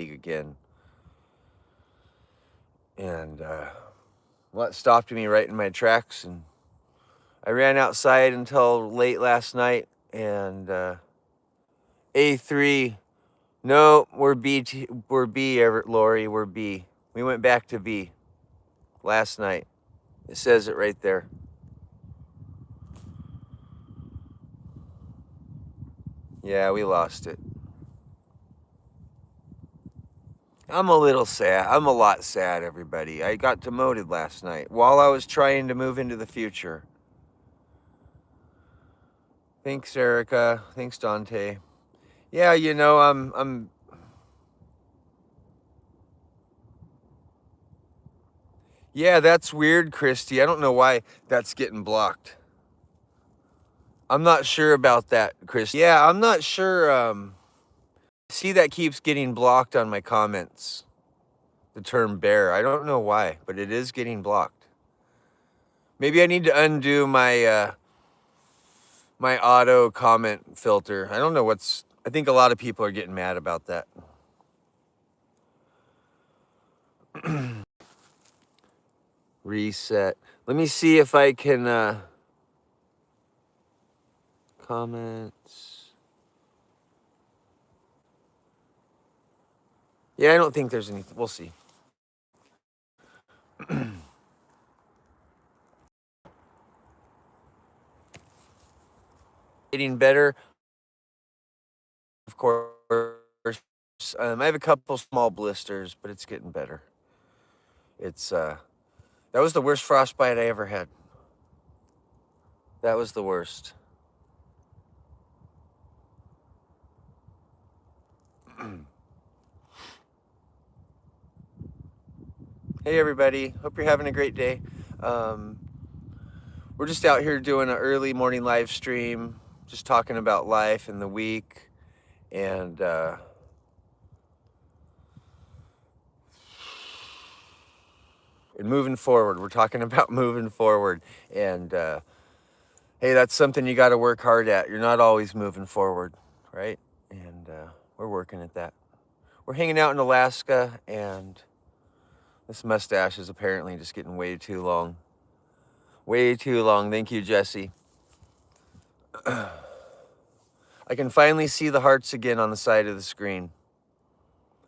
again. And well, it stopped me right in my tracks, and I ran outside until late last night. And A3, no, we're we're B, Everett, Lori, we're B. We went back to B last night. It says it right there. Yeah, we lost it. I'm a little sad. I'm a lot sad, everybody. I got demoted last night while I was trying to move into the future. Thanks, Erica. Thanks, Dante. Yeah, I'm yeah, that's weird, Christy. I don't know why that's getting blocked. I'm not sure about that, Christy. Yeah, I'm not sure. See, that keeps getting blocked on my comments. The term bear. I don't know why, but it is getting blocked. Maybe I need to undo my auto comment filter. I don't know what's. I think a lot of people are getting mad about that. Reset. Let me see if I can comments. Yeah, I don't think there's anything. We'll see. Getting better, of course. I have a couple small blisters, but it's getting better. It's that was the worst frostbite I ever had. That was the worst. Hey everybody, hope you're having a great day. Um, we're just out here doing an early morning live stream, just talking about life and the week, and moving forward. We're talking about moving forward, and hey, that's something you got to work hard at. You're not always moving forward, right? And we're working at that. We're hanging out in Alaska, and this mustache is apparently just getting way too long. Way too long. Thank you, Jesse. I can finally see the hearts again on the side of the screen.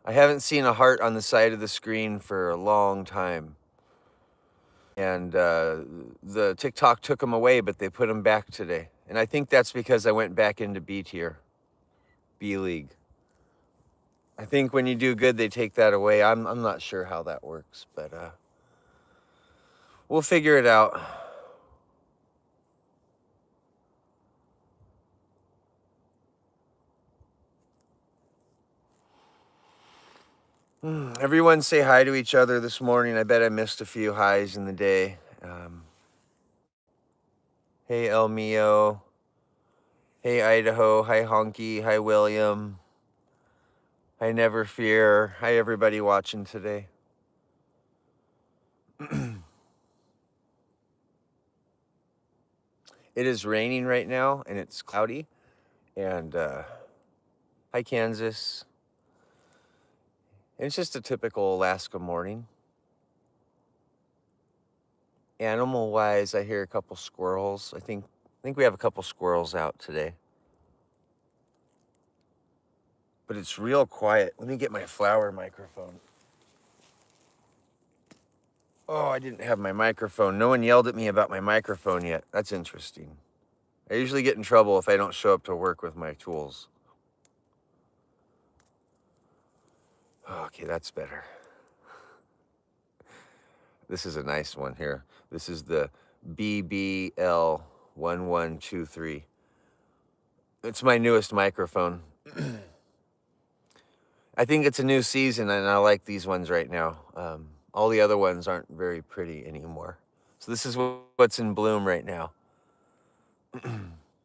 I haven't seen a heart on the side of the screen for a long time. And the TikTok took them away, but they put them back today. And I think that's because I went back into B tier, B League. I think when you do good, they take that away. I'm not sure how that works, but we'll figure it out. Everyone say hi to each other this morning. I bet I missed a few highs in the day. Hey, El Mio. Hey, Idaho. Hi, Honky. Hi, William. Hi, Never Fear. Hi, everybody watching today. It is raining right now, and it's cloudy. And hi, Kansas. It's just a typical Alaska morning. Animal-wise, I hear a couple squirrels. I think we have a couple squirrels out today. But it's real quiet. Let me get my flower microphone. Oh, I didn't have my microphone. No one yelled at me about my microphone yet. That's interesting. I usually get in trouble if I don't show up to work with my tools. Okay, that's better. This is a nice one here. This is the BBL1123. It's my newest microphone. I think it's a new season, and I like these ones right now. All the other ones aren't very pretty anymore. So this is what's in bloom right now.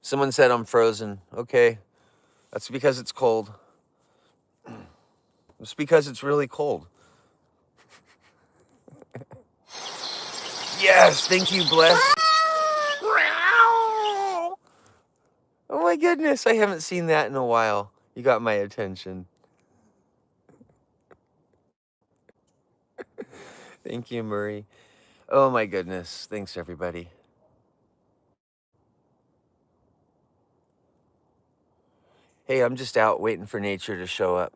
Someone said I'm frozen. Okay, that's because it's cold. It's because it's really cold. Yes, thank you, Bless. Oh my goodness, I haven't seen that in a while. You got my attention. Thank you, Murray. Oh my goodness. Thanks, everybody. Hey, I'm just out waiting for nature to show up.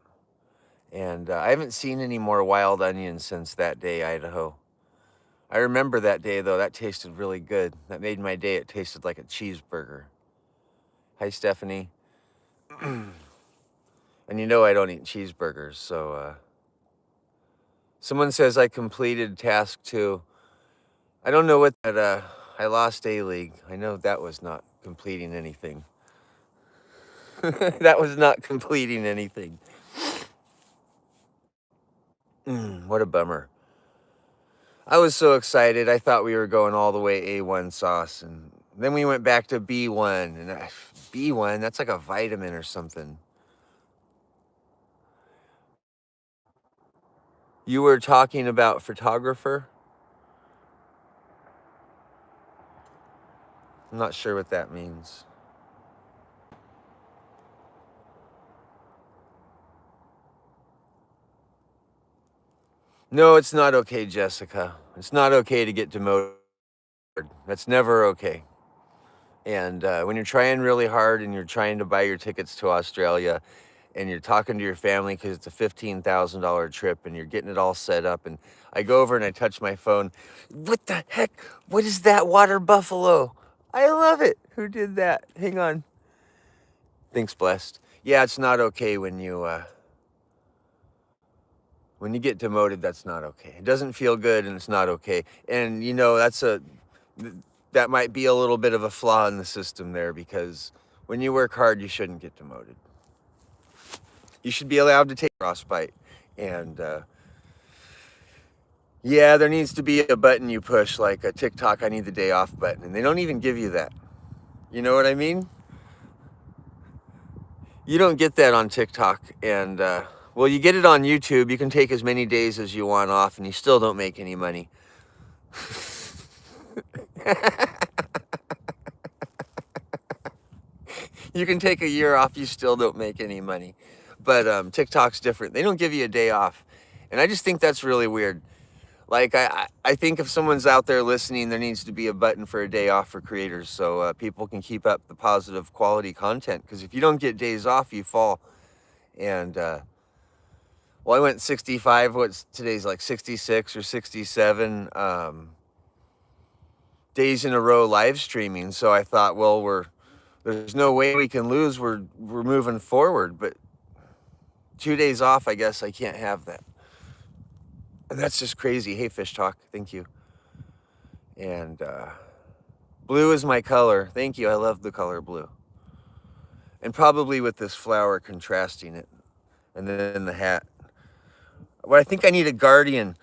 And I haven't seen any more wild onions since that day, Idaho. I remember that day, though. That tasted really good. That made my day. It tasted like a cheeseburger. Hi, Stephanie. And you know I don't eat cheeseburgers, so someone says I completed task 2. I don't know what that, I lost A-League. I know that was not completing anything. That was not completing anything. What a bummer. I was so excited. I thought we were going all the way A1 sauce, and then we went back to B1, and B1, that's like a vitamin or something. You were talking about photographer? I'm not sure what that means. No, it's not okay, Jessica. It's not okay to get demoted. That's never okay. And when you're trying really hard and you're trying to buy your tickets to Australia and you're talking to your family because it's a $15,000 trip and you're getting it all set up, and I go over and I touch my phone. What the heck? What is that water buffalo? I love it. Who did that? Hang on. Thanks, blessed. Yeah, it's not okay when you get demoted. That's not okay. It doesn't feel good, and it's not okay. And you know that might be a little bit of a flaw in the system there, because when you work hard, you shouldn't get demoted. You should be allowed to take frostbite. And yeah, there needs to be a button you push, like a TikTok I need the day off button, and they don't even give you that. You know what I mean? You don't get that on TikTok. And well, you get it on YouTube. You can take as many days as you want off and you still don't make any money. You can take a year off, you still don't make any money. But TikTok's different. They don't give you a day off. And I just think that's really weird. Like, I think if someone's out there listening, there needs to be a button for a day off for creators, so people can keep up the positive quality content. Because if you don't get days off, you fall. And well, I went 65. What's today's, like 66 or 67 days in a row live streaming. So I thought, well, there's no way we can lose. We're moving forward. But 2 days off, I guess I can't have that. And that's just crazy. Hey, Fish Talk, thank you. And blue is my color. Thank you. I love the color blue. And probably with this flower contrasting it. And then the hat. Well, I think I need a guardian.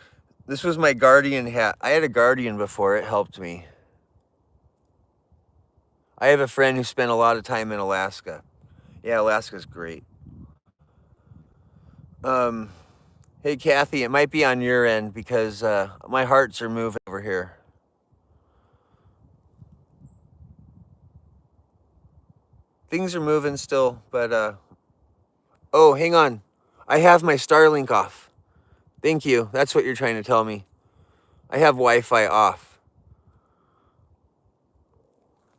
This was my guardian hat. I had a guardian before. It helped me. I have a friend who spent a lot of time in Alaska. Yeah, Alaska's great. Hey, Kathy, it might be on your end because my hearts are moving over here. Things are moving still, but oh, hang on. I have my Starlink off. Thank you. That's what you're trying to tell me. I have Wi-Fi off.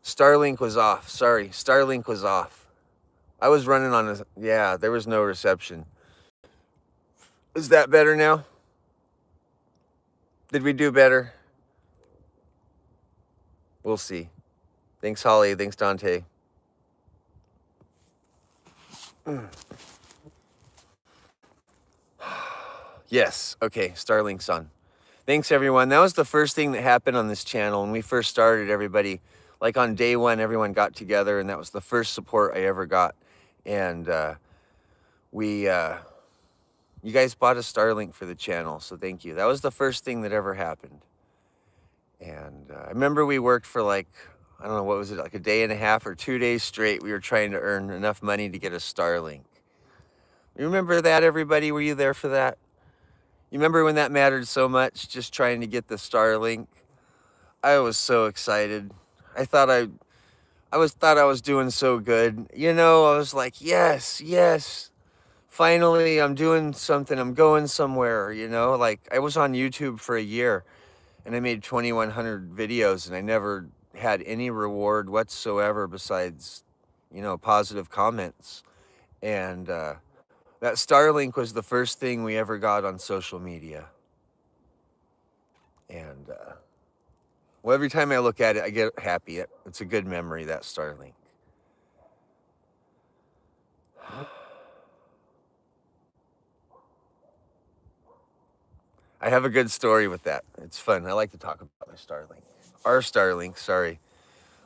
Starlink was off. Sorry, Starlink was off. I was running on a, yeah, there was no reception. Is that better now? Did we do better? We'll see. Thanks, Holly. Thanks, Dante. Yes. Okay. Starlink's on. Thanks, everyone. That was the first thing that happened on this channel. When we first started, everybody, like on day one, everyone got together, and that was the first support I ever got. And you guys bought a Starlink for the channel, so thank you. That was the first thing that ever happened. And I remember we worked for like, I don't know, what was it, like a day and a half or 2 days straight. We were trying to earn enough money to get a Starlink. You remember that, everybody? Were you there for that? You remember when that mattered so much, just trying to get the Starlink? I was so excited. I thought I was doing so good. You know, I was like, yes, yes. finally I'm doing something, I'm going somewhere, you know? Like, I was on YouTube for a year and I made 2,100 videos and I never had any reward whatsoever besides, you know, positive comments. And that Starlink was the first thing we ever got on social media. And well, every time I look at it, I get happy. It's a good memory, that Starlink. I have a good story with that. It's fun. I like to talk about my Starlink. Our Starlink, sorry.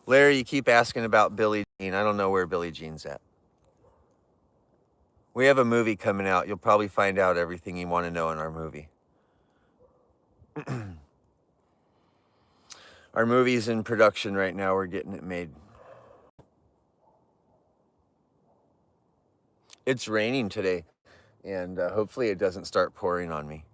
Larry, you keep asking about Billie Jean. I don't know where Billie Jean's at. We have a movie coming out. You'll probably find out everything you want to know in our movie. Our movie's in production right now. We're getting it made. It's raining today, and hopefully it doesn't start pouring on me.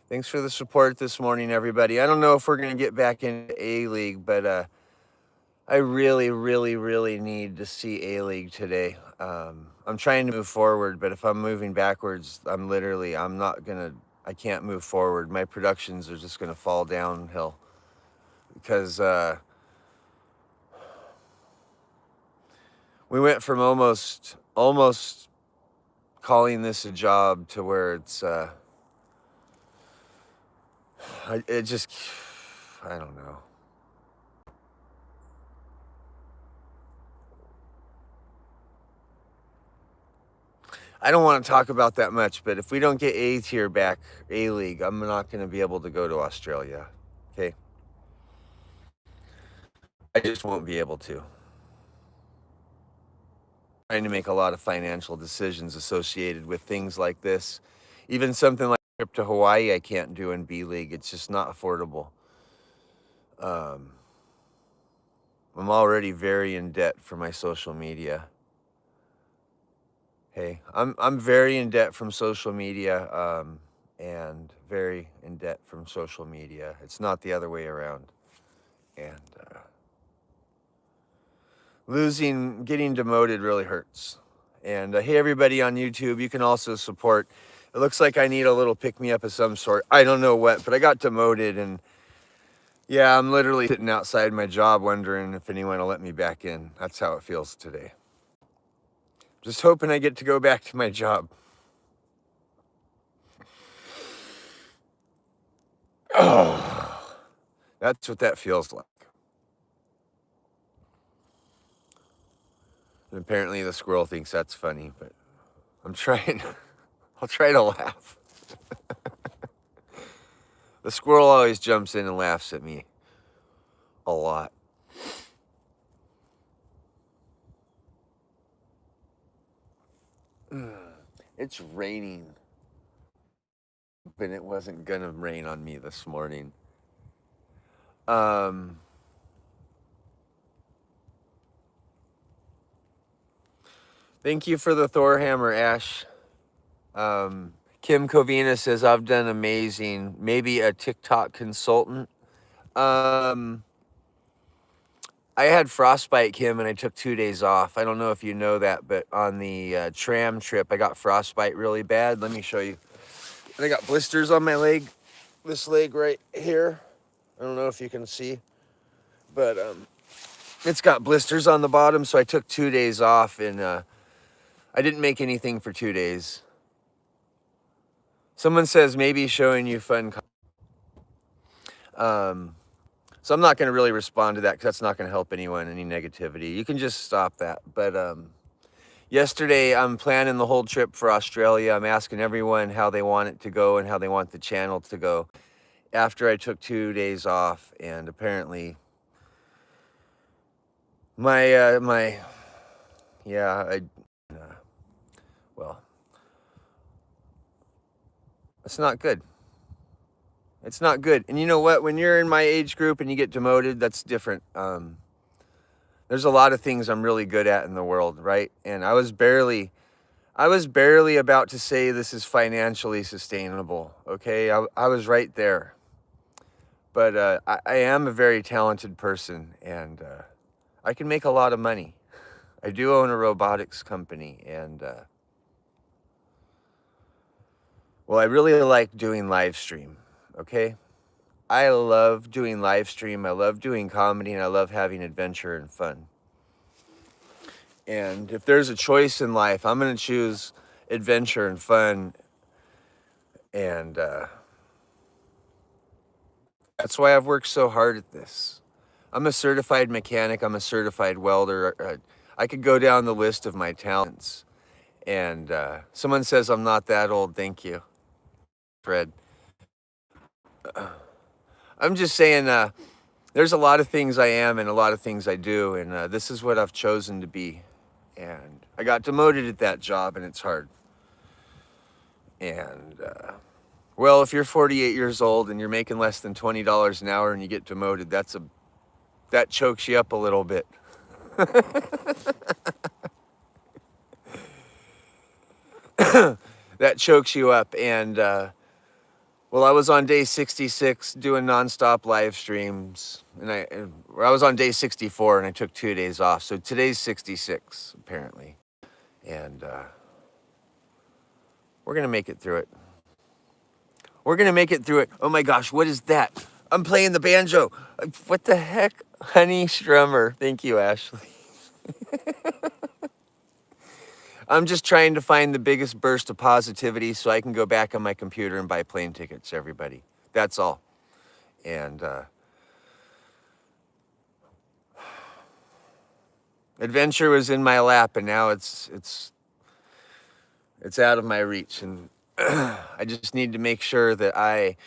Thanks for the support this morning, everybody. I don't know if we're going to get back into A-League, but I really, really, really need to see A-League today. I'm trying to move forward, but if I'm moving backwards, I can't move forward. My productions are just going to fall downhill because we went from almost calling this a job to where it's, I don't know. I don't want to talk about that much, but if we don't get A tier back, A-League, I'm not going to be able to go to Australia. Okay? I just won't be able to. Trying to make a lot of financial decisions associated with things like this. Even something like a trip to Hawaii I can't do in B-League. It's just not affordable. I'm already very in debt for my social media. Hey, I'm very in debt from social media, and very in debt from social media. It's not the other way around. And getting demoted really hurts. And hey, everybody on YouTube, you can also support. It looks like I need a little pick-me-up of some sort. I don't know what, but I got demoted, and yeah, I'm literally sitting outside my job wondering if anyone will let me back in. That's how it feels today. Just hoping I get to go back to my job. Oh, that's what that feels like. And apparently the squirrel thinks that's funny, but I'm trying. I'll try to laugh. The squirrel always jumps in and laughs at me a lot. It's raining, but it wasn't gonna rain on me this morning. Thank you for the Thor hammer, Ash. Kim Covina says, I've done amazing. Maybe a TikTok consultant. I had frostbite, Kim, and I took 2 days off. I don't know if you know that, but on the tram trip, I got frostbite really bad. Let me show you. And I got blisters on my leg, this leg right here. I don't know if you can see, but it's got blisters on the bottom, so I took 2 days off, and I didn't make anything for 2 days. Someone says maybe showing you fun. So I'm not going to really respond to that because that's not going to help anyone, any negativity. You can just stop that. But yesterday, I'm planning the whole trip for Australia. I'm asking everyone how they want it to go and how they want the channel to go after I took 2 days off. And apparently, well, it's not good. It's not good. And you know what? When you're in my age group and you get demoted, that's different. There's a lot of things I'm really good at in the world, right? And I was barely about to say this is financially sustainable, okay? I was right there. But I am a very talented person, and I can make a lot of money. I do own a robotics company, and well, I really like doing live stream, okay? I love doing live stream, I love doing comedy, and I love having adventure and fun. And if there's a choice in life, I'm gonna choose adventure and fun, and that's why I've worked so hard at this. I'm a certified mechanic, I'm a certified welder. I could go down the list of my talents. And someone says I'm not that old, thank you, Fred. I'm just saying there's a lot of things I am and a lot of things I do, and this is what I've chosen to be. And I got demoted at that job, and it's hard. And well, if you're 48 years old and you're making less than $20 an hour and you get demoted, that chokes you up a little bit. That chokes you up. And well, I was on day 66 doing nonstop live streams, and I was on day 64 and I took 2 days off. So today's 66 apparently, and we're gonna make it through it. We're gonna make it through it. Oh my gosh, what is that? I'm playing the banjo. What the heck? Honey Strummer. Thank you, Ashley. I'm just trying to find the biggest burst of positivity so I can go back on my computer and buy plane tickets, everybody. That's all. And adventure was in my lap, and now it's out of my reach. And I just need to make sure that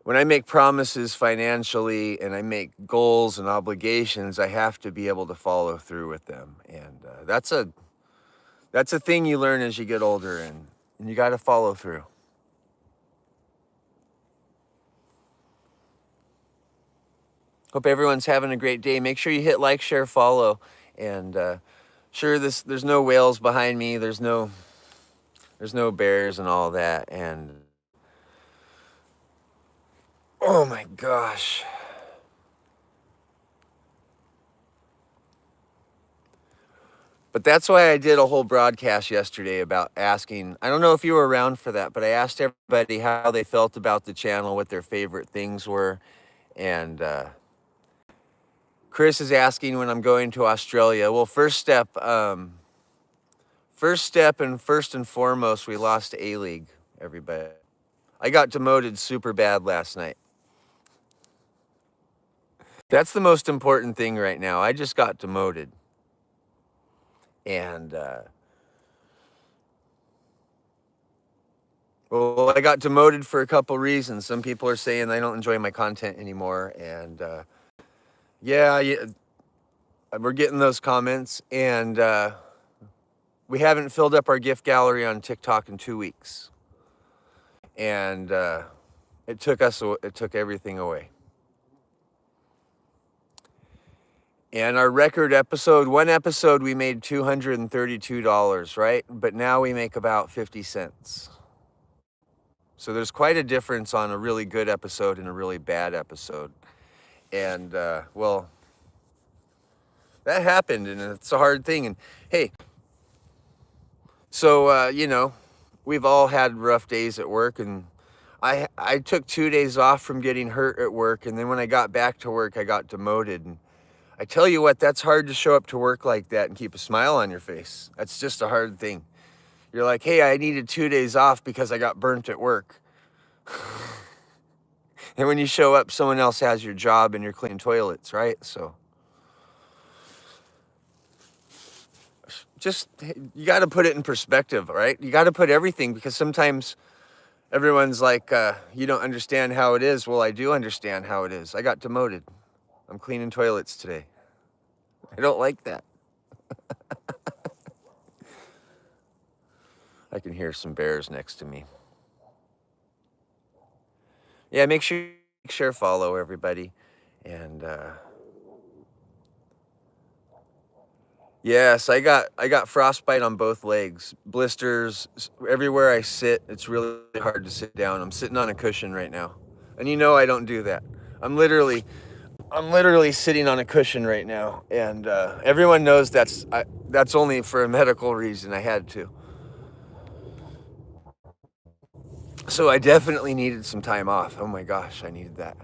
when I make promises financially and I make goals and obligations, I have to be able to follow through with them. And that's a thing you learn as you get older, and you got to follow through. Hope everyone's having a great day. Make sure you hit like, share, follow. And sure, there's no whales behind me. There's no bears and all that. And oh my gosh. But that's why I did a whole broadcast yesterday about asking, I don't know if you were around for that, but I asked everybody how they felt about the channel, what their favorite things were. And Chris is asking when I'm going to Australia. Well, first step and first and foremost, we lost A-League, everybody. I got demoted super bad last night. That's the most important thing right now. I just got demoted. And well, I got demoted for a couple reasons. Some people are saying they don't enjoy my content anymore. And yeah, we're getting those comments. And we haven't filled up our gift gallery on TikTok in 2 weeks. And it took everything away. And our record episode, one episode we made $232, right? But now we make about 50 cents. So there's quite a difference on a really good episode and a really bad episode. And well, that happened, and it's a hard thing. And hey, so you know, we've all had rough days at work, and I took 2 days off from getting hurt at work, and then when I got back to work, I got demoted. And I tell you what, that's hard to show up to work like that and keep a smile on your face. That's just a hard thing. You're like, hey, I needed 2 days off because I got burnt at work. And when you show up, someone else has your job and you're cleaning toilets, right? So just, you got to put it in perspective, right? You got to put everything, because sometimes everyone's like, you don't understand how it is. Well, I do understand how it is. I got demoted. I'm cleaning toilets today. I don't like that. I can hear some bears next to me. Yeah, make sure you share, follow, everybody. And yes, I got frostbite on both legs, blisters everywhere I sit. It's really hard to sit down. I'm sitting on a cushion right now, and you know I don't do that. I'm literally sitting on a cushion right now, and everyone knows that's only for a medical reason. I had to. So I definitely needed some time off. Oh my gosh, I needed that.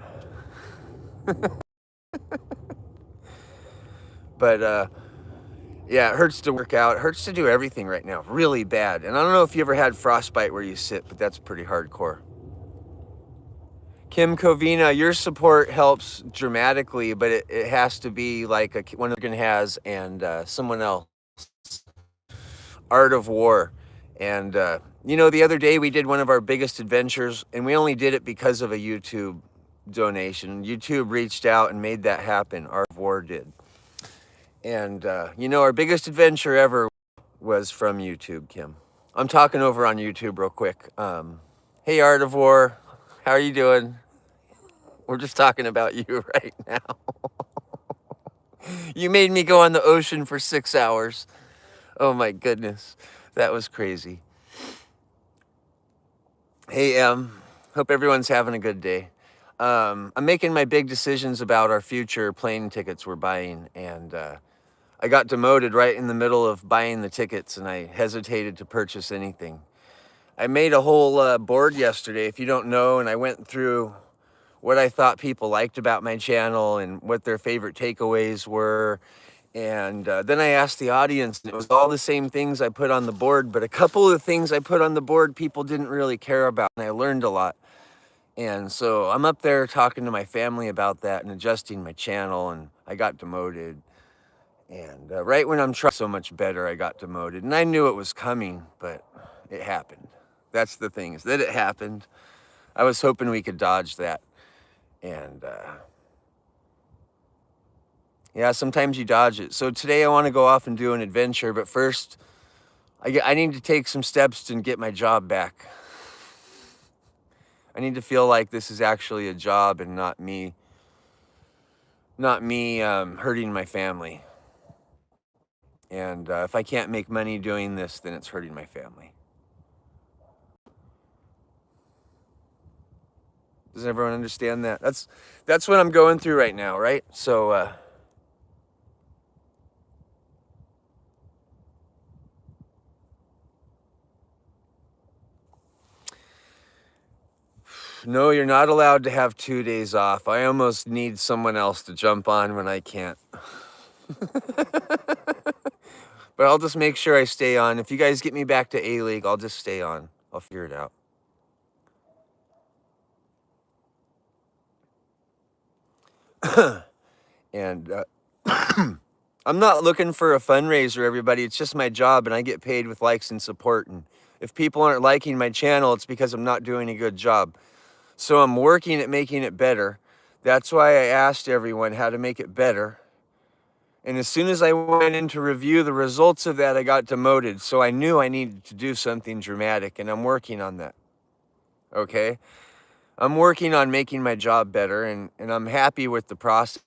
But yeah, it hurts to work out. It hurts to do everything right now, really bad. And I don't know if you ever had frostbite where you sit, but that's pretty hardcore. Kim Covina, your support helps dramatically, but it has to be like one Morgan has and someone else. Art of War. And, you know, the other day we did one of our biggest adventures, and we only did it because of a YouTube donation. YouTube reached out and made that happen. Art of War did. And, you know, our biggest adventure ever was from YouTube, Kim. I'm talking over on YouTube real quick. Hey, Art of War, how are you doing? We're just talking about you right now. You made me go on the ocean for 6 hours. Oh my goodness, that was crazy. Hey, hope everyone's having a good day. I'm making my big decisions about our future plane tickets we're buying, and I got demoted right in the middle of buying the tickets, and I hesitated to purchase anything. I made a whole board yesterday, if you don't know, and I went through what I thought people liked about my channel and what their favorite takeaways were. And then I asked the audience, and it was all the same things I put on the board, but a couple of the things I put on the board people didn't really care about, and I learned a lot. And so I'm up there talking to my family about that and adjusting my channel, and I got demoted. And right when I'm trying so much better, I got demoted. And I knew it was coming, but it happened. That's the thing, is that it happened. I was hoping we could dodge that. And yeah, sometimes you dodge it. So today I want to go off and do an adventure, but first I need to take some steps to get my job back. I need to feel like this is actually a job and not me hurting my family. And if I can't make money doing this, then it's hurting my family. Does everyone understand that? That's what I'm going through right now, right? So no, you're not allowed to have 2 days off. I almost need someone else to jump on when I can't. But I'll just make sure I stay on. If you guys get me back to A-League, I'll just stay on. I'll figure it out. And I'm not looking for a fundraiser, everybody. It's just my job, and I get paid with likes and support. And if people aren't liking my channel, it's because I'm not doing a good job. So I'm working at making it better. That's why I asked everyone how to make it better. And as soon as I went in to review the results of that, I got demoted. So I knew I needed to do something dramatic, and I'm working on that. Okay? I'm working on making my job better, and I'm happy with the process.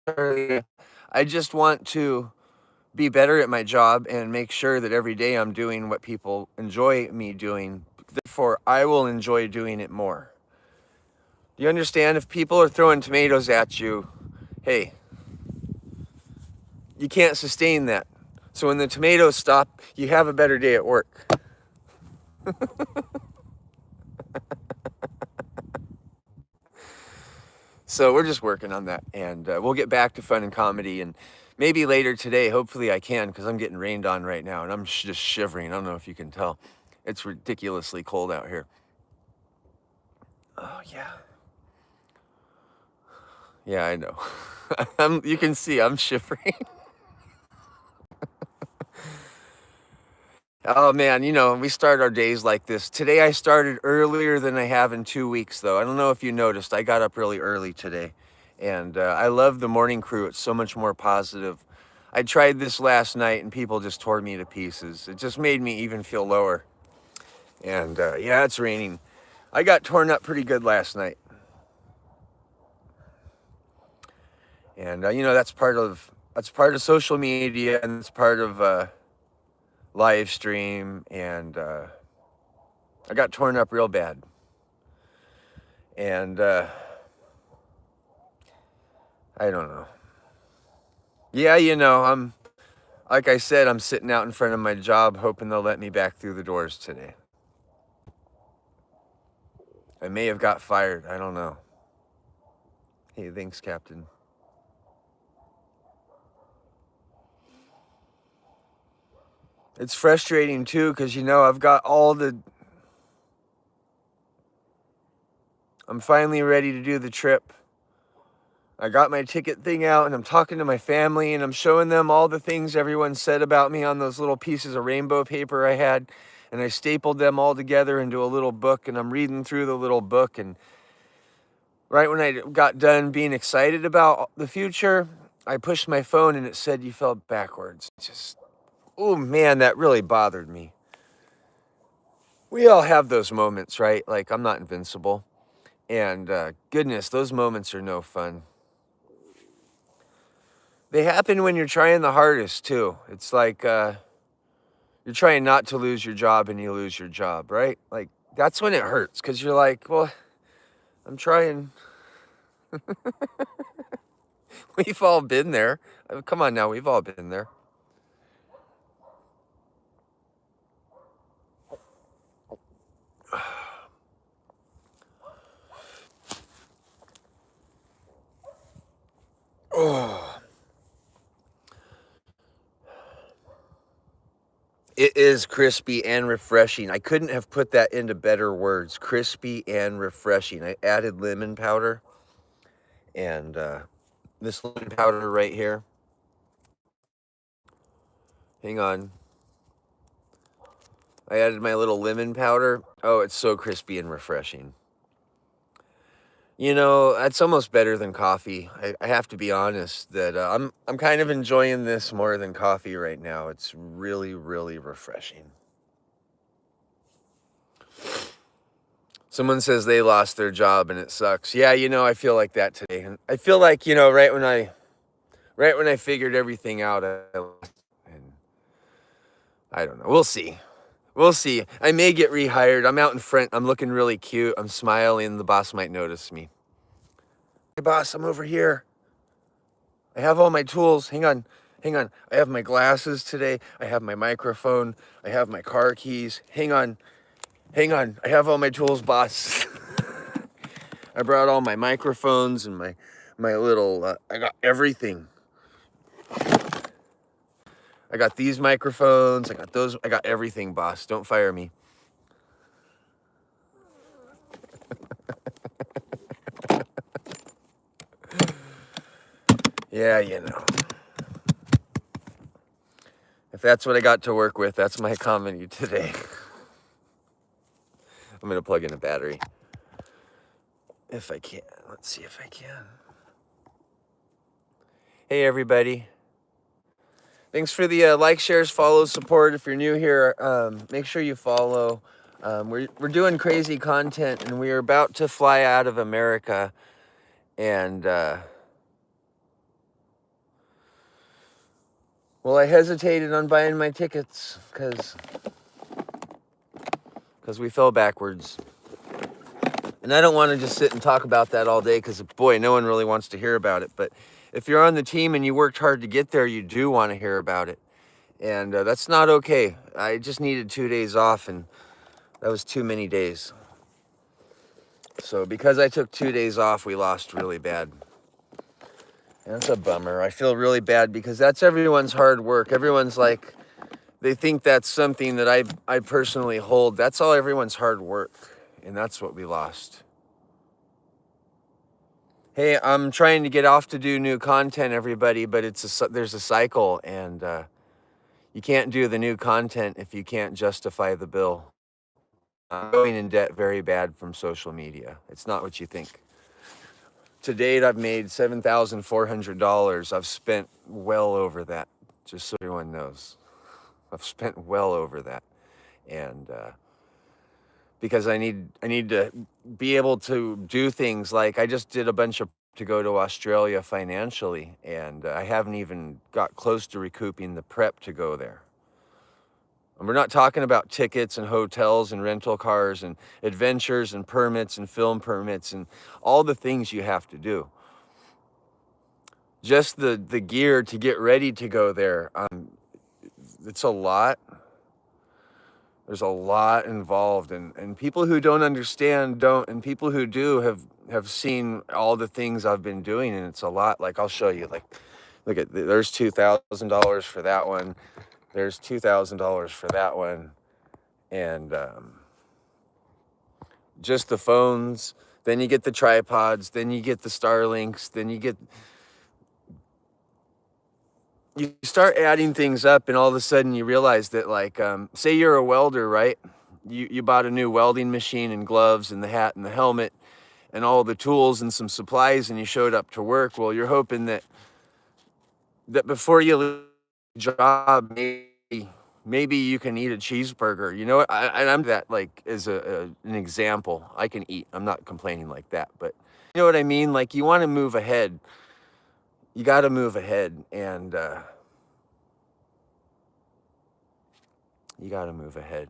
I just want to be better at my job and make sure that every day I'm doing what people enjoy me doing. Therefore, I will enjoy doing it more. Do you understand? If people are throwing tomatoes at you, hey, you can't sustain that. So when the tomatoes stop, you have a better day at work. So we're just working on that, and we'll get back to fun and comedy, and maybe later today, hopefully I can, because I'm getting rained on right now, and I'm just shivering. I don't know if you can tell. It's ridiculously cold out here. Oh, yeah. Yeah, I know. You can see I'm shivering. Oh man, you know, we start our days like this. Today I started earlier than I have in 2 weeks, though. I don't know if you noticed, I got up really early today. And I love the morning crew. It's so much more positive. I tried this last night and people just tore me to pieces. It just made me even feel lower. And yeah, it's raining. I got torn up pretty good last night. And you know, that's part of social media, and it's part of live stream, and I got torn up real bad. And I don't know. Yeah, you know, like I said, I'm sitting out in front of my job hoping they'll let me back through the doors today. I may have got fired. I don't know. Hey, thanks, Captain. It's frustrating too, because you know, I'm finally ready to do the trip. I got my ticket thing out and I'm talking to my family and I'm showing them all the things everyone said about me on those little pieces of rainbow paper I had. And I stapled them all together into a little book and I'm reading through the little book. And right when I got done being excited about the future, I pushed my phone and it said you fell backwards. Just, oh man, that really bothered me. We all have those moments, right? Like, I'm not invincible. And goodness, those moments are no fun. They happen when you're trying the hardest too. It's like you're trying not to lose your job and you lose your job, right? Like, that's when it hurts because you're like, well, I'm trying. We've all been there. Come on now, we've all been there. Oh, it is crispy and refreshing. I couldn't have put that into better words. Crispy and refreshing. I added lemon powder and this lemon powder right here. Hang on. I added my little lemon powder. Oh, it's so crispy and refreshing. You know, that's almost better than coffee. I have to be honest that I'm kind of enjoying this more than coffee right now. It's really, really refreshing. Someone says they lost their job and it sucks. Yeah, you know, I feel like that today. And I feel like, you know, right when I figured everything out, and I don't know. We'll see. We'll see. I may get rehired. I'm out in front. I'm looking really cute. I'm smiling. The boss might notice me. Hey, boss, I'm over here. I have all my tools. Hang on. Hang on. I have my glasses today. I have my microphone. I have my car keys. Hang on. Hang on. I have all my tools, boss. I brought all my microphones and my little, I got everything. I got these microphones. I got those. I got everything, boss. Don't fire me. Yeah, you know. If that's what I got to work with, that's my comedy today. I'm going to plug in a battery. If I can. Let's see if I can. Hey, everybody. Thanks for the like, shares, follows, support. If you're new here, make sure you follow. We're doing crazy content, and we are about to fly out of America. And, well, I hesitated on buying my tickets because we fell backwards. And I don't want to just sit and talk about that all day because, boy, no one really wants to hear about it. But if you're on the team and you worked hard to get there, you do want to hear about it. And that's not okay. I just needed 2 days off, and that was too many days. So because I took 2 days off, we lost really bad. And that's a bummer. I feel really bad because that's everyone's hard work. Everyone's like, they think that's something that I personally hold. That's all everyone's hard work. And that's what we lost. Hey, I'm trying to get off to do new content, everybody, but there's a cycle, and you can't do the new content if you can't justify the bill. I'm going in debt very bad from social media. It's not what you think. To date, I've made $7,400. I've spent well over that, just so everyone knows. I've spent well over that. And because I need to be able to do things like I just did a bunch of to go to Australia financially, and I haven't even got close to recouping the prep to go there. And we're not talking about tickets and hotels and rental cars and adventures and permits and film permits and all the things you have to do. just the gear to get ready to go there. It's a lot. There's a lot involved, and people who don't understand don't, and people who do have seen all the things I've been doing, and it's a lot. Like, I'll show you. Like, look at, there's $2,000 for that one. There's $2,000 for that one, and just the phones. Then you get the tripods. Then you get the Starlinks. Then you start adding things up, and all of a sudden you realize that, like, say you're a welder, right? You bought a new welding machine and gloves and the hat and the helmet and all the tools and some supplies, and you showed up to work. Well, you're hoping that before you leave the job, maybe you can eat a cheeseburger. You know what? I'm that, like, as an example. I can eat. I'm not complaining like that, but you know what I mean? Like, you want to move ahead. You got to move ahead, and you got to move ahead.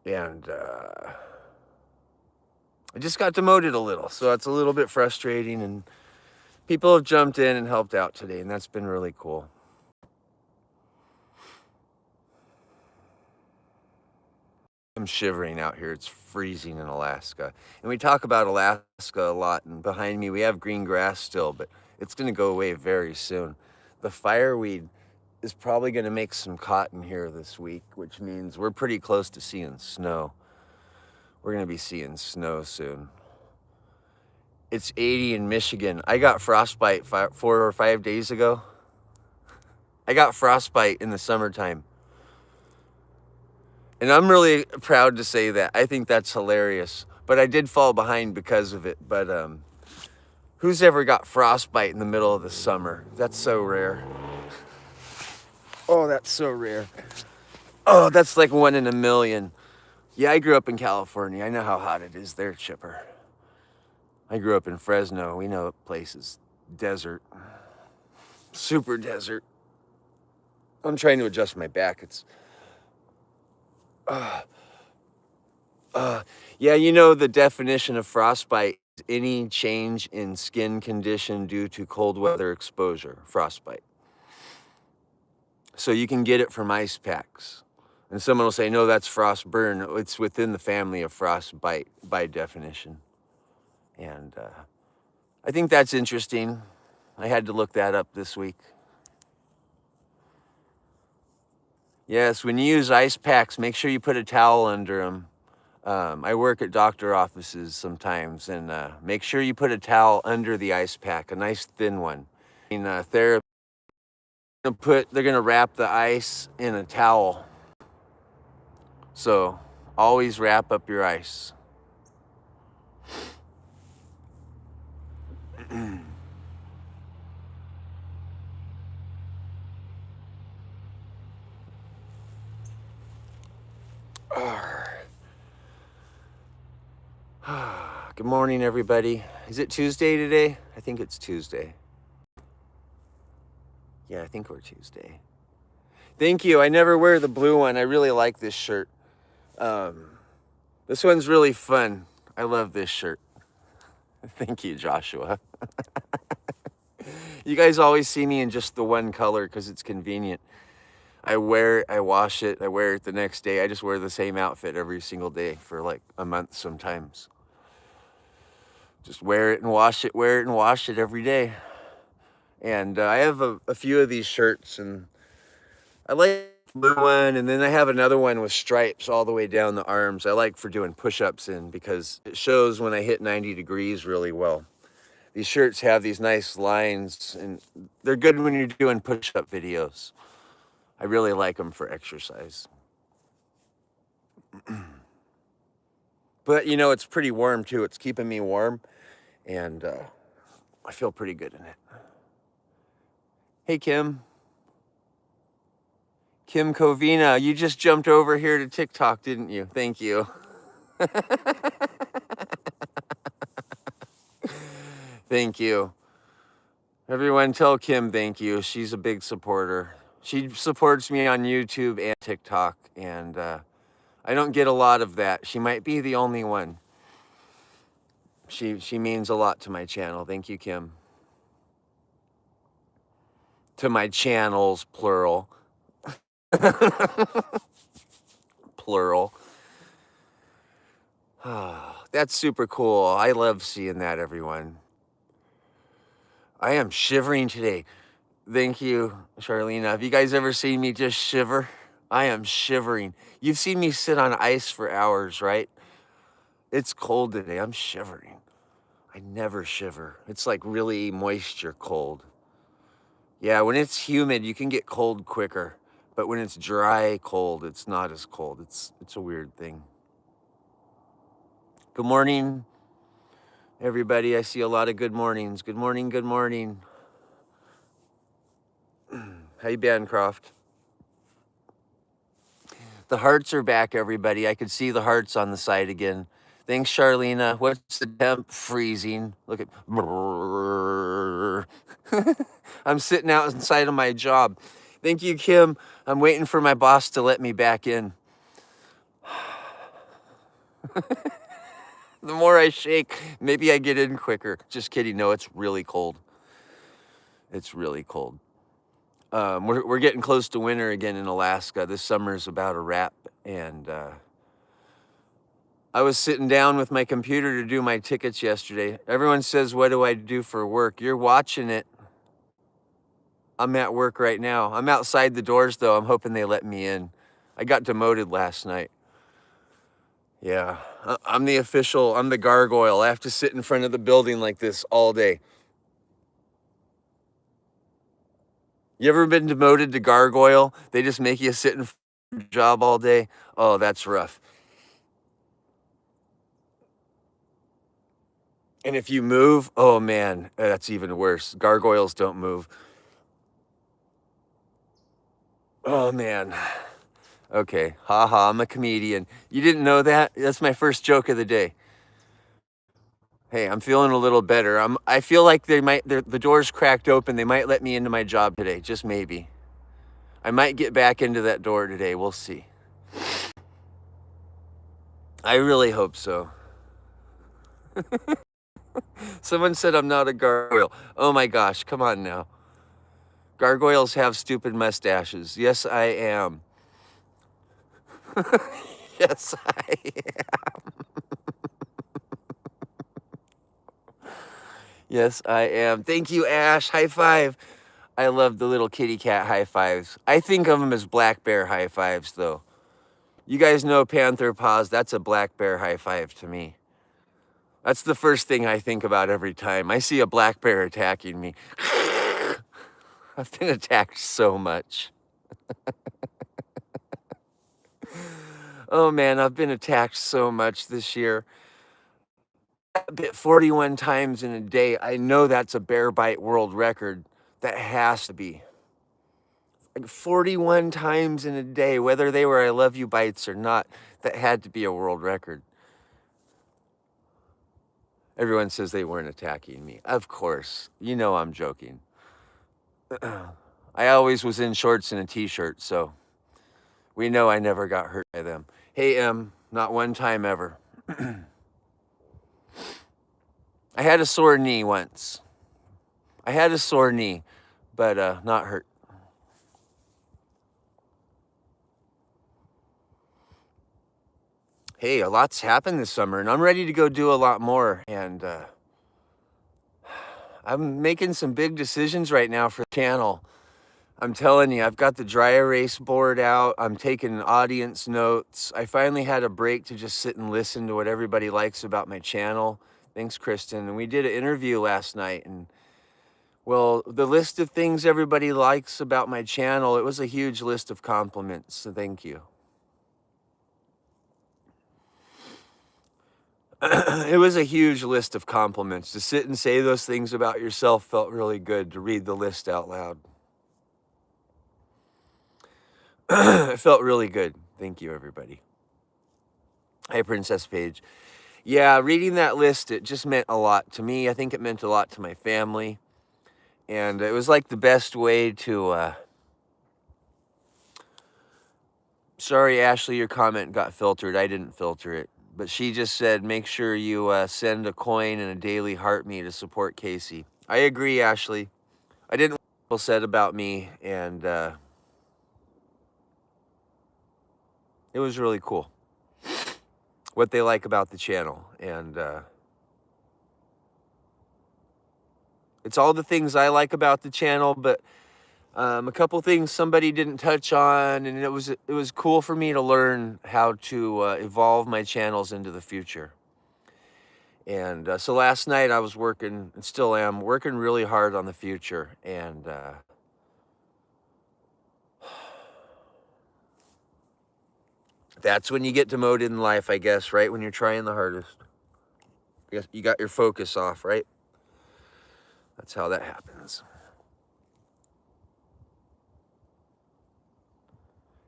And I just got demoted a little, so it's a little bit frustrating, and people have jumped in and helped out today, and that's been really cool. I'm shivering out here. It's freezing in Alaska. And we talk about Alaska a lot, and behind me we have green grass still, but it's going to go away very soon. The fireweed is probably going to make some cotton here this week, which means we're pretty close to seeing snow. We're going to be seeing snow soon. It's 80 in Michigan. I got frostbite 4 or 5 days ago. I got frostbite in the summertime. And I'm really proud to say that. I think that's hilarious. But I did fall behind because of it. But who's ever got frostbite in the middle of the summer? That's so rare. Oh, that's so rare. Oh, that's like 1 in a million. Yeah, I grew up in California. I know how hot it is there, Chipper. I grew up in Fresno. We know places. Desert. Super desert. I'm trying to adjust my back. It's... yeah, you know, the definition of frostbite is any change in skin condition due to cold weather exposure. Frostbite. So you can get it from ice packs. And someone will say, no, that's frostburn. It's within the family of frostbite by definition. And I think that's interesting. I had to look that up this week. Yes, when you use ice packs, make sure you put a towel under them. I work at doctor offices sometimes, and make sure you put a towel under the ice pack, a nice thin one. In therapy, they're gonna wrap the ice in a towel. So always wrap up your ice. Good morning, everybody. Is it Tuesday today? I think it's Tuesday. Yeah, I think we're Tuesday. Thank you. I never wear the blue one. I really like this shirt. This one's really fun. I love this shirt. Thank you, Joshua. You guys always see me in just the one color because it's convenient. I wear it, I wash it, I wear it the next day. I just wear the same outfit every single day for like a month sometimes. Just wear it and wash it, wear it and wash it every day. And I have a few of these shirts, and I like the blue one, and then I have another one with stripes all the way down the arms. I like for doing push-ups in because it shows when I hit 90 degrees really well. These shirts have these nice lines, and they're good when you're doing push-up videos. I really like them for exercise. But, you know, it's pretty warm, too. It's keeping me warm, and I feel pretty good in it. Hey, Kim. Kim Covina, you just jumped over here to TikTok, didn't you? Thank you. Thank you. Everyone tell Kim thank you. She's a big supporter. She supports me on YouTube and TikTok, and I don't get a lot of that. She might be the only one. She means a lot to my channel. Thank you, Kim. To my channels, plural. Plural. That's super cool. I love seeing that, everyone. I am shivering today. Thank you, Charlena. Have you guys ever seen me just shiver? I am shivering. You've seen me sit on ice for hours, right? It's cold today. I'm shivering. I never shiver. It's like really moisture cold. Yeah, when it's humid, you can get cold quicker. But when it's dry cold, it's not as cold. It's a weird thing. Good morning, everybody. I see a lot of good mornings. Good morning, good morning. How you been, Croft? The hearts are back, everybody. I could see the hearts on the side again. Thanks, Charlena. What's the temp? Freezing. Look at... I'm sitting out inside of my job. Thank you, Kim. I'm waiting for my boss to let me back in. The more I shake, maybe I get in quicker. Just kidding. No, it's really cold. It's really cold. We're getting close to winter again in Alaska. This summer's about a wrap. And I was sitting down with my computer to do my tickets yesterday. Everyone says, what do I do for work? You're watching it. I'm at work right now. I'm outside the doors, though. I'm hoping they let me in. I got demoted last night. Yeah, I'm the gargoyle. I have to sit in front of the building like this all day. You ever been demoted to gargoyle? They just make you sit in front of your job all day. Oh, that's rough. And if you move, oh man, that's even worse. Gargoyles don't move. Oh man. Okay, haha, I'm a comedian. You didn't know that? That's my first joke of the day. Hey, I'm feeling a little better. I feel like the door's cracked open. They might let me into my job today, just maybe. I might get back into that door today. We'll see. I really hope so. Someone said I'm not a gargoyle. Oh my gosh, come on now. Gargoyles have stupid mustaches. Yes, I am. Yes, I am. Yes, I am. Thank you, Ash. High five. I love the little kitty cat high fives. I think of them as black bear high fives, though. You guys know panther paws. That's a black bear high five to me. That's the first thing I think about every time I see a black bear attacking me. I've been attacked so much. Oh man, I've been attacked so much this year. I bit 41 times in a day. I know that's a bear bite world record. That has to be. Like 41 times in a day, whether they were I love you bites or not, that had to be a world record. Everyone says they weren't attacking me. Of course. You know I'm joking. I always was in shorts and a t-shirt, so we know I never got hurt by them. Hey, not one time ever. I had a sore knee once. I had a sore knee, but not hurt. Hey, a lot's happened this summer, and I'm ready to go do a lot more. And I'm making some big decisions right now for the channel. I'm telling you, I've got the dry erase board out. I'm taking audience notes. I finally had a break to just sit and listen to what everybody likes about my channel. Thanks, Kristen. And we did an interview last night, and well, the list of things everybody likes about my channel, it was a huge list of compliments, so thank you. It was a huge list of compliments. To sit and say those things about yourself felt really good, to read the list out loud. It felt really good. Thank you, everybody. Hi, Princess Paige. Yeah, reading that list, it just meant a lot to me. I think it meant a lot to my family. And it was like the best way to... Sorry, Ashley, your comment got filtered. I didn't filter it. But she just said, make sure you send a coin and a daily heart me to support Casey. I agree, Ashley. I didn't know what people said about me, and it was really cool what they like about the channel. And it's all the things I like about the channel, but a couple things somebody didn't touch on, and it was cool for me to learn how to evolve my channels into the future. And so last night I was working, and still am, working really hard on the future. And that's when you get demoted in life, I guess, right? When you're trying the hardest. I guess you got your focus off, right? That's how that happens.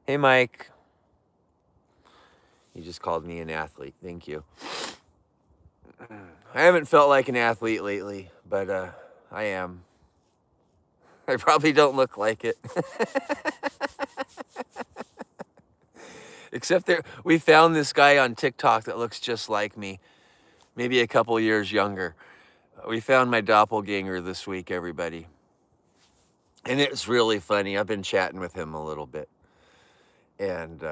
Hey, Mike. You just called me an athlete. Thank you. I haven't felt like an athlete lately, but I am. I probably don't look like it. Except we found this guy on TikTok that looks just like me, maybe a couple years younger. We found my doppelganger this week, everybody. And it's really funny. I've been chatting with him a little bit. And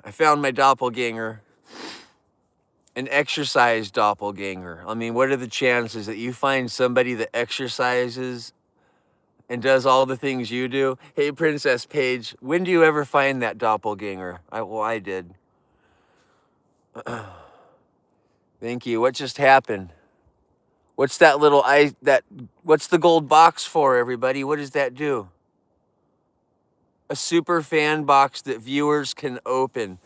I found my doppelganger, an exercise doppelganger. I mean, what are the chances that you find somebody that exercises and does all the things you do? Hey, Princess Paige, when do you ever find that doppelganger? Well, I did. Thank you. What just happened? What's that little what's the gold box for, everybody? What does that do? A super fan box that viewers can open.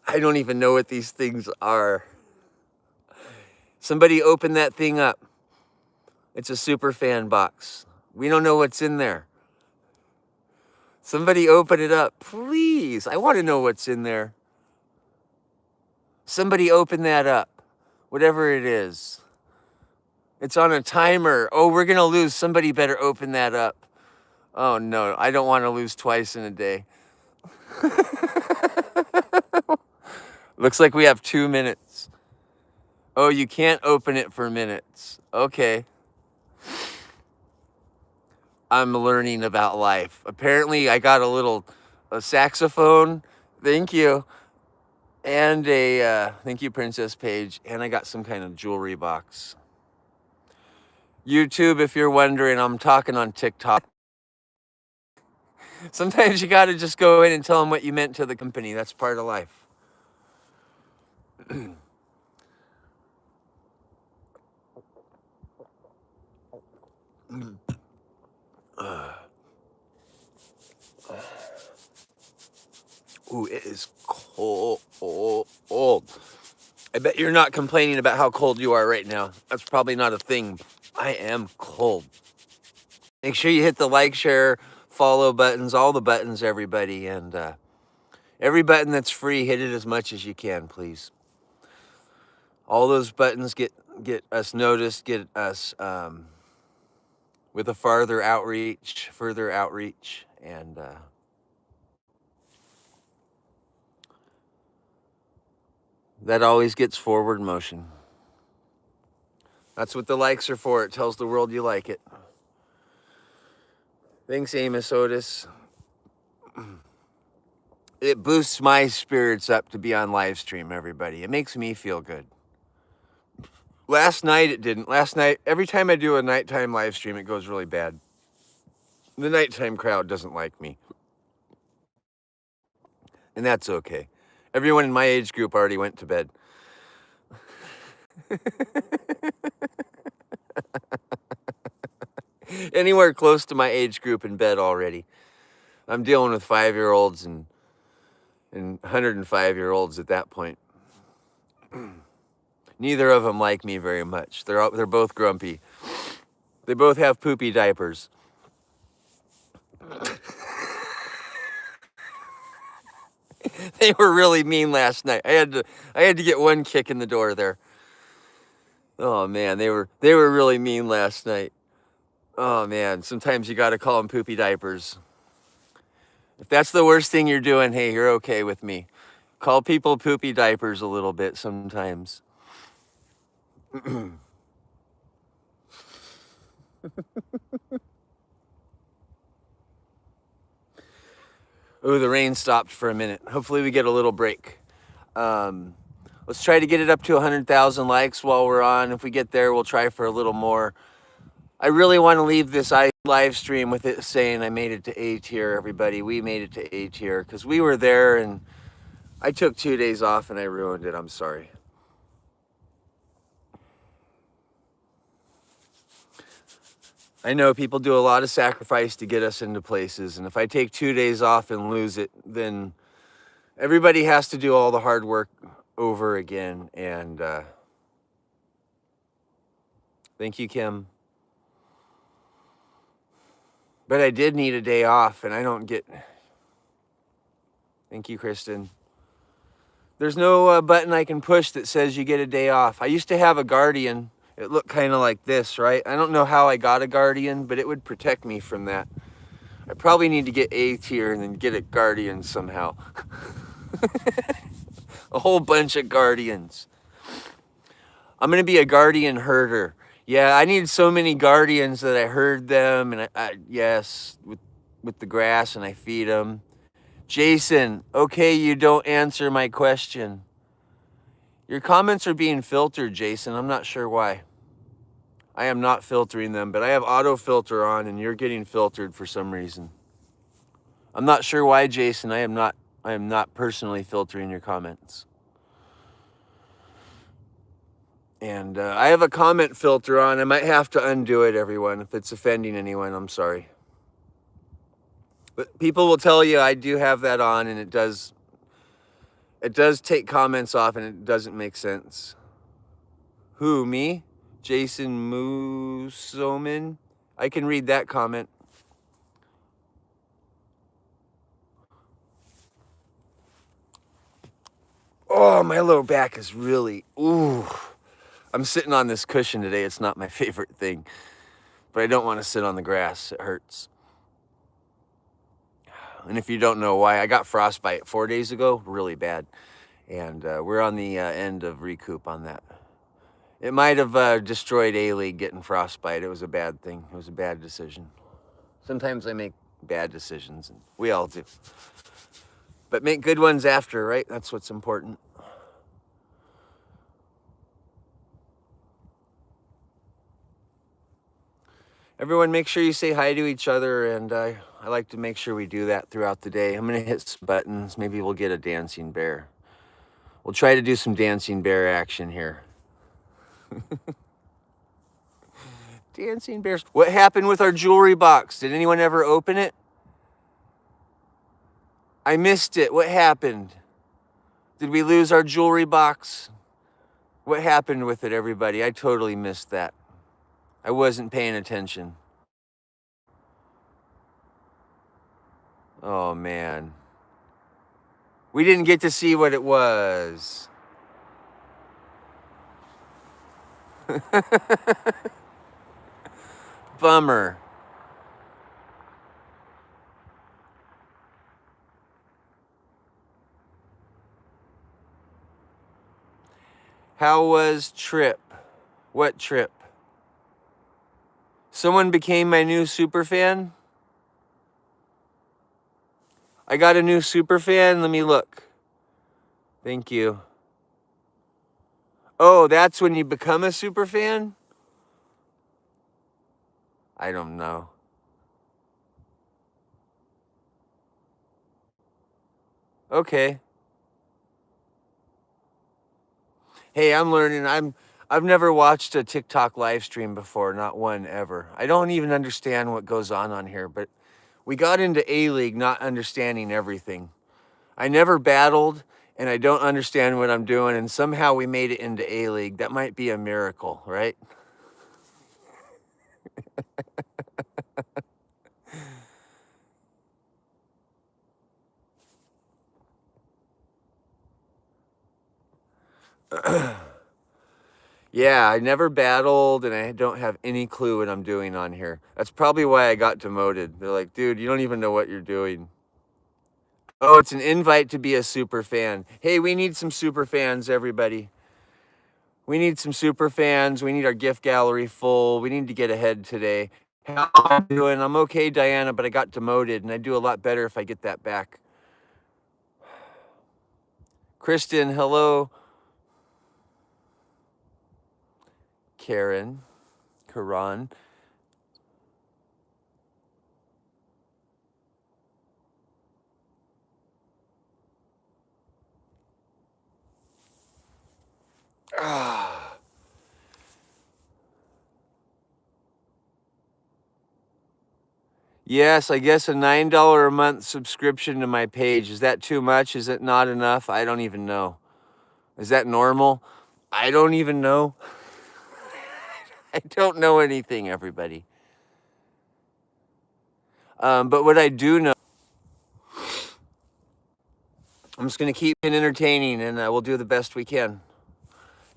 I don't even know what these things are. Somebody open that thing up. It's a super fan box. We don't know what's in there. Somebody open it up, please. I want to know what's in there. Somebody open that up, whatever it is. It's on a timer. Oh, we're going to lose. Somebody better open that up. Oh, no, I don't want to lose twice in a day. Looks like we have 2 minutes. Oh, you can't open it for minutes. Okay. I'm learning about life. Apparently, I got a saxophone. Thank you. And thank you, Princess Paige. And I got some kind of jewelry box. YouTube, if you're wondering, I'm talking on TikTok. Sometimes you got to just go in and tell them what you meant to the company. That's part of life. Ooh, it is cold. I bet you're not complaining about how cold you are right now. That's probably not a thing. I am cold. Make sure you hit the like, share, follow buttons, all the buttons, everybody. And every button that's free, hit it as much as you can, please. All those buttons get us noticed, get us with a further outreach, and that always gets forward motion. That's what the likes are for. It tells the world you like it. Thanks, Amos Otis. It boosts my spirits up to be on live stream, everybody. It makes me feel good. Last night it didn't. Last night, every time I do a nighttime live stream, it goes really bad. The nighttime crowd doesn't like me. And that's okay. Everyone in my age group already went to bed. Anywhere close to my age group in bed already. I'm dealing with 5-year-olds and 105-year-olds at that point. Neither of them like me very much. They're both grumpy. They both have poopy diapers. They were really mean last night. I had to get one kick in the door there. Oh man, they were really mean last night. Oh man, sometimes you got to call them poopy diapers. If that's the worst thing you're doing, hey, you're okay with me. Call people poopy diapers a little bit sometimes. Ooh, the rain stopped for a minute. Hopefully we get a little break. Let's try to get it up to 100,000 likes while we're on. If we get there, we'll try for a little more. I really want to leave this live stream with it saying I made it to A tier, everybody. We made it to A tier because we were there and I took 2 days off and I ruined it. I'm sorry. I know people do a lot of sacrifice to get us into places, and if I take 2 days off and lose it, then everybody has to do all the hard work over again. And thank you, Kim. But I did need a day off, and I don't get... Thank you, Kristen. There's no button I can push that says you get a day off. I used to have a Guardian. It looked kind of like this, right? I don't know how I got a Guardian, but it would protect me from that. I probably need to get A tier and then get a Guardian somehow. A whole bunch of Guardians. I'm going to be a Guardian herder. Yeah, I need so many Guardians that I herd them, and yes, with the grass, and I feed them. Jason, okay, you don't answer my question. Your comments are being filtered, Jason. I'm not sure why. I am not filtering them, but I have auto filter on and you're getting filtered for some reason. I'm not sure why, Jason. I am not personally filtering your comments. And I have a comment filter on. I might have to undo it, everyone. If it's offending anyone, I'm sorry. But people will tell you I do have that on, and it does take comments off, and it doesn't make sense. Who, me? Jason Musoman? I can read that comment. Oh, my lower back is really, ooh. I'm sitting on this cushion today. It's not my favorite thing, but I don't want to sit on the grass. It hurts. And if you don't know why, I got frostbite 4 days ago, really bad. And we're on the end of recoup on that. It might have destroyed A-League getting frostbite. It was a bad thing. It was a bad decision. Sometimes I make bad decisions, and we all do. But make good ones after, right? That's what's important. Everyone, make sure you say hi to each other, and I like to make sure we do that throughout the day. I'm going to hit some buttons. Maybe we'll get a dancing bear. We'll try to do some dancing bear action here. Dancing bears. What happened with our jewelry box? Did anyone ever open it? I missed it. What happened? Did we lose our jewelry box? What happened with it, everybody? I totally missed that. I wasn't paying attention. Oh, man. We didn't get to see what it was. Bummer. How was trip? What trip? Someone became my new super fan? I got a new super fan. Let me look. Thank you. Oh, that's when you become a super fan? I don't know. Okay. Hey, I'm learning. I've never watched a TikTok live stream before, not one ever. I don't even understand what goes on here, but we got into A-League not understanding everything. I never battled, and I don't understand what I'm doing, and somehow we made it into A-League. That might be a miracle, right? Yeah, I never battled, and I don't have any clue what I'm doing on here. That's probably why I got demoted. They're like, dude, you don't even know what you're doing. Oh, it's an invite to be a super fan. Hey, we need some super fans, everybody. We need some super fans. We need our gift gallery full. We need to get ahead today. How am I doing? I'm okay, Diana, but I got demoted, and I do a lot better if I get that back. Kristen, hello. Karen, Karan. Ah. Yes, I guess a $9 a month subscription to my page. Is that too much? Is it not enough? I don't even know. Is that normal? I don't even know. I don't know anything, everybody. But what I do know, I'm just going to keep it entertaining, and we'll do the best we can.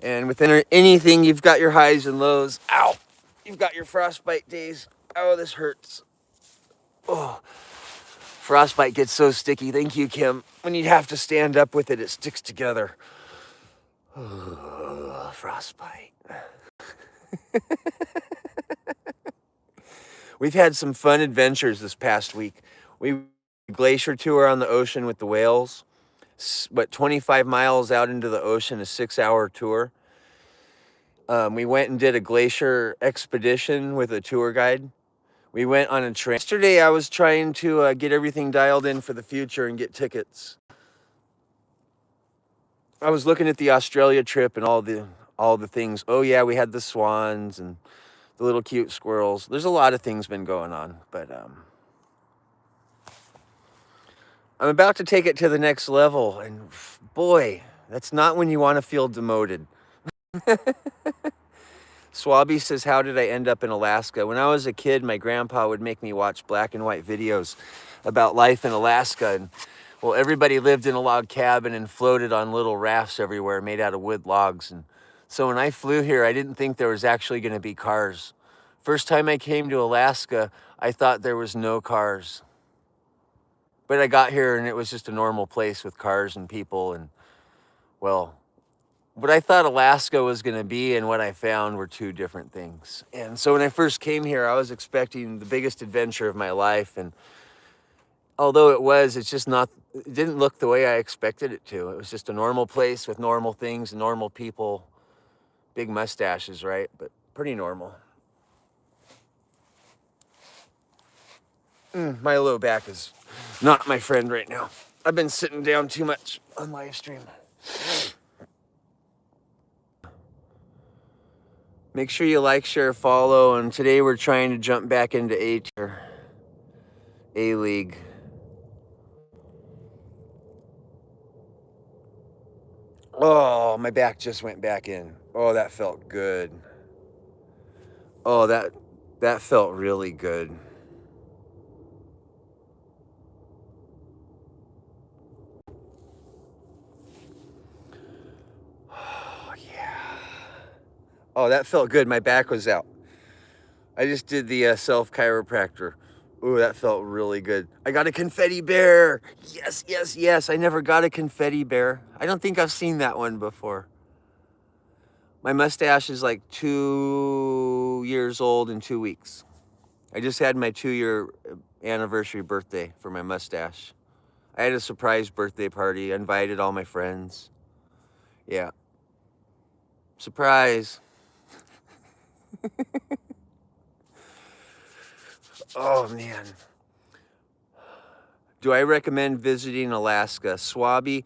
And with anything, you've got your highs and lows. Ow! You've got your frostbite days. Oh, this hurts. Oh, frostbite gets so sticky. Thank you, Kim. When you have to stand up with it, it sticks together. Oh, frostbite. We've had some fun adventures this past week. We glacier tour on the ocean with the whales. 25 miles out into the ocean, a 6-hour tour. We went and did a glacier expedition with a tour guide. We went on a train. Yesterday, I was trying to get everything dialed in for the future and get tickets. I was looking at the Australia trip and all the things. Oh yeah, we had the swans and the little cute squirrels. There's a lot of things been going on, but I'm about to take it to the next level, and boy, that's not when you want to feel demoted. Swabby says, how did I end up in Alaska? When I was a kid, my grandpa would make me watch black and white videos about life in Alaska. And well, everybody lived in a log cabin and floated on little rafts everywhere made out of wood logs. And so when I flew here, I didn't think there was actually going to be cars. First time I came to Alaska, I thought there was no cars. But I got here and it was just a normal place with cars and people. And well, what I thought Alaska was going to be and what I found were two different things. And so when I first came here, I was expecting the biggest adventure of my life. And although it's just not, it didn't look the way I expected it to. It was just a normal place with normal things and normal people, big mustaches, right? But pretty normal. My low back is not my friend right now. I've been sitting down too much on live stream. Make sure you like, share, follow, and today we're trying to jump back into A tier, A league. Oh, my back just went back in. Oh, that felt good. Oh, that felt really good. Oh, yeah. Oh, that felt good. My back was out. I just did the self chiropractor. Ooh, that felt really good. I got a confetti bear. Yes, yes, yes. I never got a confetti bear. I don't think I've seen that one before. My mustache is like 2 years old in 2 weeks. I just had my 2-year anniversary birthday for my mustache. I had a surprise birthday party. I invited all my friends. Yeah. Surprise. Oh, man. Do I recommend visiting Alaska? Swabby,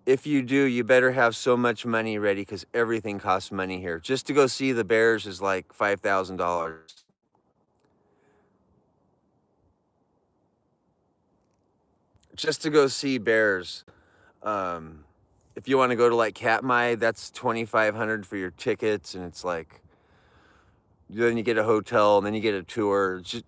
if you do, you better have so much money ready because everything costs money here. Just to go see the bears is like $5,000. Just to go see bears. If you want to go to like Katmai, that's $2,500 for your tickets, and it's like, then you get a hotel and then you get a tour. Just,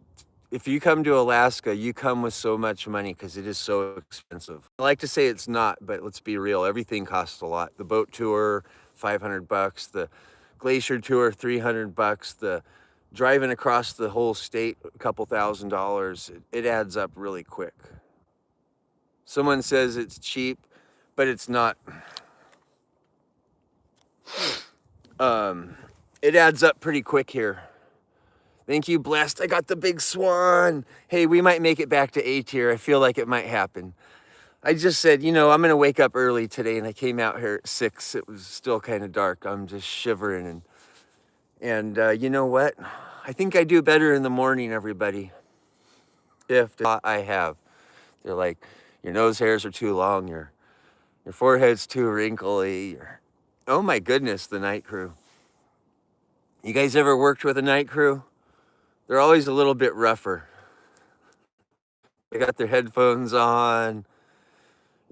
if you come to Alaska, you come with so much money because it is so expensive. I like to say it's not, but let's be real. Everything costs a lot. The boat tour, $500. The glacier tour, $300. The driving across the whole state, a couple $1,000. It adds up really quick. Someone says it's cheap, but it's not. It adds up pretty quick here. Thank you, Blessed. I got the big swan. Hey, we might make it back to A tier. I feel like it might happen. I just said, I'm going to wake up early today, and I came out here at 6. It was still kind of dark. I'm just shivering. And you know what? I think I do better in the morning, everybody. If I have. They're like, your nose hairs are too long. Your forehead's too wrinkly. Oh, my goodness, the night crew. You guys ever worked with a night crew? They're always a little bit rougher. They got their headphones on.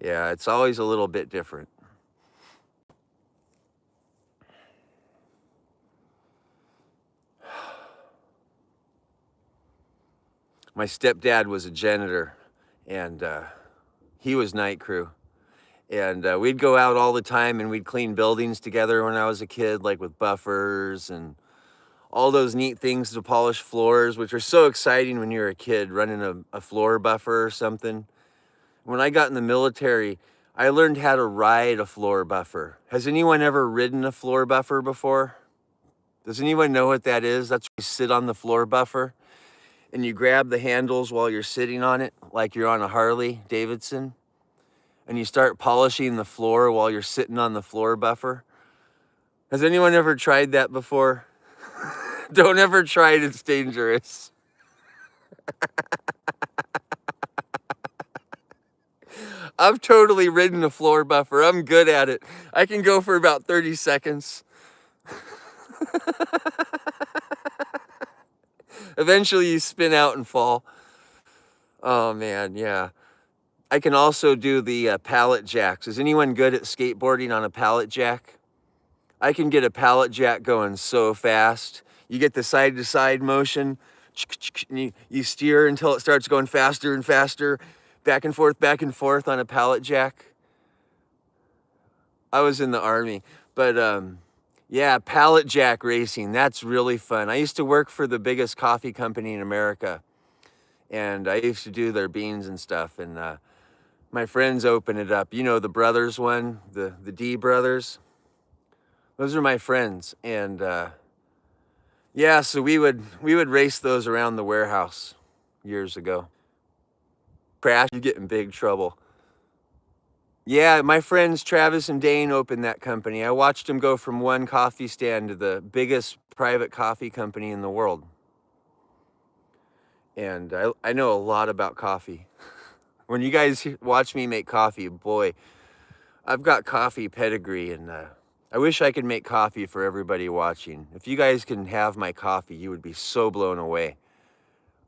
Yeah, it's always a little bit different. My stepdad was a janitor, and he was night crew. And we'd go out all the time, and we'd clean buildings together when I was a kid, like with buffers and all those neat things to polish floors, which are so exciting when you're a kid, running a floor buffer or something. When I got in the military, I learned how to ride a floor buffer. Has anyone ever ridden a floor buffer before? Does anyone know what that is? That's when you sit on the floor buffer and you grab the handles while you're sitting on it, like you're on a Harley Davidson, and you start polishing the floor while you're sitting on the floor buffer. Has anyone ever tried that before? Don't ever try it, it's dangerous. I've totally ridden a floor buffer. I'm good at it. I can go for about 30 seconds. Eventually you spin out and fall. Oh man, yeah. I can also do the pallet jacks. Is anyone good at skateboarding on a pallet jack? I can get a pallet jack going so fast. You get the side-to-side motion, and you steer until it starts going faster and faster, back and forth on a pallet jack. I was in the Army, but yeah, pallet jack racing, that's really fun. I used to work for the biggest coffee company in America, and I used to do their beans and stuff, and my friends opened it up. You know, the brothers one, the D brothers. Those are my friends, and yeah, so we would race those around the warehouse years ago. Crash, you get in big trouble. Yeah, my friends Travis and Dane opened that company. I watched them go from one coffee stand to the biggest private coffee company in the world. And I know a lot about coffee. When you guys watch me make coffee, boy, I've got coffee pedigree, and I wish I could make coffee for everybody watching. If you guys can have my coffee, you would be so blown away.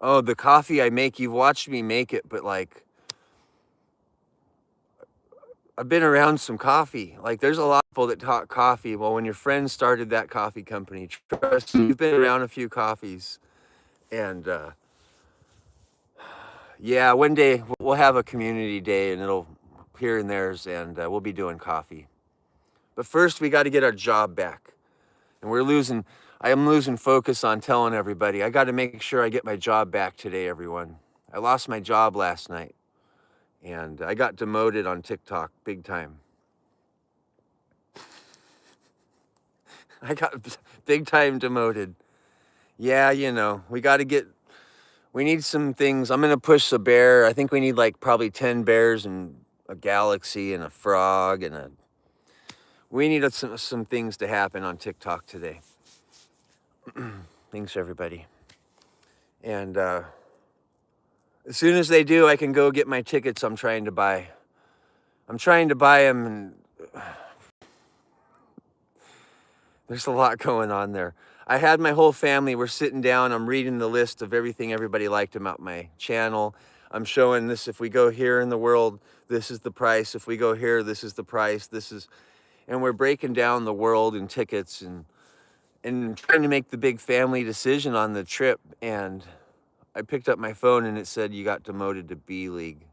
Oh, the coffee I make, you've watched me make it, but like, I've been around some coffee. Like, there's a lot of people that talk coffee. Well, when your friend started that coffee company, trust me, you've been around a few coffees. And yeah, one day we'll have a community day, and it'll here and there's, and we'll be doing coffee. But first, we got to get our job back. And I am losing focus on telling everybody, I got to make sure I get my job back today, everyone. I lost my job last night, and I got demoted on TikTok big time. I got big time demoted. Yeah, we need some things. I'm going to push a bear. I think we need like probably 10 bears and a galaxy and a frog and we need some things to happen on TikTok today. Thanks, everybody. And as soon as they do, I can go get my tickets I'm trying to buy. I'm trying to buy them, and there's a lot going on there. I had my whole family, we're sitting down, I'm reading the list of everything everybody liked about my channel. I'm showing this, if we go here in the world, this is the price. If we go here, this is the price. And we're breaking down the world in tickets and trying to make the big family decision on the trip. And I picked up my phone and it said, you got demoted to B League.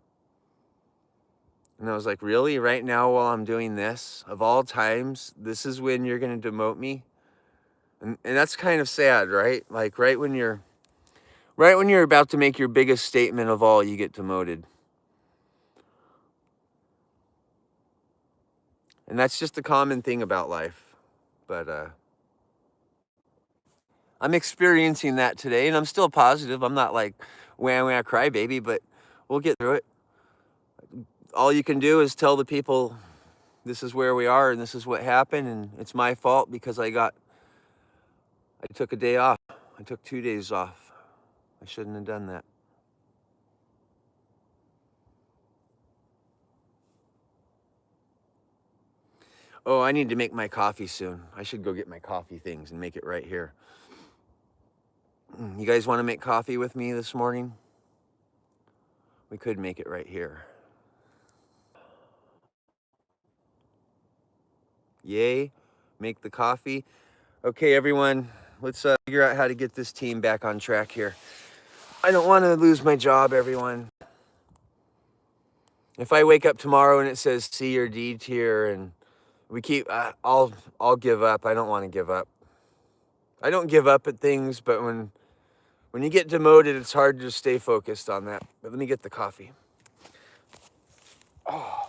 And I was like, really? Right now while I'm doing this? Of all times, this is when you're going to demote me? And that's kind of sad, right? Like right when you're about to make your biggest statement of all, you get demoted. And that's just a common thing about life. But I'm experiencing that today, and I'm still positive. I'm not like wah crybaby, but we'll get through it. All you can do is tell the people this is where we are and this is what happened, and it's my fault because I took a day off. I took 2 days off. I shouldn't have done that. Oh, I need to make my coffee soon. I should go get my coffee things and make it right here. You guys want to make coffee with me this morning? We could make it right here. Yay, make the coffee. Okay, everyone, let's figure out how to get this team back on track here. I don't want to lose my job, everyone. If I wake up tomorrow and it says C or D tier and we keep, I'll give up. I don't want to give up. I don't give up at things, but when you get demoted, it's hard to stay focused on that. But let me get the coffee. Oh.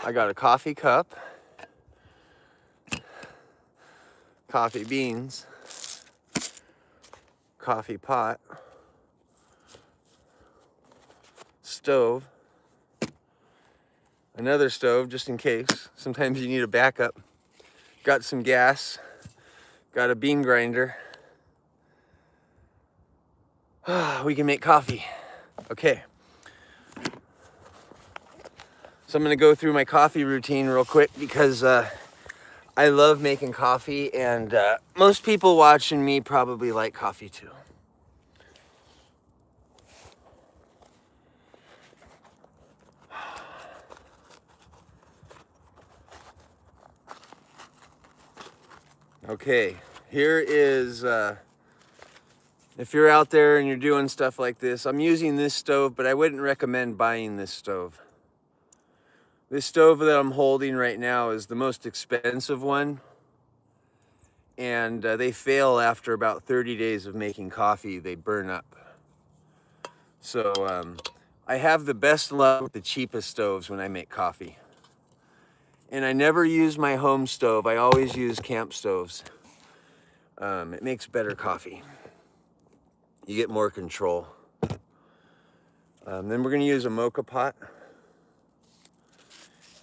I got a coffee cup, coffee beans, coffee pot, stove, another stove just in case. Sometimes you need a backup. Got some gas, got a bean grinder. We can make coffee. Okay. So I'm gonna go through my coffee routine real quick because I love making coffee, and most people watching me probably like coffee too. Okay, here is, if you're out there and you're doing stuff like this, I'm using this stove, but I wouldn't recommend buying this stove. This stove that I'm holding right now is the most expensive one, and they fail after about 30 days of making coffee. They burn up. So I have the best luck with the cheapest stoves when I make coffee. And I never use my home stove. I always use camp stoves. It makes better coffee. You get more control. Then we're gonna use a mocha pot.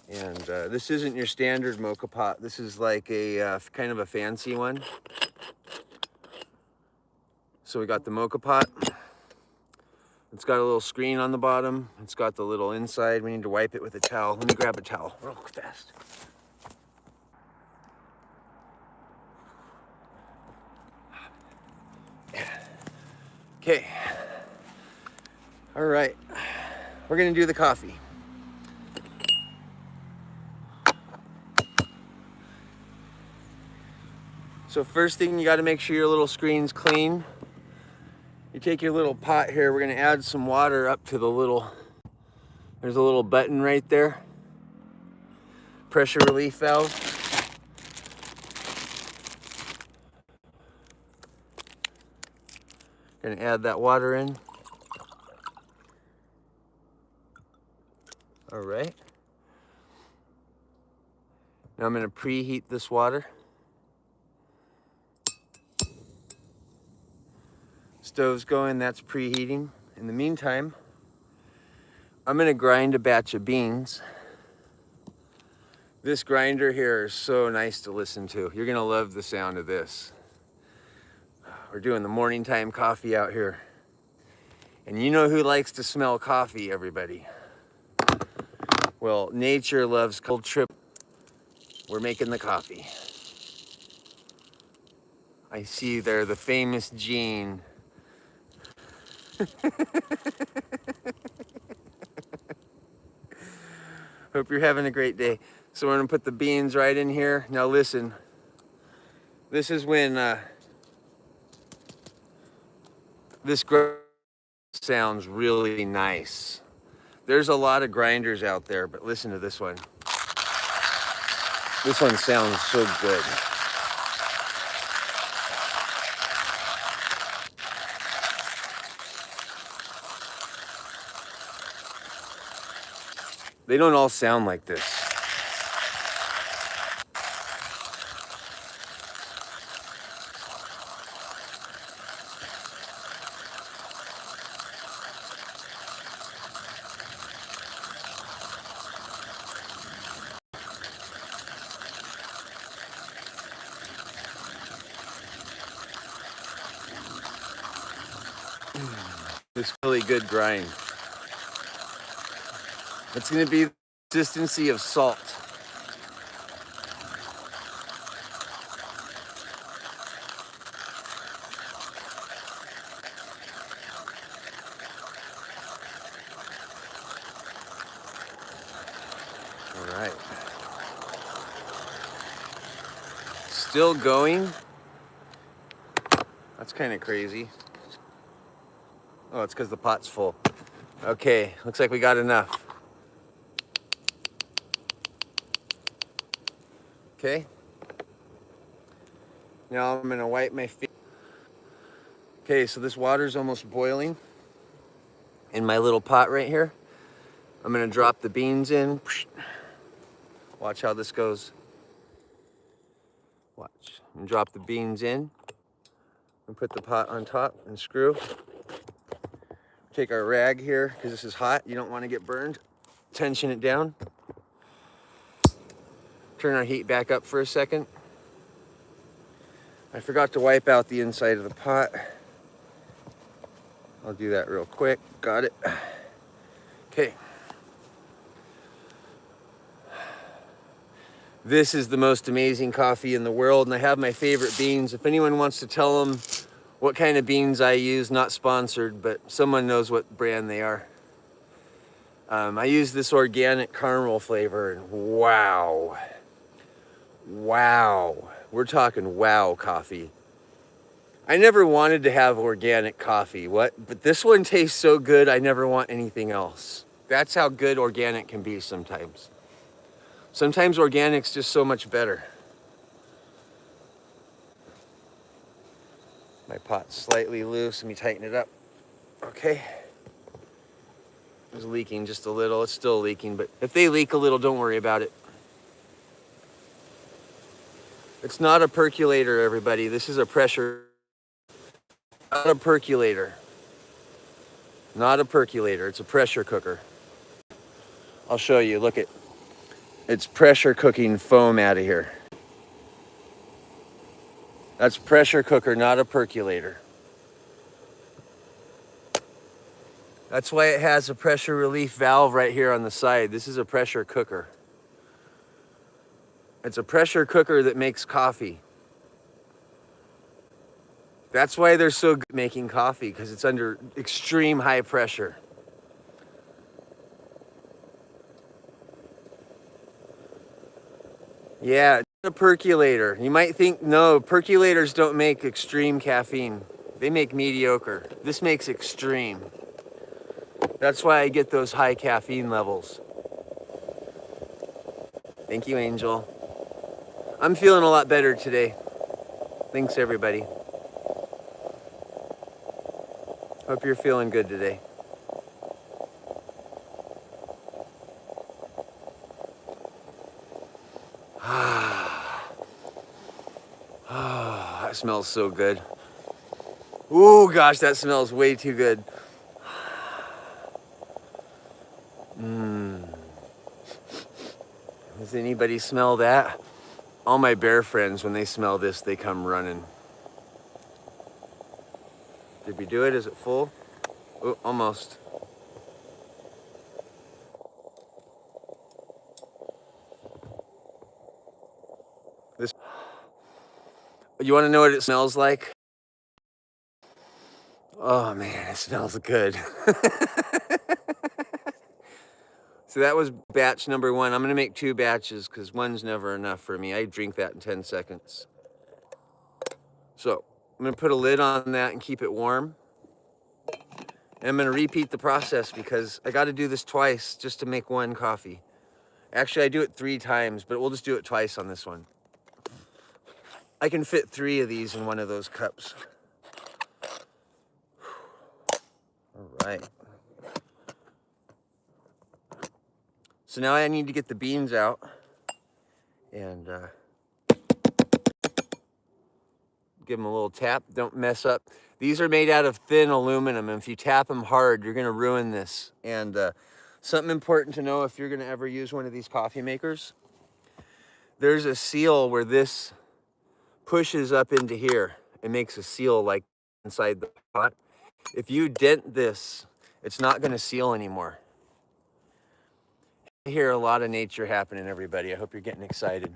And this isn't your standard mocha pot. This is like a kind of a fancy one. So we got the mocha pot. It's got a little screen on the bottom. It's got the little inside. We need to wipe it with a towel. Let me grab a towel real fast. Okay. All right. We're gonna do the coffee. So first thing, you got to make sure your little screen's clean. You take your little pot here. We're going to add some water up to the little, there's a little button right there. Pressure relief valve. Gonna add that water in. All right. Now I'm gonna preheat this water. Stove's going, that's preheating. In the meantime, I'm gonna grind a batch of beans. This grinder here is so nice to listen to. You're gonna love the sound of this. We're doing the morning time coffee out here. And you know who likes to smell coffee, everybody? Well, nature loves cold trip. We're making the coffee. I see there the famous Gene. Hope you're having a great day. So we're gonna put the beans right in here. Now listen, this is when this sounds really nice. There's a lot of grinders out there, but listen to this one. This one sounds so good. They don't all sound like this. This really good grind. It's gonna be the consistency of salt. All right. Still going. That's kind of crazy. Oh, it's because the pot's full. Okay, looks like we got enough. Okay. Now I'm gonna wipe my feet. Okay, so this water's almost boiling in my little pot right here. I'm gonna drop the beans in. Watch how this goes. Watch. And drop the beans in and put the pot on top and screw. Take our rag here, because this is hot. You don't want to get burned. Tension it down. Turn our heat back up for a second. I forgot to wipe out the inside of the pot. I'll do that real quick. Got it. Okay. This is the most amazing coffee in the world, and I have my favorite beans. If anyone wants to tell them what kind of beans I use, not sponsored, but someone knows what brand they are. I use this organic caramel flavor, and wow. Wow. We're talking wow coffee. I never wanted to have organic coffee, but this one tastes so good, I never want anything else. That's how good organic can be sometimes. Sometimes organic's just so much better. My pot's slightly loose. Let me tighten it up. Okay. It's leaking just a little. It's still leaking, but if they leak a little, don't worry about it. It's not a percolator, everybody. This is a pressure. Not a percolator. Not a percolator. It's a pressure cooker. I'll show you. Look at. It's pressure cooking foam out of here. That's pressure cooker, not a percolator. That's why it has a pressure relief valve right here on the side. This is a pressure cooker. It's a pressure cooker that makes coffee. That's why they're so good at making coffee, because it's under extreme high pressure. Yeah, it's a percolator. You might think, no, percolators don't make extreme caffeine. They make mediocre. This makes extreme. That's why I get those high caffeine levels. Thank you, Angel. I'm feeling a lot better today. Thanks, everybody. Hope you're feeling good today. That smells so good. Ooh, gosh, that smells way too good. Does anybody smell that? All my bear friends, when they smell this, they come running. Did we do it? Is it full? Oh, almost. This. You want to know what it smells like? Oh man, it smells good. So that was batch number 1. I'm gonna make 2 batches because one's never enough for me. I drink that in 10 seconds. So I'm gonna put a lid on that and keep it warm. And I'm gonna repeat the process because I gotta do this twice just to make 1 coffee. Actually, I do it 3 times, but we'll just do it twice on this one. I can fit 3 of these in one of those cups. All right. So now I need to get the beans out and give them a little tap. Don't mess up. These are made out of thin aluminum, and if you tap them hard, you're gonna ruin this. And something important to know if you're gonna ever use one of these coffee makers, there's a seal where this pushes up into here. It makes a seal like inside the pot. If you dent this, it's not gonna seal anymore. I hear a lot of nature happening, everybody. I hope you're getting excited.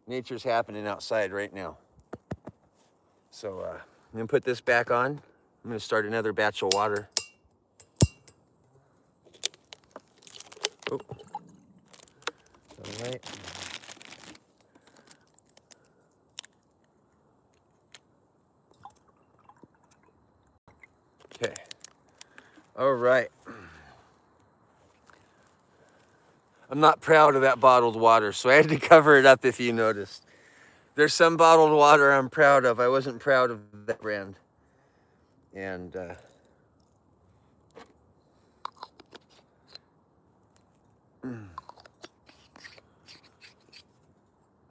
Nature's happening outside right now. So I'm gonna put this back on. I'm gonna start another batch of water. Oh. All right. Okay. All right. I'm not proud of that bottled water, so I had to cover it up if you noticed. There's some bottled water I'm proud of. I wasn't proud of that brand. And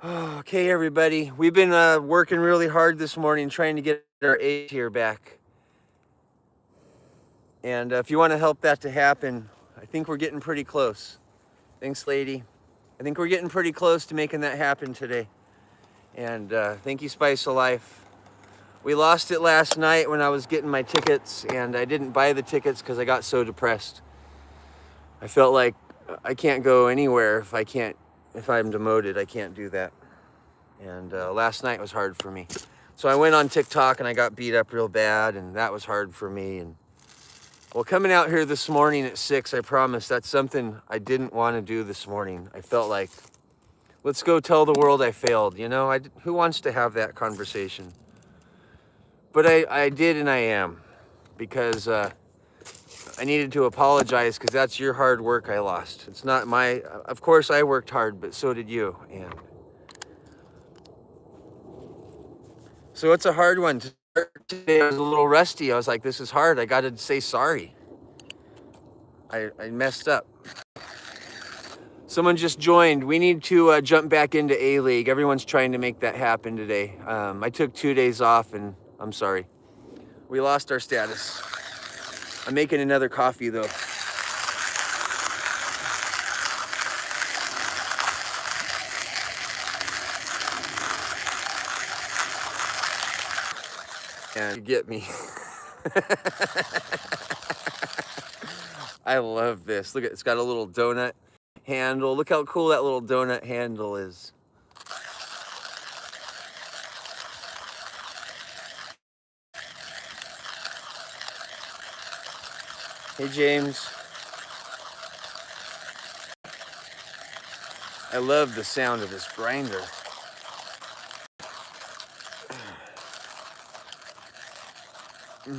okay, everybody. We've been working really hard this morning trying to get our eggs here back. And if you want to help that to happen, I think we're getting pretty close. Thanks, lady. I think we're getting pretty close to making that happen today. And thank you, Spice of Life. We lost it last night when I was getting my tickets, and I didn't buy the tickets because I got so depressed. I felt like I can't go anywhere if I'm demoted. I can't do that. And last night was hard for me. So I went on TikTok and I got beat up real bad, and that was hard for me. And well, coming out here this morning at 6, I promise that's something I didn't want to do this morning. I felt like, let's go tell the world I failed. You know, who wants to have that conversation? But I did, and I am, because I needed to apologize because that's your hard work I lost. It's not my, of course I worked hard, but so did you. And so it's a hard one. Today I was a little rusty. I was like, this is hard. I got to say sorry. I messed up. Someone just joined. We need to jump back into A-League. Everyone's trying to make that happen today. I took 2 days off, and I'm sorry. We lost our status. I'm making another coffee, though. And you get me. I love this. Look, it's got a little donut handle. Look how cool that little donut handle is. Hey, James. I love the sound of this grinder. All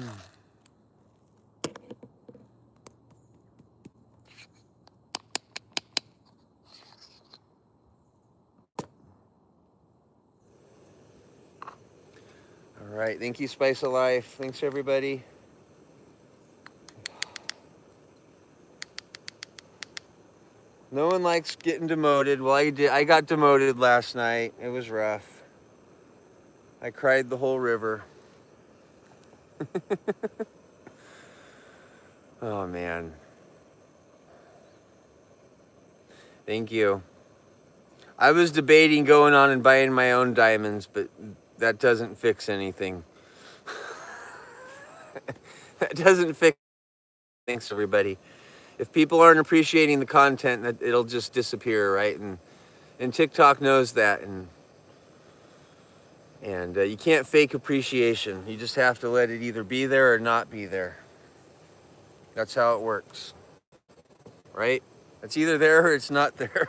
right, thank you, Spice of Life. Thanks, everybody. No one likes getting demoted. Well, I got demoted last night. It was rough. I cried the whole river. Oh, man. Thank you. I was debating going on and buying my own diamonds, but that doesn't fix anything. That doesn't fix. Thanks, everybody. If people aren't appreciating the content, it'll just disappear, right? And TikTok knows that, and you can't fake appreciation. You just have to let it either be there or not be there. That's how it works, right? It's either there or it's not there.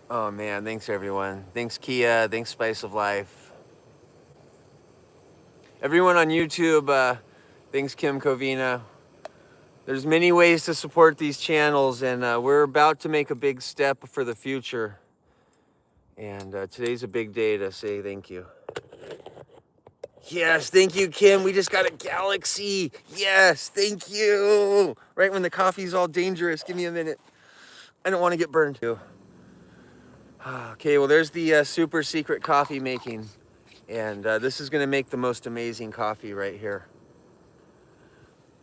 Oh man, thanks everyone. Thanks Kia, thanks Spice of Life. Everyone on YouTube, thanks Kim Covina. There's many ways to support these channels, and we're about to make a big step for the future. And today's a big day to say thank you. Yes, thank you, Kim. We just got a galaxy. Yes, thank you. Right when the coffee's all dangerous. Give me a minute. I don't want to get burned too. Okay, well, there's the super secret coffee making. And this is going to make the most amazing coffee right here.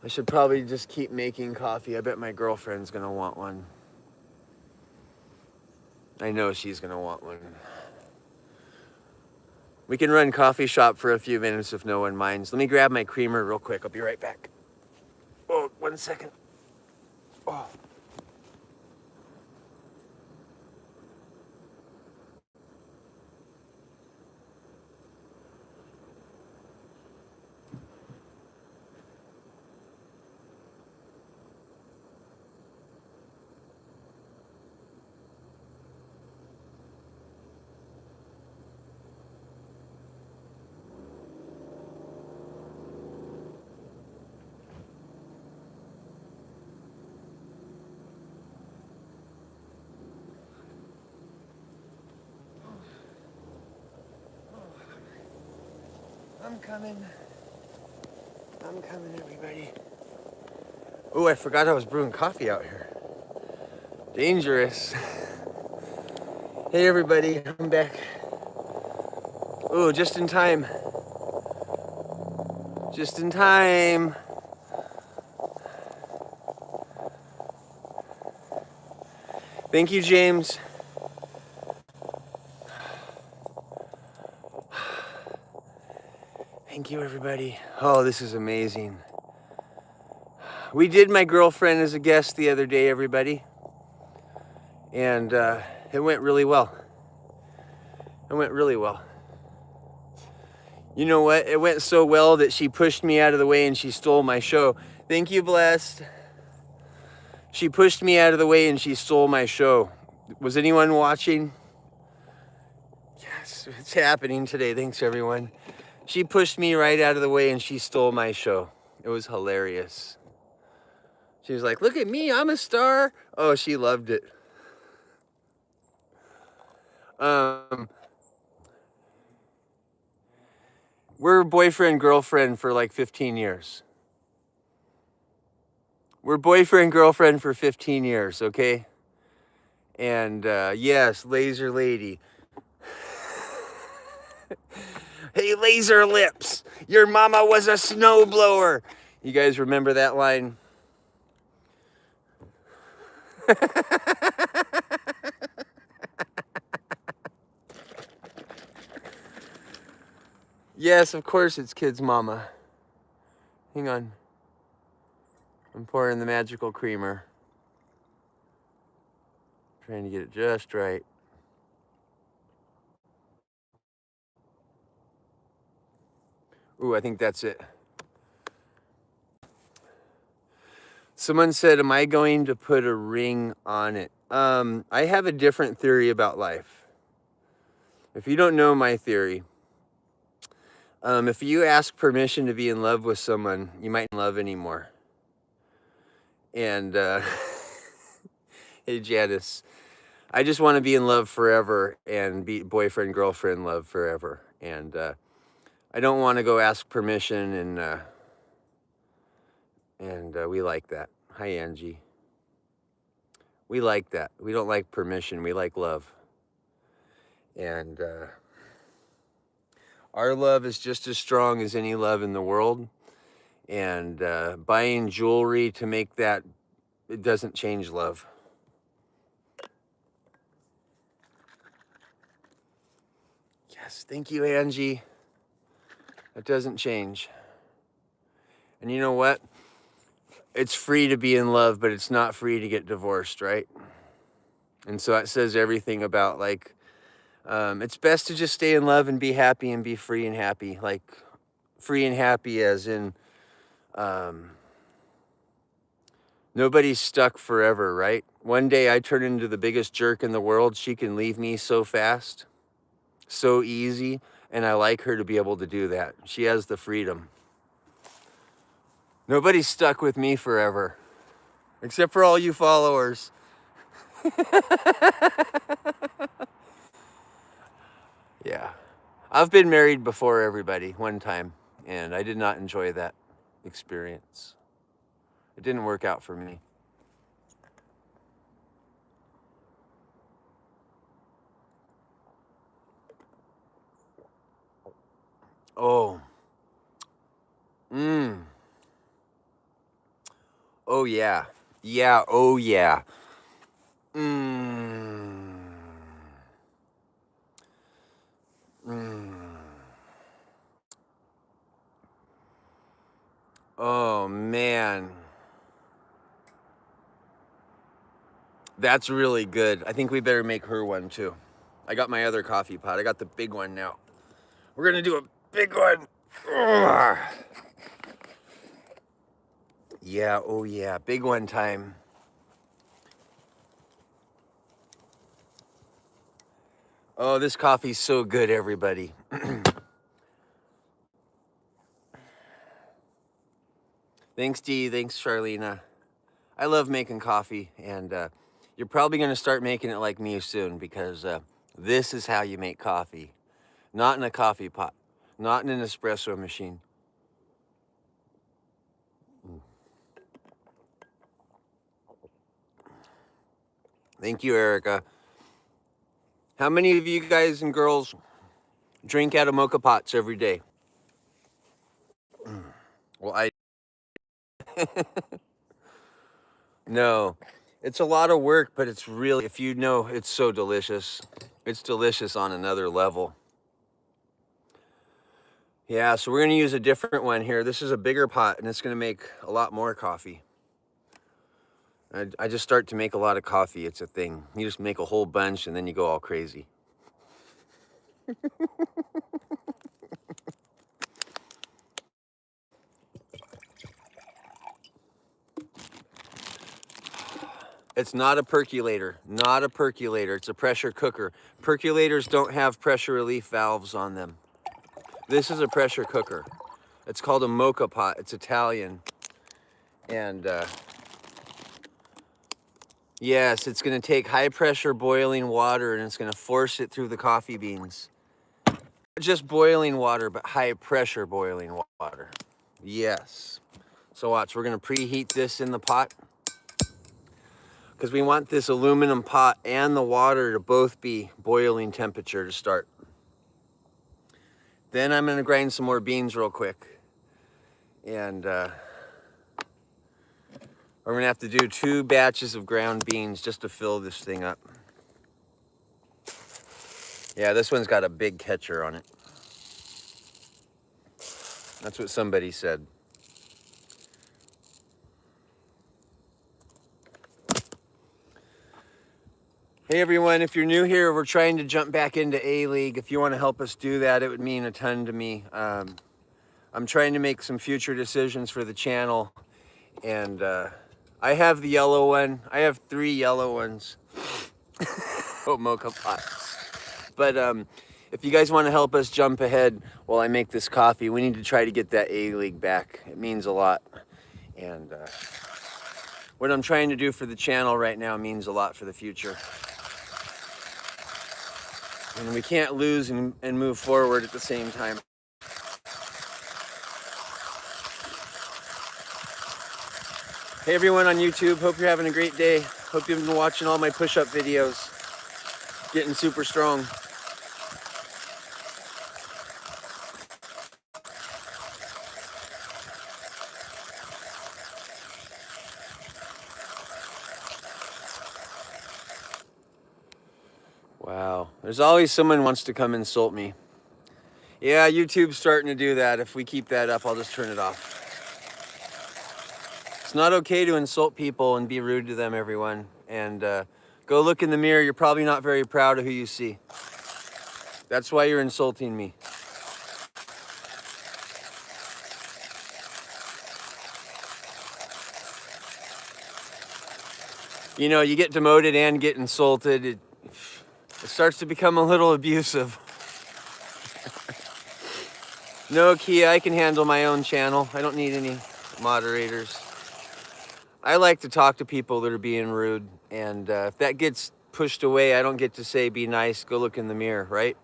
I should probably just keep making coffee. I bet my girlfriend's going to want one. I know she's going to want one. We can run coffee shop for a few minutes if no one minds. Let me grab my creamer real quick. I'll be right back. Oh, 1 second. Oh. I'm coming, everybody. Oh, I forgot I was brewing coffee out here. Dangerous. Hey, everybody, I'm back. Oh, just in time. Just in time. Thank you, James. Thank you, everybody. Oh, this is amazing. We did my girlfriend as a guest the other day, everybody. And it went really well. It went really well. You know what? It went so well that she pushed me out of the way and she stole my show. Thank you, Blessed. She pushed me out of the way and she stole my show. Was anyone watching? Yes, it's happening today. Thanks, everyone. She pushed me right out of the way and she stole my show. It was hilarious. She was like, look at me, I'm a star. Oh, she loved it. We're boyfriend, girlfriend for like 15 years. We're boyfriend, girlfriend for 15 years, okay? And yes, Laser Lady. Hey, Laser Lips, your mama was a snowblower. You guys remember that line? Yes, of course it's Kid's mama. Hang on. I'm pouring the magical creamer. Trying to get it just right. Ooh, I think that's it. Someone said, am I going to put a ring on it? I have a different theory about life. If you don't know my theory, if you ask permission to be in love with someone, you might not love anymore. And, hey, Janice, I just want to be in love forever and be boyfriend, girlfriend love forever. And I don't want to go ask permission, and we like that. Hi, Angie. We like that. We don't like permission. We like love. And our love is just as strong as any love in the world. And buying jewelry to make that, it doesn't change love. Yes, thank you, Angie. It doesn't change. And you know what? It's free to be in love, but it's not free to get divorced, right? And so that says everything about, like, it's best to just stay in love and be happy and be free and happy. Like, free and happy as in, nobody's stuck forever, right? One day I turn into the biggest jerk in the world. She can leave me so fast, so easy, and I like her to be able to do that. She has the freedom. Nobody's stuck with me forever, except for all you followers. Yeah. I've been married before, everybody, one time, and I did not enjoy that experience. It didn't work out for me. Oh. Oh, yeah. Yeah, oh, yeah. Oh, man. That's really good. I think we better make her one, too. I got my other coffee pot. I got the big one now. We're going to do a big one. Ugh. Yeah, oh, yeah. Big one time. Oh, this coffee's so good, everybody. Thanks, Dee. Thanks, Charlena. I love making coffee, and you're probably going to start making it like me soon, because this is how you make coffee. Not in a coffee pot, not in an espresso machine. Thank you, Erica. How many of you guys and girls drink out of mocha pots every day? Well, I... No. It's a lot of work, but it's really, if you know, it's so delicious. It's delicious on another level. Yeah, so we're going to use a different one here. This is a bigger pot, and it's going to make a lot more coffee. I just start to make a lot of coffee. It's a thing. You just make a whole bunch, and then you go all crazy. It's not a percolator. Not a percolator. It's a pressure cooker. Percolators don't have pressure relief valves on them. This is a pressure cooker. It's called a mocha pot. It's Italian. And yes, it's going to take high pressure boiling water, and it's going to force it through the coffee beans. Not just boiling water, but high pressure boiling water. Yes. So watch, we're going to preheat this in the pot, because we want this aluminum pot and the water to both be boiling temperature to start. Then I'm going to grind some more beans real quick. And we're going to have to do 2 batches of ground beans just to fill this thing up. Yeah, this one's got a big catcher on it. That's what somebody said. Hey everyone, if you're new here, we're trying to jump back into A-League. If you want to help us do that, it would mean a ton to me. I'm trying to make some future decisions for the channel, and I have the yellow one. I have 3 yellow ones. Oh, mocha pots. But if you guys want to help us jump ahead while I make this coffee, we need to try to get that A-League back. It means a lot. And what I'm trying to do for the channel right now means a lot for the future. And we can't lose and move forward at the same time. Hey everyone on YouTube, hope you're having a great day. Hope you've been watching all my push-up videos. Getting super strong. Wow, there's always someone who wants to come insult me. Yeah, YouTube's starting to do that. If we keep that up, I'll just turn it off. It's not okay to insult people and be rude to them, everyone. And go look in the mirror. You're probably not very proud of who you see. That's why you're insulting me. You know, you get demoted and get insulted. It starts to become a little abusive. No, Kia, I can handle my own channel. I don't need any moderators. I like to talk to people that are being rude, and if that gets pushed away, I don't get to say, be nice, go look in the mirror, right?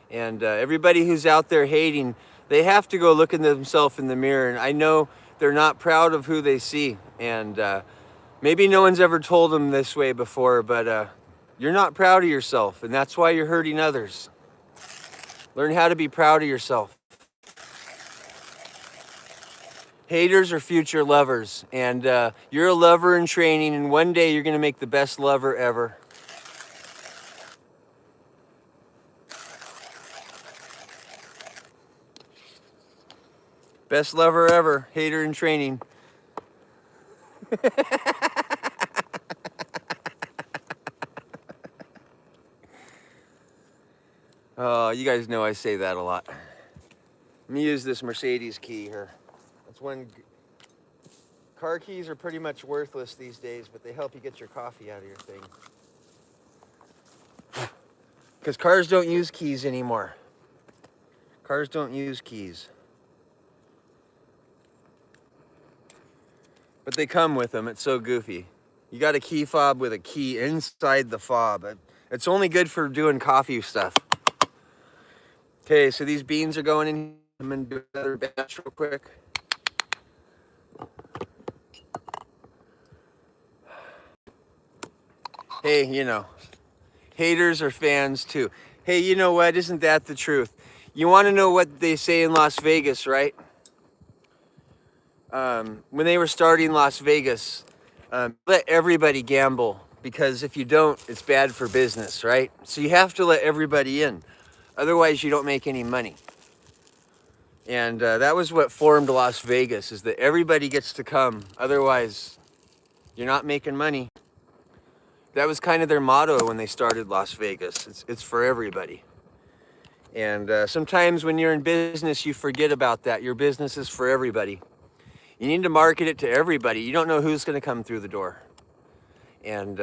And everybody who's out there hating, they have to go look at themselves in the mirror, and I know they're not proud of who they see, and maybe no one's ever told them this way before, but you're not proud of yourself, and that's why you're hurting others. Learn how to be proud of yourself. Haters are future lovers, and you're a lover in training, and one day you're going to make the best lover ever. Best lover ever, hater in training. Oh, you guys know I say that a lot. Let me use this Mercedes key here. That's one. Car keys are pretty much worthless these days, but they help you get your coffee out of your thing. Because cars don't use keys anymore. Cars don't use keys. But they come with them. It's so goofy. You got a key fob with a key inside the fob. It's only good for doing coffee stuff. Okay, so these beans are going in. I'm going to do another batch real quick. Hey, you know, haters are fans too. Hey, you know what? Isn't that the truth? You want to know what they say in Las Vegas, right? When they were starting Las Vegas, let everybody gamble, because if you don't, it's bad for business, right? So you have to let everybody in. Otherwise, you don't make any money. And that was what formed Las Vegas, is that everybody gets to come. Otherwise, you're not making money. That was kind of their motto when they started Las Vegas. It's for everybody. And sometimes when you're in business, you forget about that. Your business is for everybody. You need to market it to everybody. You don't know who's going to come through the door. And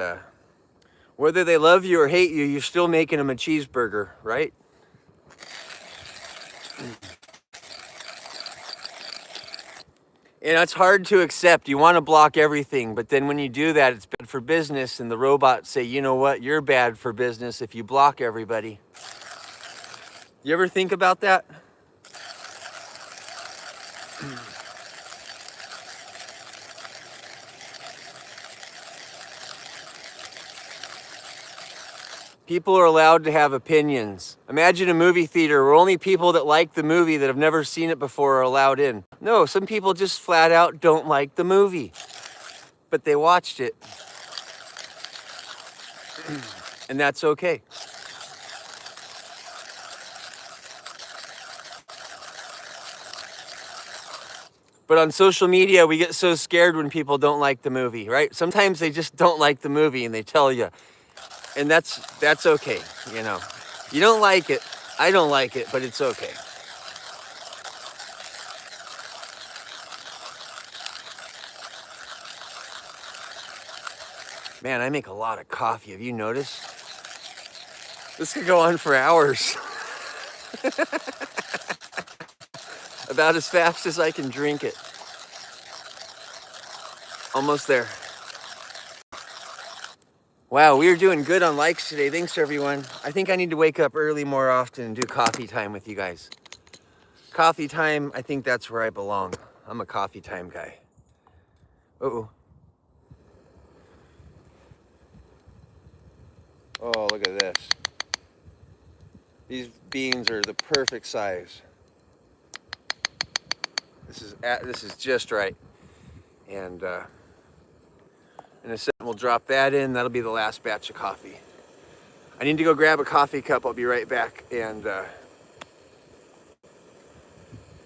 whether they love you or hate you, you're still making them a cheeseburger, right? And it's hard to accept. You want to block everything, but then when you do that, it's bad for business, and the robots say, you know what, you're bad for business if you block everybody. You ever think about that? People are allowed to have opinions. Imagine a movie theater where only people that like the movie that have never seen it before are allowed in. No, some people just flat out don't like the movie, but they watched it. And that's okay. But on social media, we get so scared when people don't like the movie, right? Sometimes they just don't like the movie and they tell you. And that's okay, you know. You don't like it, I don't like it, but it's okay. Man, I make a lot of coffee, have you noticed? This could go on for hours. About as fast as I can drink it. Almost there. Wow, we are doing good on likes today. Thanks, everyone. I think I need to wake up early more often and do coffee time with you guys. Coffee time, I think that's where I belong. I'm a coffee time guy. Uh-oh. Look at this. These beans are the perfect size. This is just right. And in a second, we'll drop that in. That'll be the last batch of coffee. I need to go grab a coffee cup. I'll be right back. And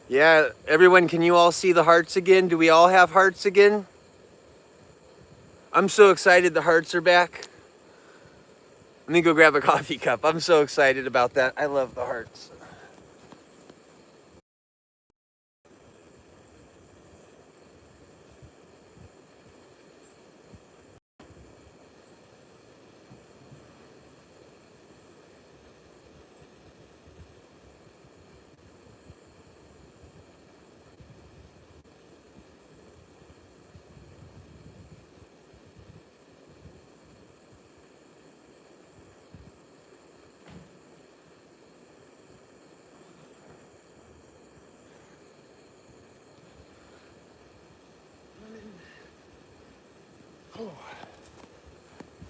yeah, everyone, can you all see the hearts again? Do we all have hearts again? I'm so excited the hearts are back. Let me go grab a coffee cup. I'm so excited about that. I love the hearts.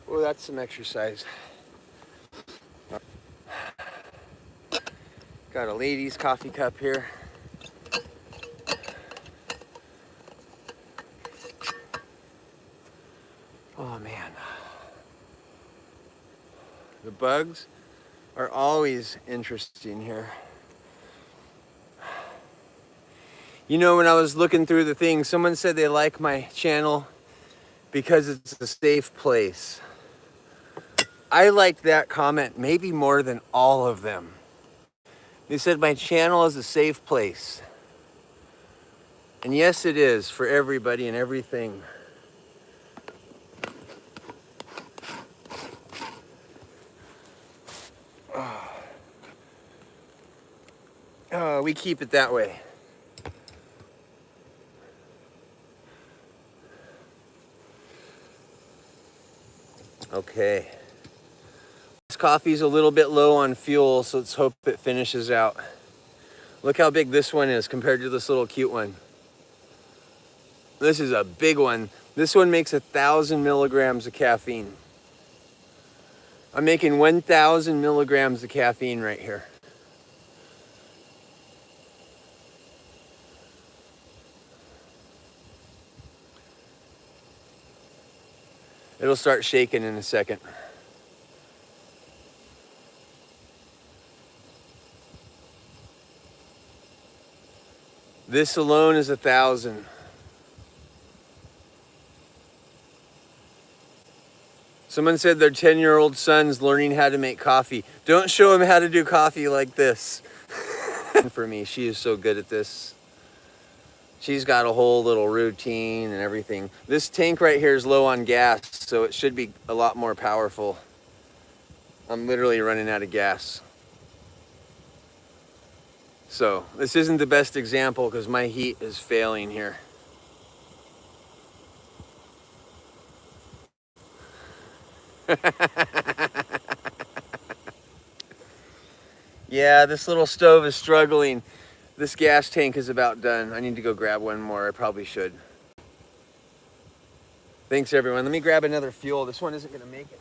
Oh, that's some exercise. Got a lady's coffee cup here. Oh man. The bugs are always interesting here. You know, when I was looking through the thing, someone said they like my channel because it's a safe place. I liked that comment maybe more than all of them. They said my channel is a safe place. And yes, it is for everybody and everything. We keep it that way. Okay. This coffee's a little bit low on fuel, so let's hope it finishes out. Look how big this one is compared to this little cute one. This is a big one. This one makes 1,000 milligrams of caffeine. I'm making 1,000 milligrams of caffeine right here. It'll start shaking in a second. This alone is 1,000. Someone said their 10-year-old son's learning how to make coffee. Don't show him how to do coffee like this. For me, she is so good at this. She's got a whole little routine and everything. This tank right here is low on gas, so it should be a lot more powerful. I'm literally running out of gas. So this isn't the best example because my heat is failing here. Yeah, this little stove is struggling. This gas tank is about done. I need to go grab one more. I probably should. Thanks, everyone. Let me grab another fuel. This one isn't going to make it.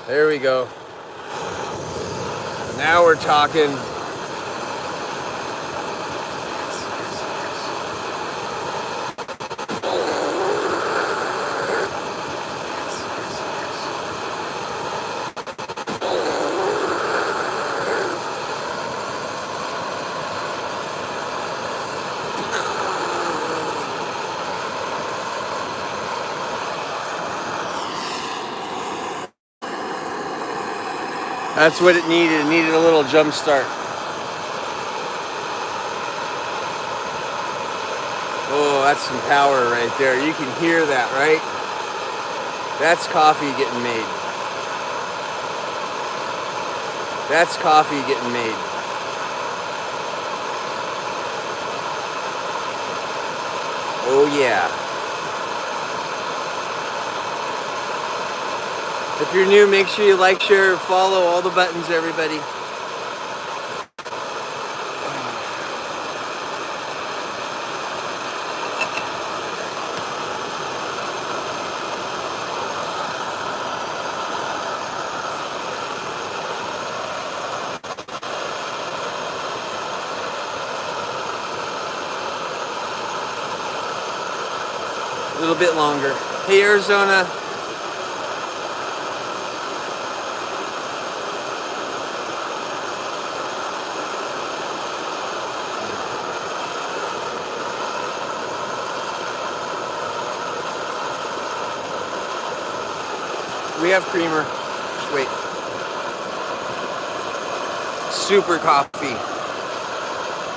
There we go. Now we're talking. That's what it needed. It needed a little jump start. Oh, that's some power right there. You can hear that, right? That's coffee getting made. That's coffee getting made. Oh yeah. If you're new, make sure you like, share, follow all the buttons, everybody. A little bit longer. Hey, Arizona. We have creamer. Wait. Super coffee.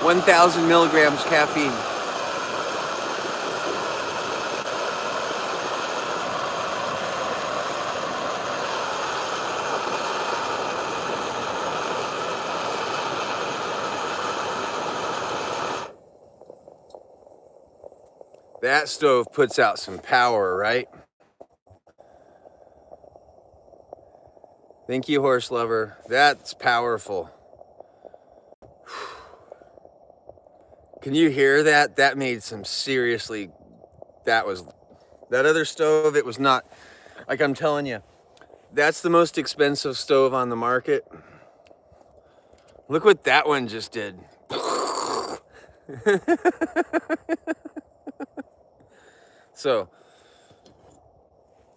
1,000 milligrams caffeine. That stove puts out some power, right? Thank you, horse lover. That's powerful. Can you hear that? That made some seriously, that other stove, it was not, like I'm telling you, that's the most expensive stove on the market. Look what that one just did. So,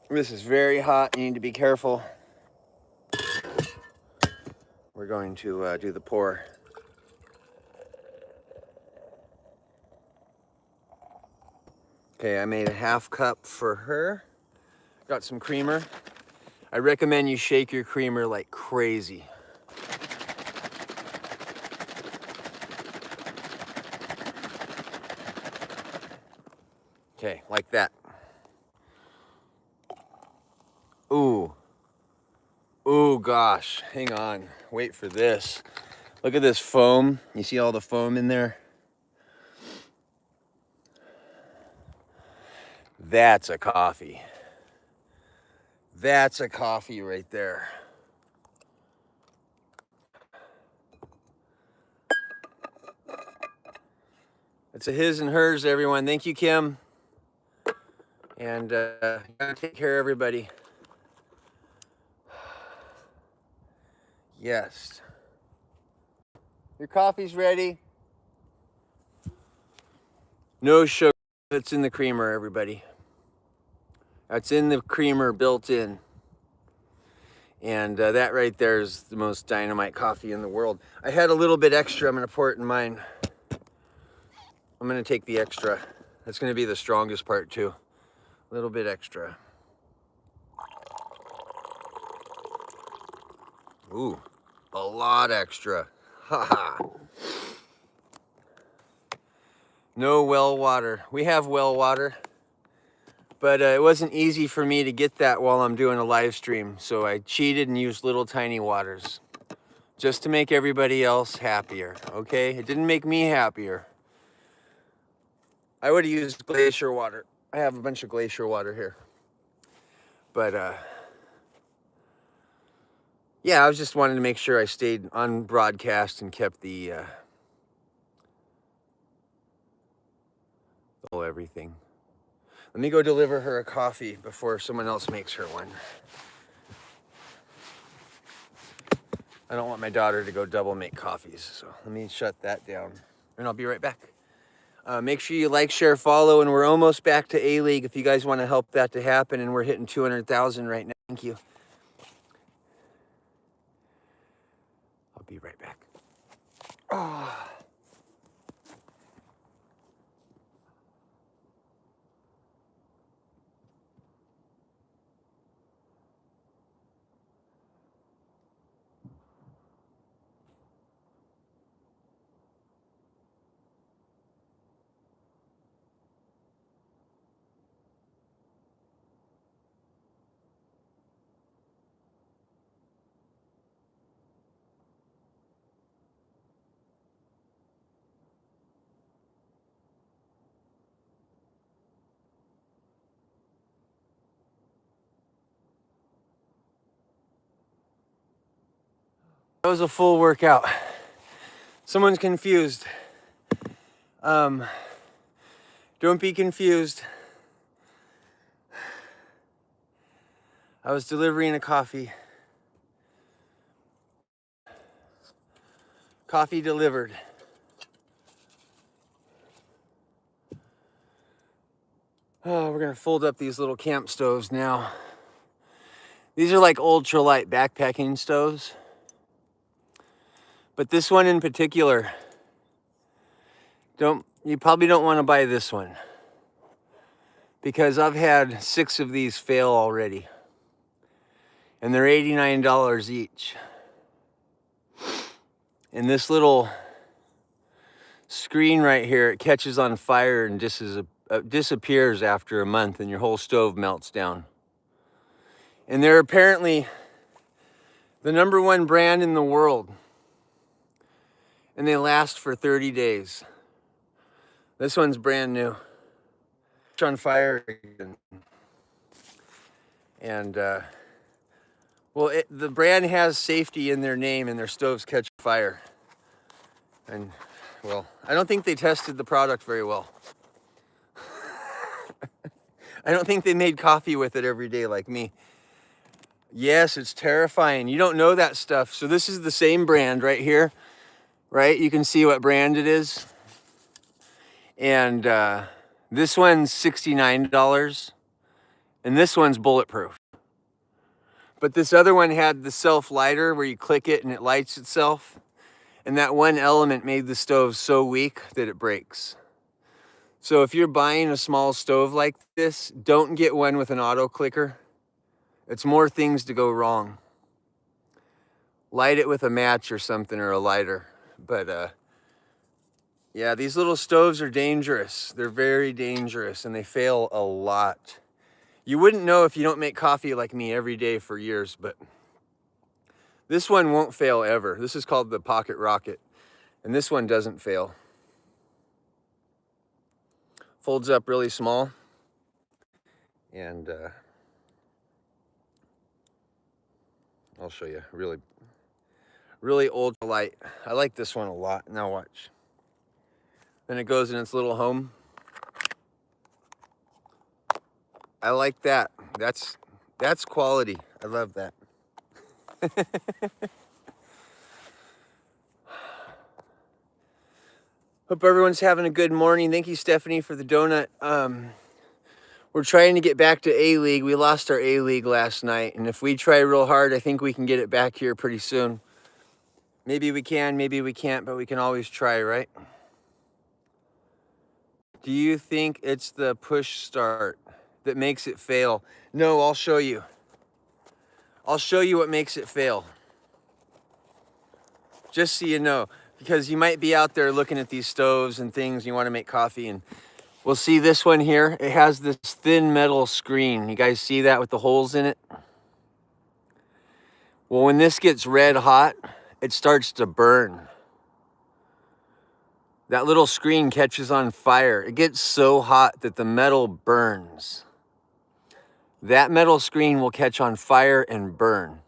this is very hot. You need to be careful. We're going to do the pour. Okay, I made a half cup for her. Got some creamer. I recommend you shake your creamer like crazy. Okay, like that. Ooh. Ooh, gosh. Hang on. Wait for this. Look at this foam. You see all the foam in there? That's a coffee. That's a coffee right there. It's a his and hers, everyone. Thank you, Kim. And take care, everybody. Yes. Your coffee's ready. No sugar. That's in the creamer, everybody. That's in the creamer built in. And that right there is the most dynamite coffee in the world. I had a little bit extra. I'm going to pour it in mine. I'm going to take the extra. That's going to be the strongest part, too. A little bit extra. Ooh, a lot extra. Haha. No well water. We have well water, but it wasn't easy for me to get that while I'm doing a live stream, so I cheated and used little tiny waters just to make everybody else happier, okay? It didn't make me happier. I would have used glacier water. I have a bunch of glacier water here. But, yeah, I was just wanting to make sure I stayed on broadcast and kept the whole everything. Let me go deliver her a coffee before someone else makes her one. I don't want my daughter to go double make coffees, so let me shut that down, and I'll be right back. Make sure you like, share, follow, and we're almost back to A-League if you guys want to help that to happen, and we're hitting 200,000 right now. Thank you. I'll be right back. Oh. That was a full workout. Someone's confused. Don't be confused. I was delivering a coffee. Coffee delivered. Oh, we're gonna fold up these little camp stoves now. These are like ultralight backpacking stoves. But this one in particular, you probably don't want to buy this one, because I've had 6 of these fail already. And they're $89 each. And this little screen right here, it catches on fire and disappears after a month, and your whole stove melts down. And they're apparently the #1 brand in the world. And they last for 30 days. This one's brand new. It's on fire again. And well, the brand has safety in their name, and their stoves catch fire. And well, I don't think they tested the product very well. I don't think they made coffee with it every day like me. Yes, it's terrifying. You don't know that stuff. So this is the same brand right here, right? You can see what brand it is. And this one's $69, and this one's bulletproof. But this other one had the self lighter where you click it and it lights itself. And that one element made the stove so weak that it breaks. So if you're buying a small stove like this, don't get one with an auto clicker. It's more things to go wrong. Light it with a match or something, or a lighter. But yeah, these little stoves are dangerous. They're very dangerous, and they fail a lot. You wouldn't know if you don't make coffee like me every day for years, but this one won't fail ever. This is called the Pocket Rocket, and this one doesn't fail. Folds up really small, and I'll show you. Really ultra light. I like this one a lot. Now watch. Then it goes in its little home. I like that. That's quality. I love that. Hope everyone's having a good morning. Thank you, Stephanie, for the donut. We're trying to get back to A-League. We lost our A-League last night, and if we try real hard, I think we can get it back here pretty soon. Maybe we can, maybe we can't, but we can always try, right? Do you think it's the push start that makes it fail? No, I'll show you. I'll show you what makes it fail. Just so you know, because you might be out there looking at these stoves and things, and you want to make coffee, and we'll see this one here. It has this thin metal screen. You guys see that with the holes in it? Well, when this gets red hot, it starts to burn. That little screen catches on fire. It gets so hot that the metal burns. That metal screen will catch on fire and burn.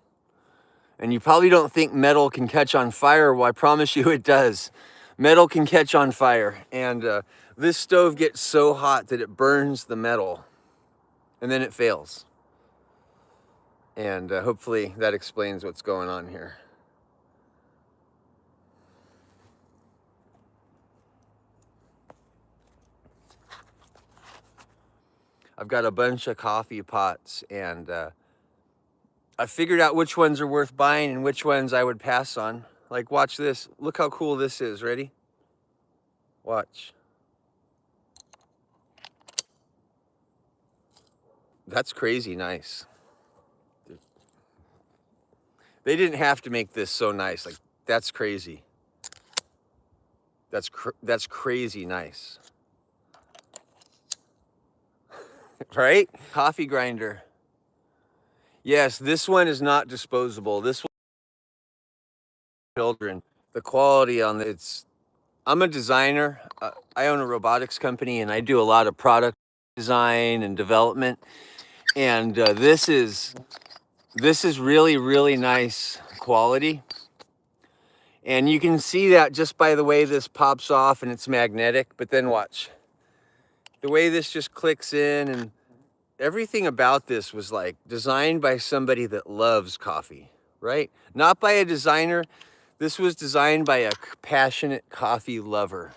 And you probably don't think metal can catch on fire. Well, I promise you it does. Metal can catch on fire. And this stove gets so hot that it burns the metal. And then it fails. And hopefully that explains what's going on here. I've got a bunch of coffee pots, and I figured out which ones are worth buying and which ones I would pass on. Like, watch this. Look how cool this is. Ready? Watch. That's crazy nice. They didn't have to make this so nice. Like, that's crazy. That's crazy nice. Right? Coffee grinder. Yes, this one is not disposable. This one, children. The quality on it's. I'm a designer. I own a robotics company, and I do a lot of product design and development. And this is really, really nice quality. And you can see that just by the way this pops off and it's magnetic, but then watch. The way this just clicks in, and everything about this was like designed by somebody that loves coffee, right? Not by a designer. This was designed by a passionate coffee lover.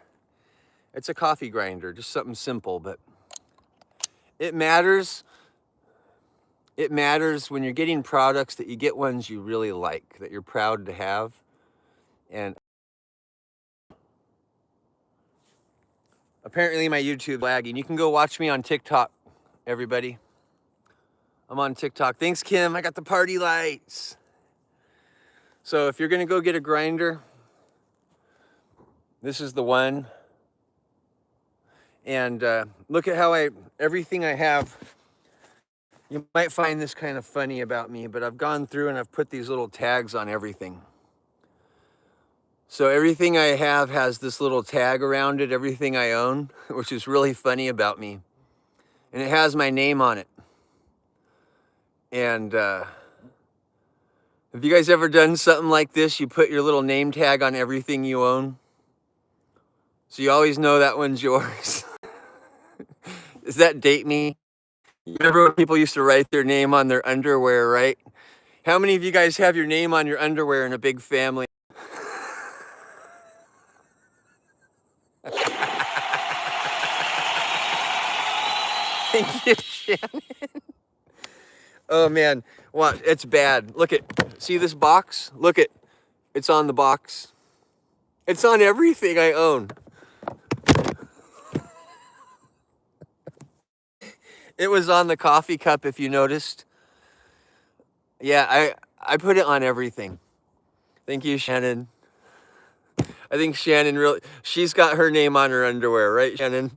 It's a coffee grinder, just something simple, but it matters. It matters when you're getting products that you get ones you really like, that you're proud to have. And apparently my YouTube lagging. You can go watch me on TikTok, everybody. I'm on TikTok. Thanks, Kim. I got the party lights. So if you're gonna go get a grinder, this is the one. And look at how everything I have. You might find this kind of funny about me, but I've gone through and I've put these little tags on everything. So everything I have has this little tag around it, everything I own, which is really funny about me. And it has my name on it. And have you guys ever done something like this? You put your little name tag on everything you own, so you always know that one's yours. Does that date me? You remember when people used to write their name on their underwear, right? How many of you guys have your name on your underwear in a big family? Thank you, Shannon. Oh man, what? It's bad. Look at, see this box? Look at, it's on the box. It's on everything I own. It was on the coffee cup, if you noticed. Yeah, I put it on everything. Thank you, Shannon. I think Shannon really, she's got her name on her underwear, right, Shannon?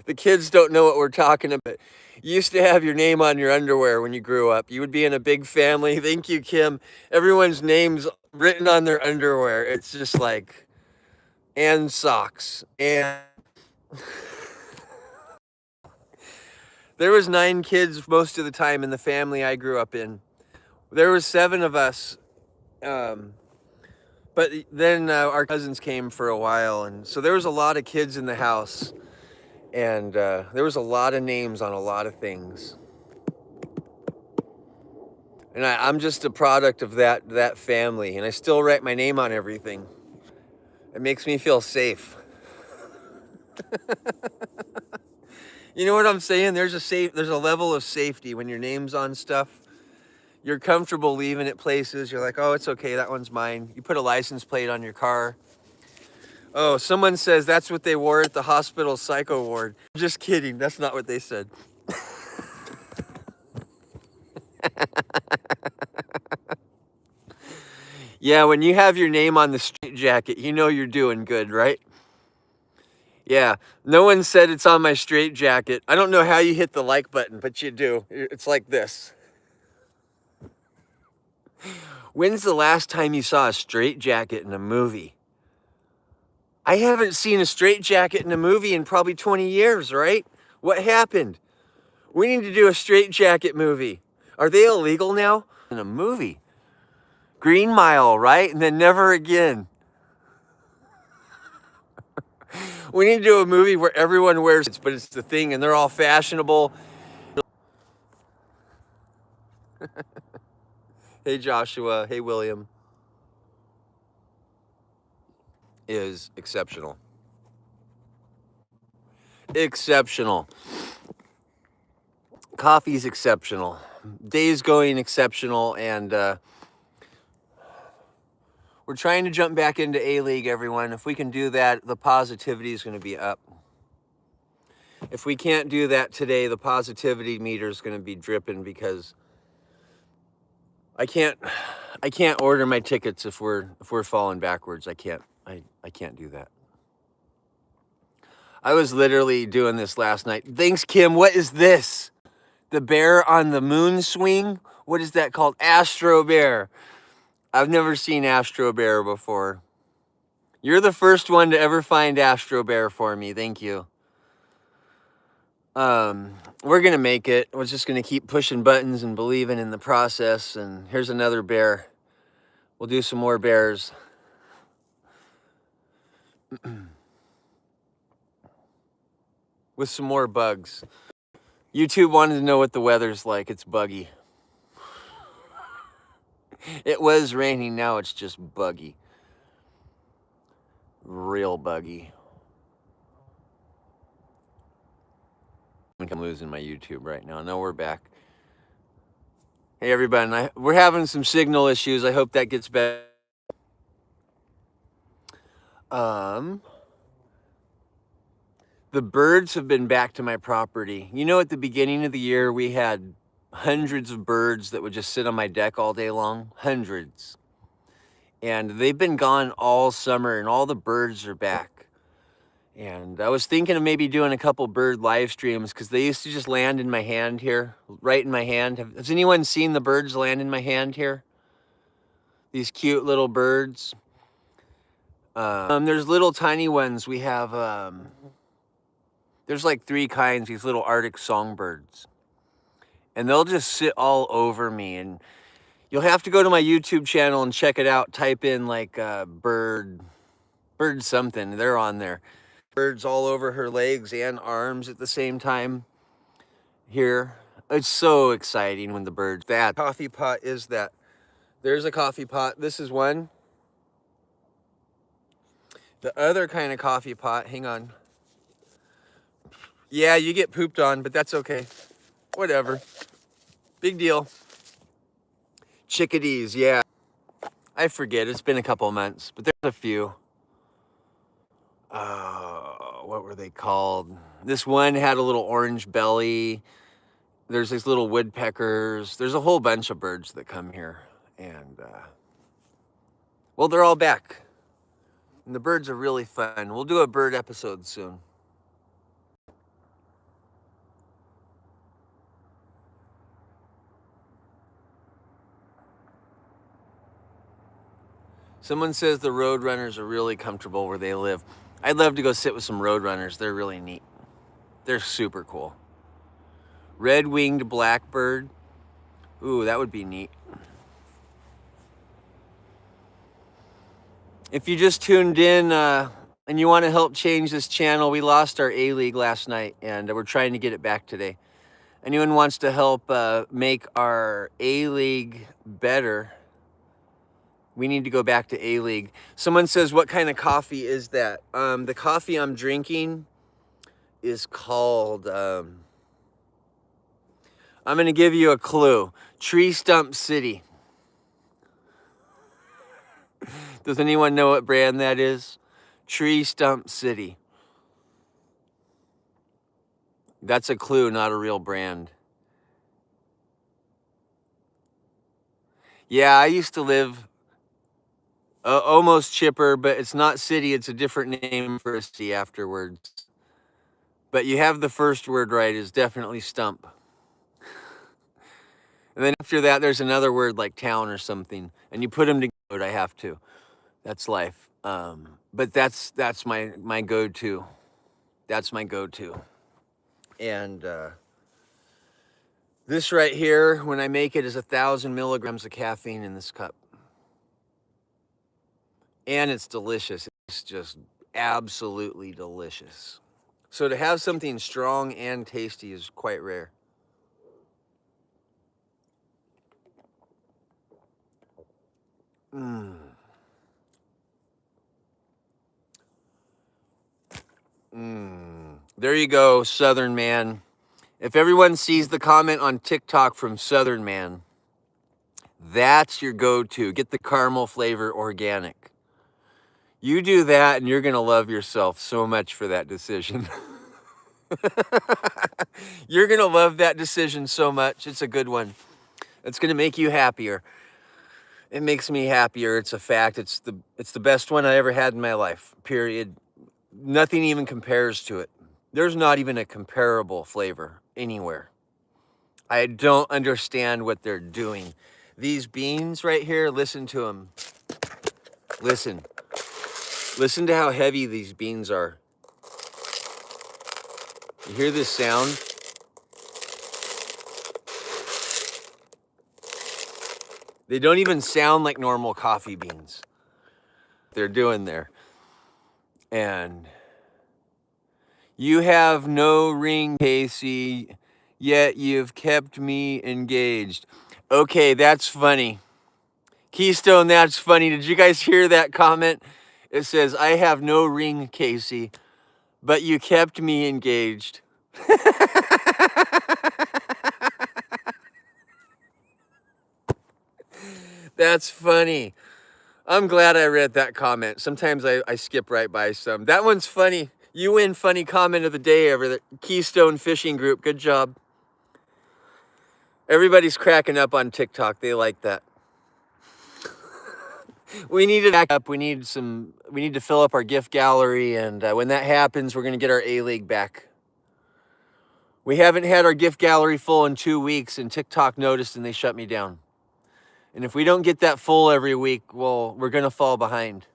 The kids don't know what we're talking about. You used to have your name on your underwear when you grew up. You would be in a big family. Thank you, Kim. Everyone's name's written on their underwear. It's just like, and socks. And there was 9 kids most of the time in the family I grew up in. There was 7 of us. But then our cousins came for a while. And so there was a lot of kids in the house. And there was a lot of names on a lot of things. And I'm just a product of that family. And I still write my name on everything. It makes me feel safe. You know what I'm saying? There's a level of safety when your name's on stuff. You're comfortable leaving it places. You're like, oh, it's okay, that one's mine. You put a license plate on your car. Oh, someone says that's what they wore at the hospital psycho ward. Just kidding, that's not what they said. Yeah, when you have your name on the straitjacket, you know you're doing good, right? Yeah, no one said it's on my straitjacket. I don't know how you hit the like button, but you do. It's like this. When's the last time you saw a straitjacket in a movie? I haven't seen a straitjacket in a movie in probably 20 years, right? What happened? We need to do a straitjacket movie. Are they illegal now? In a movie. Green Mile, right? And then Never Again. We need to do a movie where everyone wears it, but it's the thing, and they're all fashionable. Hey, Joshua. Hey, William. Is exceptional. Exceptional. Coffee's exceptional. Day's going exceptional, and we're trying to jump back into A-League, everyone. If we can do that, the positivity is going to be up. If we can't do that today, the positivity meter is going to be dripping, because I can't order my tickets if we're falling backwards. I can't do that. I was literally doing this last night. Thanks, Kim. What is this? The bear on the moon swing? What is that called? Astro Bear. I've never seen Astro Bear before. You're the first one to ever find Astro Bear for me. Thank you. We're gonna make it. We're just gonna keep pushing buttons and believing in the process. And here's another bear. We'll do some more bears. With some more bugs. YouTube wanted to know what the weather's like. It's buggy. It was raining, now it's just buggy. Real buggy. I'm losing my YouTube right now. No, we're back. Hey everybody, we're having some signal issues. I hope that gets better. The birds have been back to my property. You know, at the beginning of the year, we had hundreds of birds that would just sit on my deck all day long. Hundreds. And they've been gone all summer, and all the birds are back. And I was thinking of maybe doing a couple bird live streams, because they used to just land in my hand here, right in my hand. Has anyone seen the birds land in my hand here? These cute little birds. There's little tiny ones. We have, there's like 3 kinds, these little Arctic songbirds. And they'll just sit all over me. And you'll have to go to my YouTube channel and check it out. Type in like bird something. They're on there. Birds all over her legs and arms at the same time here. It's so exciting when the birds... That coffee pot is that. There's a coffee pot. This is one. The other kind of coffee pot, hang on. Yeah, you get pooped on, but that's okay. Whatever. Big deal. Chickadees, yeah. I forget, it's been a couple months, but there's a few. What were they called? This one had a little orange belly. There's these little woodpeckers. There's a whole bunch of birds that come here. And, well, they're all back. And the birds are really fun. We'll do a bird episode soon. Someone says the roadrunners are really comfortable where they live. I'd love to go sit with some roadrunners. They're really neat. They're super cool. Red-winged blackbird. Ooh, that would be neat. If you just tuned in and you want to help change this channel, we lost our A-League last night, and we're trying to get it back today. Anyone wants to help make our A-League better, we need to go back to A-League. Someone says, what kind of coffee is that? The coffee I'm drinking is called, I'm going to give you a clue. Tree Stump City. Does anyone know what brand that is? Tree Stump City. That's a clue, not a real brand. Yeah, I used to live almost Chipper, but it's not city. It's a different name for a city afterwards. But you have the first word right. It's definitely stump. And then after that, there's another word like town or something. And you put them together. I have to. That's life. But that's my go-to. That's my go-to. And this right here, when I make it, is 1,000 milligrams of caffeine in this cup. And it's delicious. It's just absolutely delicious. So to have something strong and tasty is quite rare. There you go, Southern Man. If everyone sees the comment on TikTok from Southern Man, that's your go-to. Get the caramel flavor organic. You do that and you're going to love yourself so much for that decision. You're going to love that decision so much. It's a good one. It's going to make you happier. It makes me happier. It's a fact. It's the best one I ever had in my life, period. Nothing even compares to it. There's not even a comparable flavor anywhere. I don't understand what they're doing. These beans right here, listen to them. Listen. Listen to how heavy these beans are. You hear this sound? They don't even sound like normal coffee beans. They're doing there. And you have no ring, Casey, yet you've kept me engaged. Okay, that's funny. Keystone, that's funny. Did you guys hear that comment? It says, I have no ring, Casey, but you kept me engaged. That's funny. I'm glad I read that comment. Sometimes I skip right by some. That one's funny. You win funny comment of the day over the Keystone Fishing Group. Good job. Everybody's cracking up on TikTok. They like that. We need to back up. We need to fill up our gift gallery, and when that happens, we're going to get our A-League back. We haven't had our gift gallery full in 2 weeks, and TikTok noticed and they shut me down. And if we don't get that full every week, well, we're going to fall behind.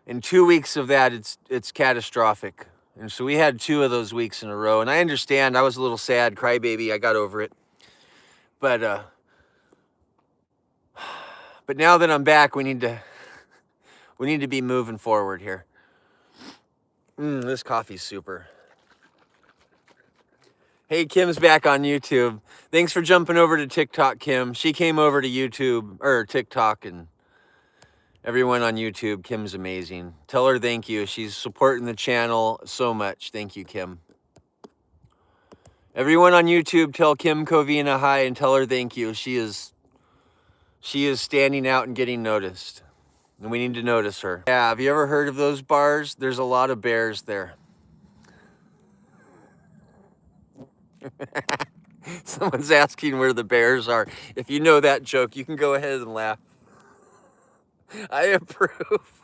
In 2 weeks of that, it's catastrophic. And so we had 2 of those weeks in a row. And I understand, I was a little sad, crybaby. I got over it. But now that I'm back, we need to be moving forward here. This coffee's super. Hey, Kim's back on YouTube. Thanks for jumping over to TikTok, Kim. She came over to YouTube, or TikTok, and everyone on YouTube, Kim's amazing. Tell her thank you. She's supporting the channel so much. Thank you, Kim. Everyone on YouTube, tell Kim Covina hi and tell her thank you. She is standing out and getting noticed. And we need to notice her. Yeah, have you ever heard of those bars? There's a lot of bears there. Someone's asking where the bears are. If you know that joke, you can go ahead and laugh. I approve.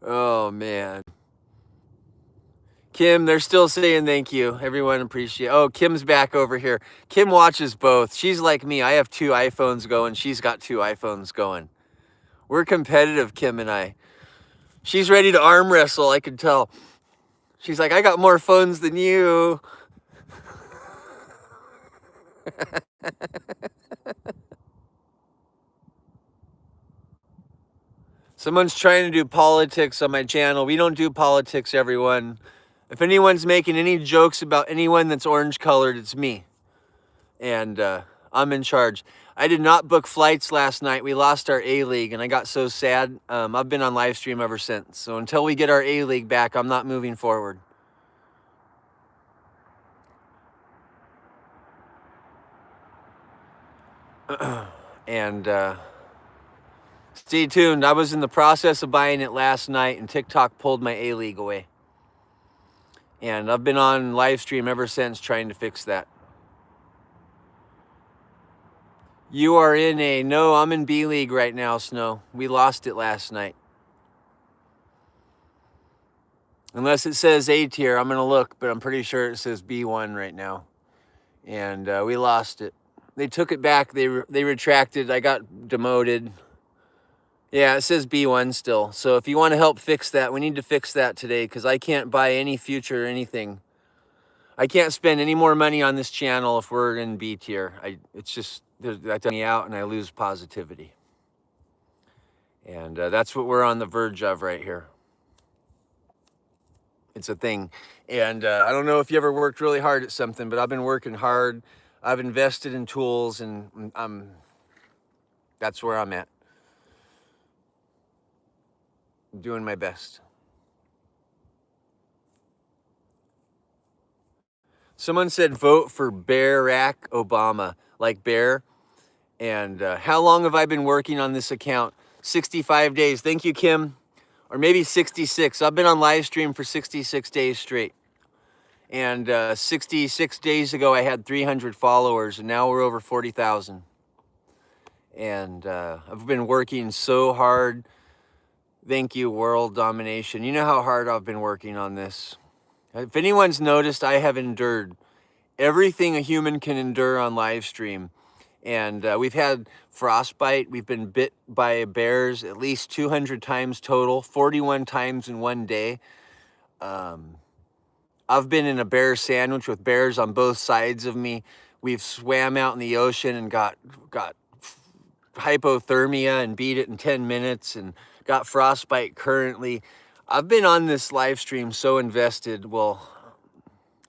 Oh, man. Kim, they're still saying thank you. Everyone appreciate. Oh, Kim's back over here. Kim watches both. She's like me. I have 2 iPhones going. She's got 2 iPhones going. We're competitive, Kim and I. She's ready to arm wrestle, I can tell. She's like, I got more phones than you. Someone's trying to do politics on my channel. We don't do politics, everyone. If anyone's making any jokes about anyone that's orange colored, it's me. And I'm in charge. I did not book flights last night. We lost our A-League, and I got so sad. I've been on live stream ever since. So until we get our A-League back, I'm not moving forward. And stay tuned. I was in the process of buying it last night, and TikTok pulled my A-League away. And I've been on live stream ever since trying to fix that. You are in A. No, I'm in B League right now, Snow. We lost it last night. Unless it says A tier, I'm going to look, but I'm pretty sure it says B1 right now. And we lost it. They took it back. They retracted. I got demoted. Yeah, it says B1 still. So if you want to help fix that, we need to fix that today because I can't buy any future or anything. I can't spend any more money on this channel if we're in B tier. It's just, that takes me out and I lose positivity. And that's what we're on the verge of right here. It's a thing. And I don't know if you ever worked really hard at something, but I've been working hard. I've invested in tools, and that's where I'm at. I'm doing my best. Someone said vote for Barack Obama, like bear. And how long have I been working on this account? 65 days. Thank you, Kim. Or maybe 66. I've been on live stream for 66 days straight. And 66 days ago, I had 300 followers, and now we're over 40,000. And I've been working so hard. Thank you, World Domination. You know how hard I've been working on this. If anyone's noticed, I have endured everything a human can endure on live stream. And we've had frostbite. We've been bit by bears at least 200 times total, 41 times in one day. I've been in a bear sandwich with bears on both sides of me. We've swam out in the ocean and got hypothermia and beat it in 10 minutes and got frostbite currently. I've been on this live stream so invested. Well,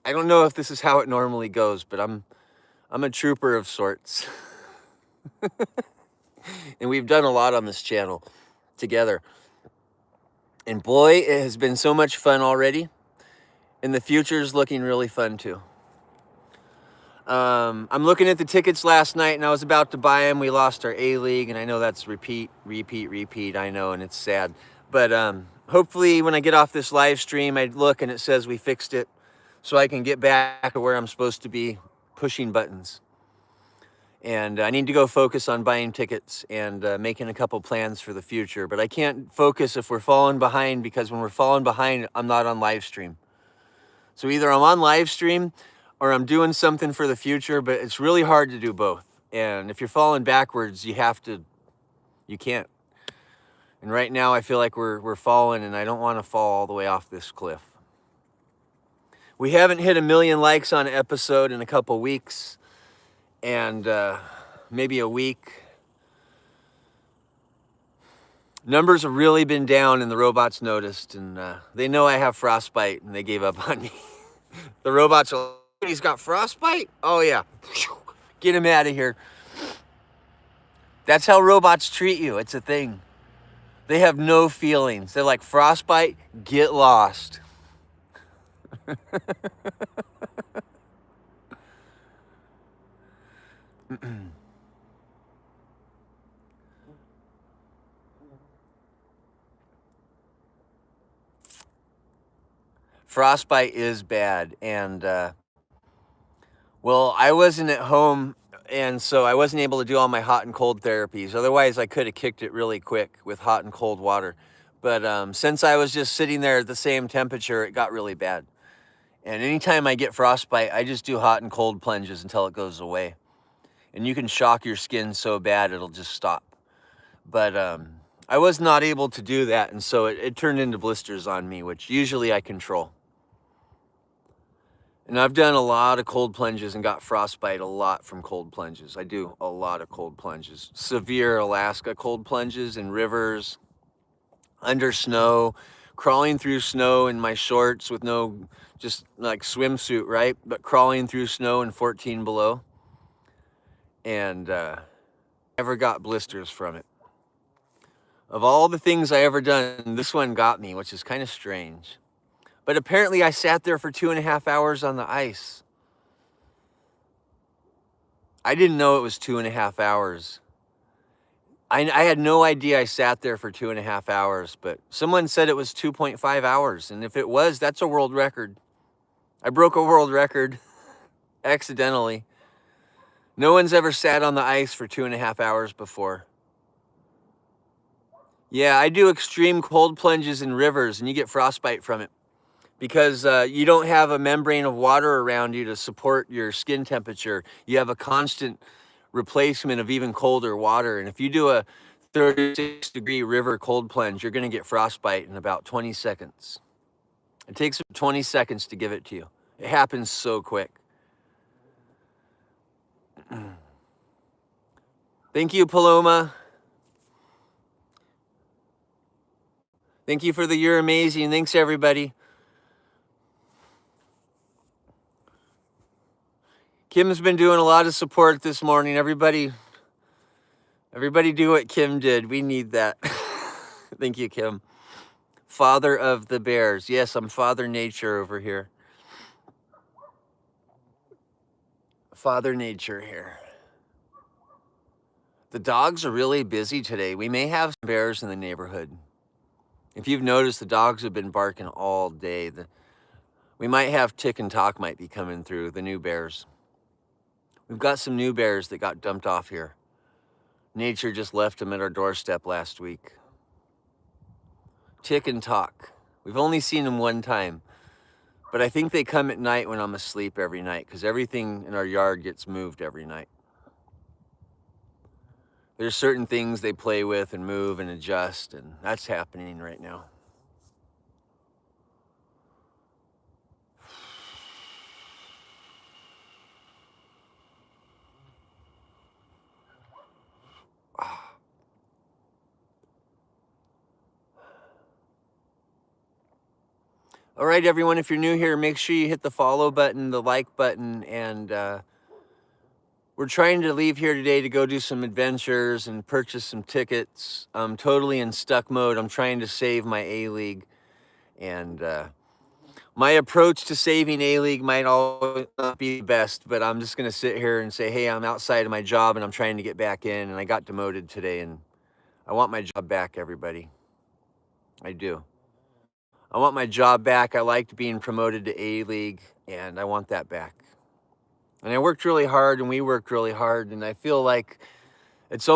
I don't know if this is how it normally goes, but I'm a trooper of sorts. And we've done a lot on this channel together. And boy, it has been so much fun already. And the future is looking really fun too. I'm looking at the tickets last night and I was about to buy them. We lost our A-League, and I know that's repeat, I know, and it's sad. But hopefully when I get off this live stream, I look and it says we fixed it, so I can get back to where I'm supposed to be, pushing buttons. And I need to go focus on buying tickets and making a couple plans for the future. But I can't focus if we're falling behind, because when we're falling behind, I'm not on live stream. So either I'm on live stream or I'm doing something for the future, but it's really hard to do both. And if you're falling backwards, you can't. And right now I feel like we're falling, and I don't want to fall all the way off this cliff. We haven't hit 1 million likes on an episode in a couple weeks, and maybe a week. Numbers have really been down, and the robots noticed, and they know I have frostbite, and they gave up on me. The robots are like, he's got frostbite? Oh yeah, get him out of here. That's how robots treat you. It's a thing. They have no feelings. They're like, frostbite, get lost. Frostbite is bad, and well, I wasn't at home, and so I wasn't able to do all my hot and cold therapies. Otherwise, I could have kicked it really quick with hot and cold water. But since I was just sitting there at the same temperature, it got really bad. And anytime I get frostbite, I just do hot and cold plunges until it goes away. And you can shock your skin so bad it'll just stop. But I was not able to do that, and so it turned into blisters on me, which usually I control. And I've done a lot of cold plunges and got frostbite a lot from cold plunges. I do a lot of cold plunges. Severe Alaska cold plunges in rivers, under snow, crawling through snow in my shorts with no, just like swimsuit, right? But crawling through snow in 14 below. And never got blisters from it. Of all the things I ever done, this one got me, which is kind of strange. But apparently I sat there for 2.5 hours on the ice. I didn't know it was 2.5 hours. I had no idea I sat there for 2.5 hours, but someone said it was 2.5 hours. And if it was, that's a world record. I broke a world record accidentally. No one's ever sat on the ice for 2.5 hours before. Yeah, I do extreme cold plunges in rivers, and you get frostbite from it. Because you don't have a membrane of water around you to support your skin temperature. You have a constant replacement of even colder water. And if you do a 36-degree river cold plunge, you're going to get frostbite in about 20 seconds. It takes 20 seconds to give it to you. It happens so quick. Thank you, Paloma. Thank you for the You're Amazing. Thanks, everybody. Kim's been doing a lot of support this morning. Everybody do what Kim did. We need that. Thank you, Kim. Father of the bears. Yes, I'm Father Nature over here. Father Nature here. The dogs are really busy today. We may have some bears in the neighborhood. If you've noticed, the dogs have been barking all day. We might have Tick and Talk might be coming through, the new bears. We've got some new bears that got dumped off here. Nature just left them at our doorstep last week. Tick and Talk. We've only seen them one time, but I think they come at night when I'm asleep every night, because everything in our yard gets moved every night. There's certain things they play with and move and adjust, and that's happening right now. All right, everyone, if you're new here, make sure you hit the follow button, the like button, and we're trying to leave here today to go do some adventures and purchase some tickets. I'm totally in stuck mode. I'm trying to save my A-League, and my approach to saving A-League might always not be the best, but I'm just going to sit here and say, hey, I'm outside of my job and I'm trying to get back in, and I got demoted today, and I want my job back, everybody. I do. I want my job back. I liked being promoted to A-League, and I want that back. And I worked really hard, and we worked really hard, and I feel like it's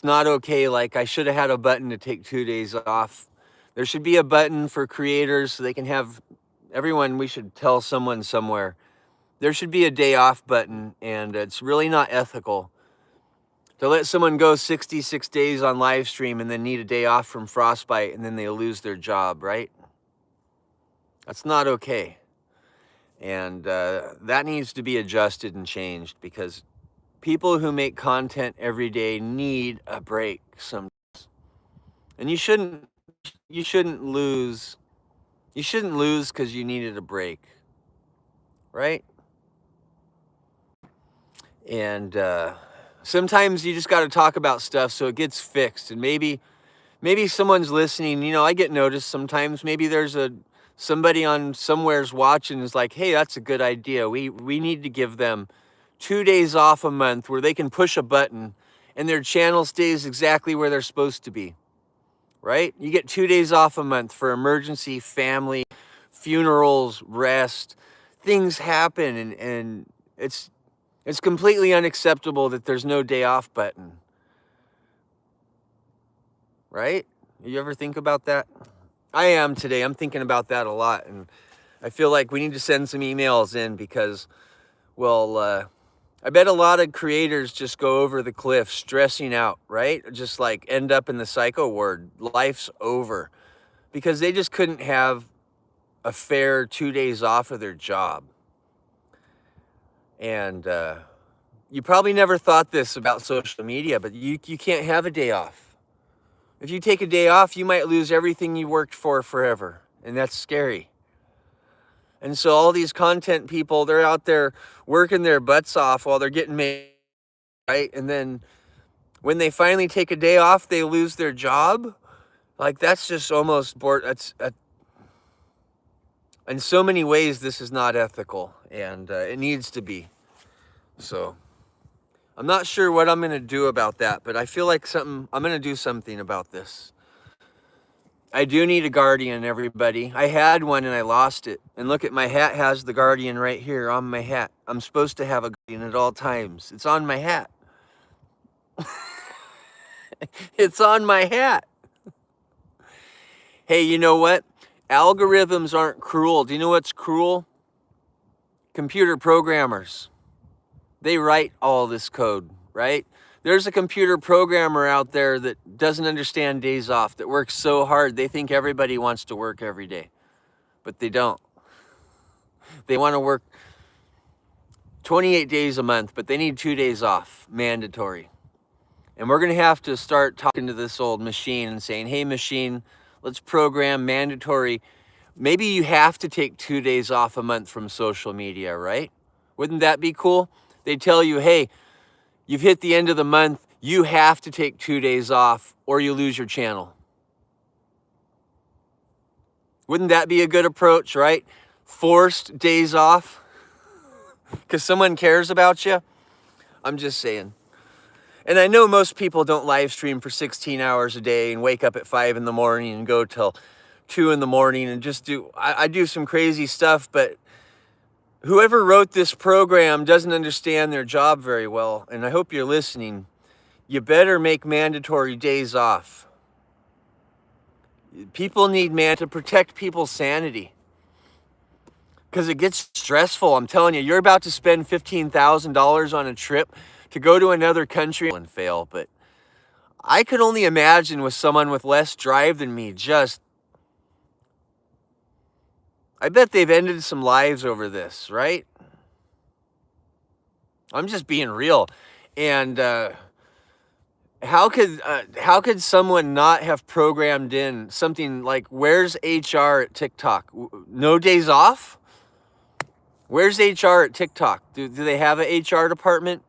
not okay. Like, I should have had a button to take 2 days off. There should be a button for creators so they can have, everyone, we should tell someone somewhere, there should be a day off button, and it's really not ethical to let someone go 66 days on live stream and then need a day off from frostbite, and then they lose their job, right? That's not okay. And that needs to be adjusted and changed, because people who make content every day need a break sometimes. And you shouldn't lose because you needed a break, right? And sometimes you just got to talk about stuff so it gets fixed. And maybe someone's listening. You know, I get noticed sometimes. Maybe there's somebody on somewhere's watching is like, hey, that's a good idea. We need to give them 2 days off a month where they can push a button and their channel stays exactly where they're supposed to be, right? You get 2 days off a month for emergency, family, funerals, rest. Things happen, and it's completely unacceptable that there's no day off button, right? You ever think about that? I am today. I'm thinking about that a lot, and I feel like we need to send some emails in because, well, I bet a lot of creators just go over the cliff stressing out, right? Just like end up in the psycho ward. Life's over because they just couldn't have a fair 2 days off of their job. And you probably never thought this about social media, but you can't have a day off. If you take a day off, you might lose everything you worked for forever, and that's scary. And so all these content people, they're out there working their butts off while they're getting made, right? And then when they finally take a day off, they lose their job. Like, that's just almost in so many ways, this is not ethical, and it needs to be. So I'm not sure what I'm going to do about that, but I feel like I'm going to do something about this. I do need a guardian, everybody. I had one and I lost it. And look, at my hat has the guardian right here on my hat. I'm supposed to have a guardian at all times. It's on my hat. It's on my hat. Hey, you know what? Algorithms aren't cruel. Do you know what's cruel? Computer programmers. They write all this code, right? There's a computer programmer out there that doesn't understand days off, that works so hard, they think everybody wants to work every day, but they don't. They want to work 28 days a month, but they need 2 days off, mandatory. And we're going to have to start talking to this old machine and saying, hey, machine, let's program mandatory. Maybe you have to take 2 days off a month from social media, right? Wouldn't that be cool? They tell you, hey, you've hit the end of the month, you have to take 2 days off or you lose your channel. Wouldn't that be a good approach, right? Forced days off because someone cares about you. I'm just saying. And I know most people don't live stream for 16 hours a day and wake up at 5 in the morning and go till 2 in the morning and just I do some crazy stuff, but whoever wrote this program doesn't understand their job very well, and I hope you're listening. You better make mandatory days off. People need to protect people's sanity because it gets stressful. I'm telling you, you're about to spend $15,000 on a trip to go to another country and fail, but I could only imagine with someone with less drive than me, I bet they've ended some lives over this, right? I'm just being real. And how could someone not have programmed in something like, where's HR at TikTok? No days off? Where's HR at TikTok? Do they have an HR department?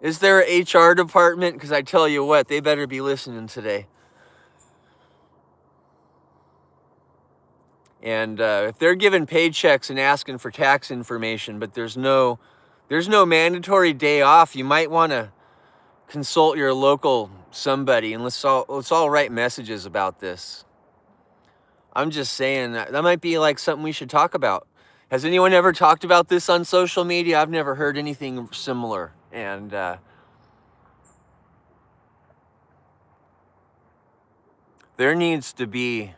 Is there an HR department? Because I tell you what, they better be listening today. And if they're giving paychecks and asking for tax information, but there's no mandatory day off, you might want to consult your local somebody, and let's all write messages about this. I'm just saying that might be like something we should talk about. Has anyone ever talked about this on social media? I've never heard anything similar. And there needs to be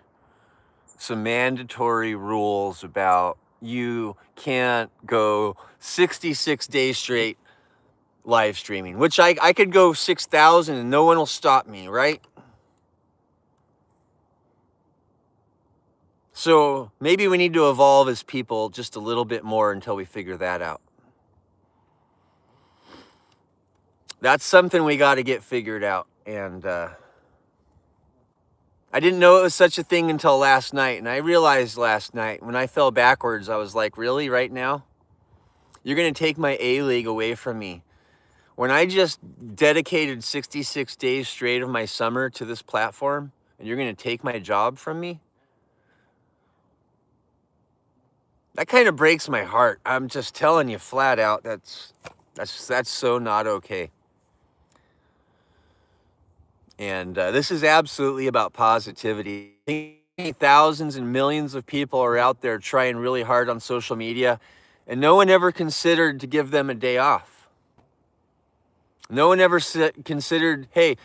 some mandatory rules about you can't go 66 days straight live streaming, which I could go 6,000 and no one will stop me, right? So maybe we need to evolve as people just a little bit more until we figure that out. That's something we got to get figured out. And I didn't know it was such a thing until last night. And I realized last night when I fell backwards, I was like, really, right now? You're going to take my A-League away from me. When I just dedicated 66 days straight of my summer to this platform, and you're going to take my job from me? That kind of breaks my heart. I'm just telling you flat out, that's so not okay. And this is absolutely about positivity. Thousands and millions of people are out there trying really hard on social media, and no one ever considered to give them a day off. No one ever considered, hey,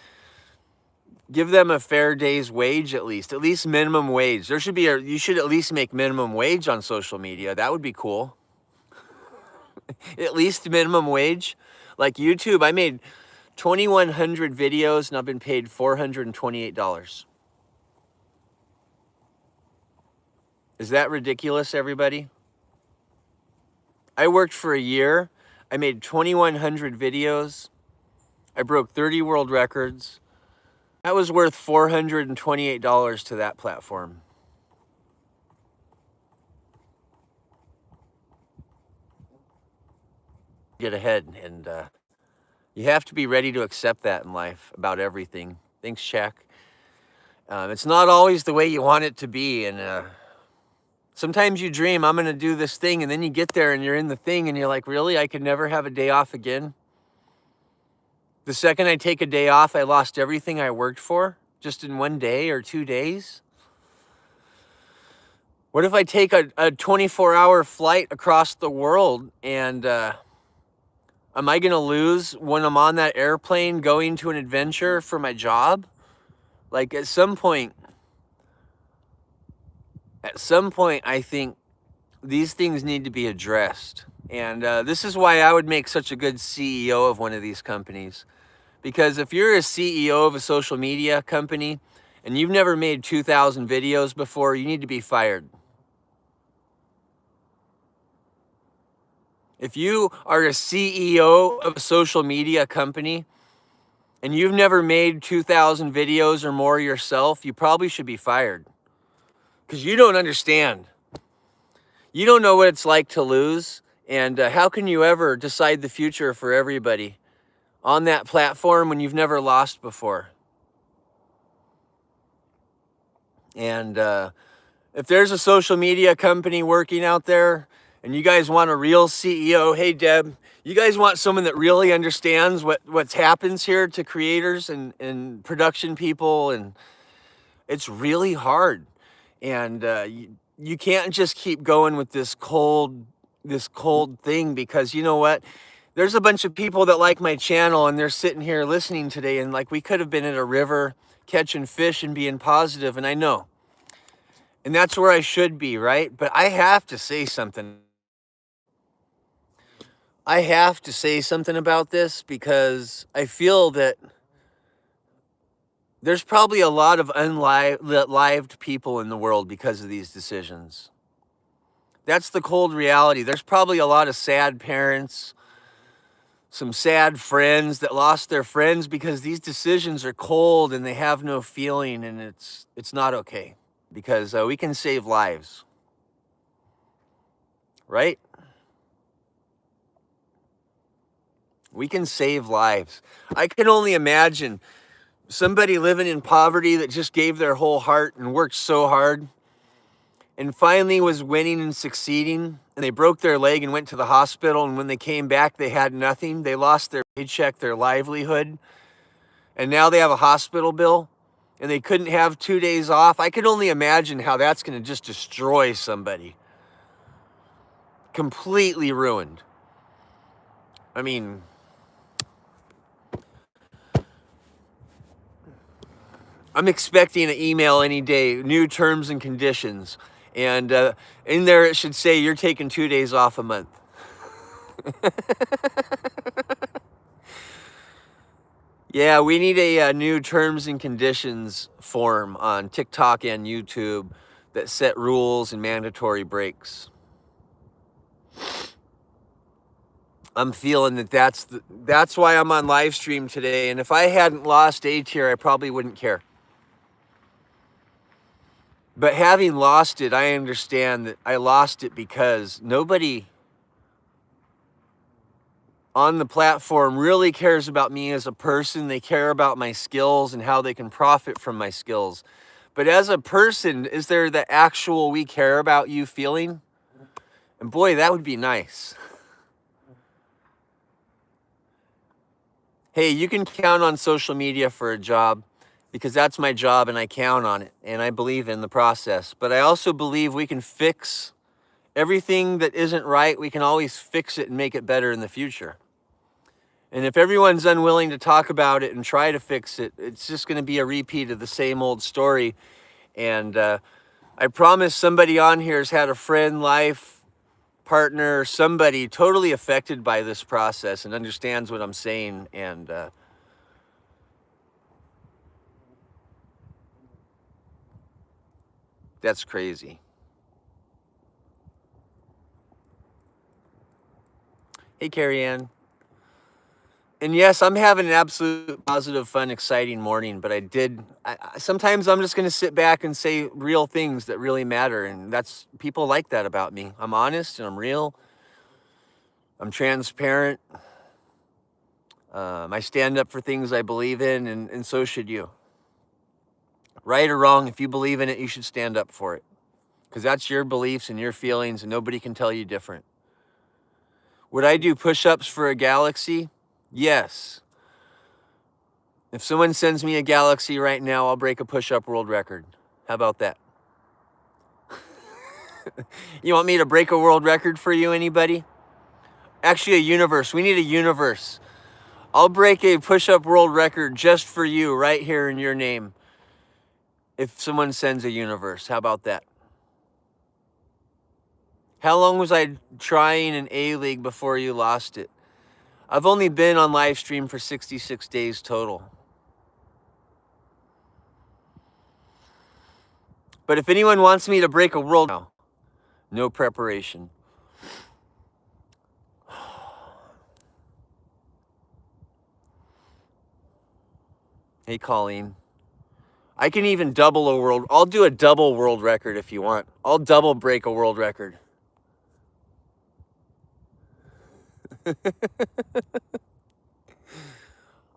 give them a fair day's wage at least minimum wage. There should be you should at least make minimum wage on social media. That would be cool. At least minimum wage. Like YouTube, I made 2,100 videos and I've been paid $428. Is that ridiculous, everybody? I worked for a year. I made 2,100 videos. I broke 30 world records. That was worth $428 to that platform. Get ahead, and you have to be ready to accept that in life about everything. Thanks, Shaq. It's not always the way you want it to be, and sometimes you dream, I'm going to do this thing, and then you get there and you're in the thing and you're like, really? I could never have a day off again? The second I take a day off, I lost everything I worked for just in 1 day or 2 days. What if I take a 24-hour flight across the world, and am I going to lose when I'm on that airplane going to an adventure for my job? Like at some point, I think these things need to be addressed. And this is why I would make such a good CEO of one of these companies. Because if you're a CEO of a social media company and you've never made 2,000 videos before, you need to be fired. If you are a CEO of a social media company and you've never made 2,000 videos or more yourself, you probably should be fired. Because you don't understand. You don't know what it's like to lose. And how can you ever decide the future for everybody on that platform when you've never lost before? And if there's a social media company working out there and you guys want a real CEO, hey, Deb, you guys want someone that really understands what happens here to creators and production people, and it's really hard. And you can't just keep going with this cold thing, because you know what? There's a bunch of people that like my channel and they're sitting here listening today, and like we could have been at a river catching fish and being positive, and I know. And that's where I should be, right? But I have to say something. I have to say something about this because I feel that there's probably a lot of unlived people in the world because of these decisions. That's the cold reality. There's probably a lot of sad parents, some sad friends that lost their friends because these decisions are cold and they have no feeling, and it's not okay because we can save lives, right? We can save lives. I can only imagine somebody living in poverty that just gave their whole heart and worked so hard and finally was winning and succeeding, and they broke their leg and went to the hospital, and when they came back they had nothing. They lost their paycheck, their livelihood, and now they have a hospital bill and they couldn't have 2 days off. I could only imagine how that's going to just destroy somebody. Completely ruined. I mean, I'm expecting an email any day, new terms and conditions. And in there it should say you're taking 2 days off a month. Yeah, we need a new terms and conditions form on TikTok and YouTube that set rules and mandatory breaks. I'm feeling that that's why I'm on live stream today. And if I hadn't lost A tier, I probably wouldn't care. But having lost it, I understand that I lost it because nobody on the platform really cares about me as a person. They care about my skills and how they can profit from my skills. But as a person, is there the actual we care about you feeling? And boy, that would be nice. Hey, you can count on social media for a job because that's my job and I count on it and I believe in the process. But I also believe we can fix everything that isn't right. We can always fix it and make it better in the future. And if everyone's unwilling to talk about it and try to fix it, it's just going to be a repeat of the same old story. And I promise somebody on here has had a friend, life partner, somebody totally affected by this process and understands what I'm saying. And that's crazy. Hey, Carrie Ann. And yes, I'm having an absolute positive, fun, exciting morning, but sometimes I'm just going to sit back and say real things that really matter. And people like that about me. I'm honest and I'm real. I'm transparent. I stand up for things I believe in, and so should you. Right or wrong, if you believe in it, you should stand up for it. Because that's your beliefs and your feelings, and nobody can tell you different. Would I do push-ups for a galaxy? Yes. If someone sends me a galaxy right now, I'll break a push-up world record. How about that? You want me to break a world record for you, anybody? Actually, a universe. We need a universe. I'll break a push-up world record just for you right here in your name if someone sends a universe. How about that? How long was I trying an A-League before you lost it? I've only been on live stream for 66 days total. But if anyone wants me to break a world, no preparation. Hey, Colleen. I can even double a world. I'll do a double world record if you want. I'll double break a world record.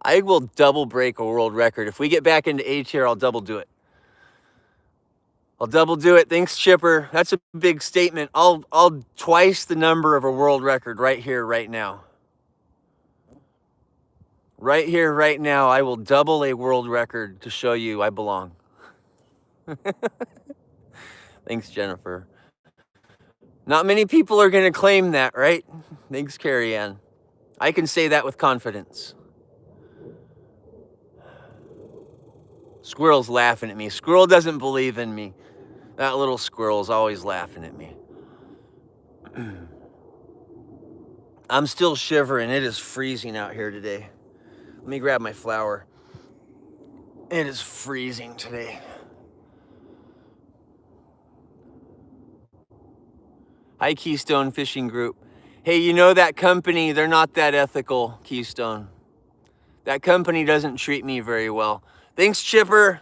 I will double break a world record. If we get back into A tier, I'll double do it. I'll double do it. Thanks, Chipper. That's a big statement. I'll twice the number of a world record right here, right now. Right here, right now, I will double a world record to show you I belong. Thanks, Jennifer. Not many people are going to claim that, right? Thanks, Carrie Ann. I can say that with confidence. Squirrel's laughing at me. Squirrel doesn't believe in me. That little squirrel's always laughing at me. I'm still shivering. It is freezing out here today. Let me grab my flower. It is freezing today. Hi, Keystone Fishing Group. Hey, you know that company, they're not that ethical, Keystone. That company doesn't treat me very well. Thanks, Chipper.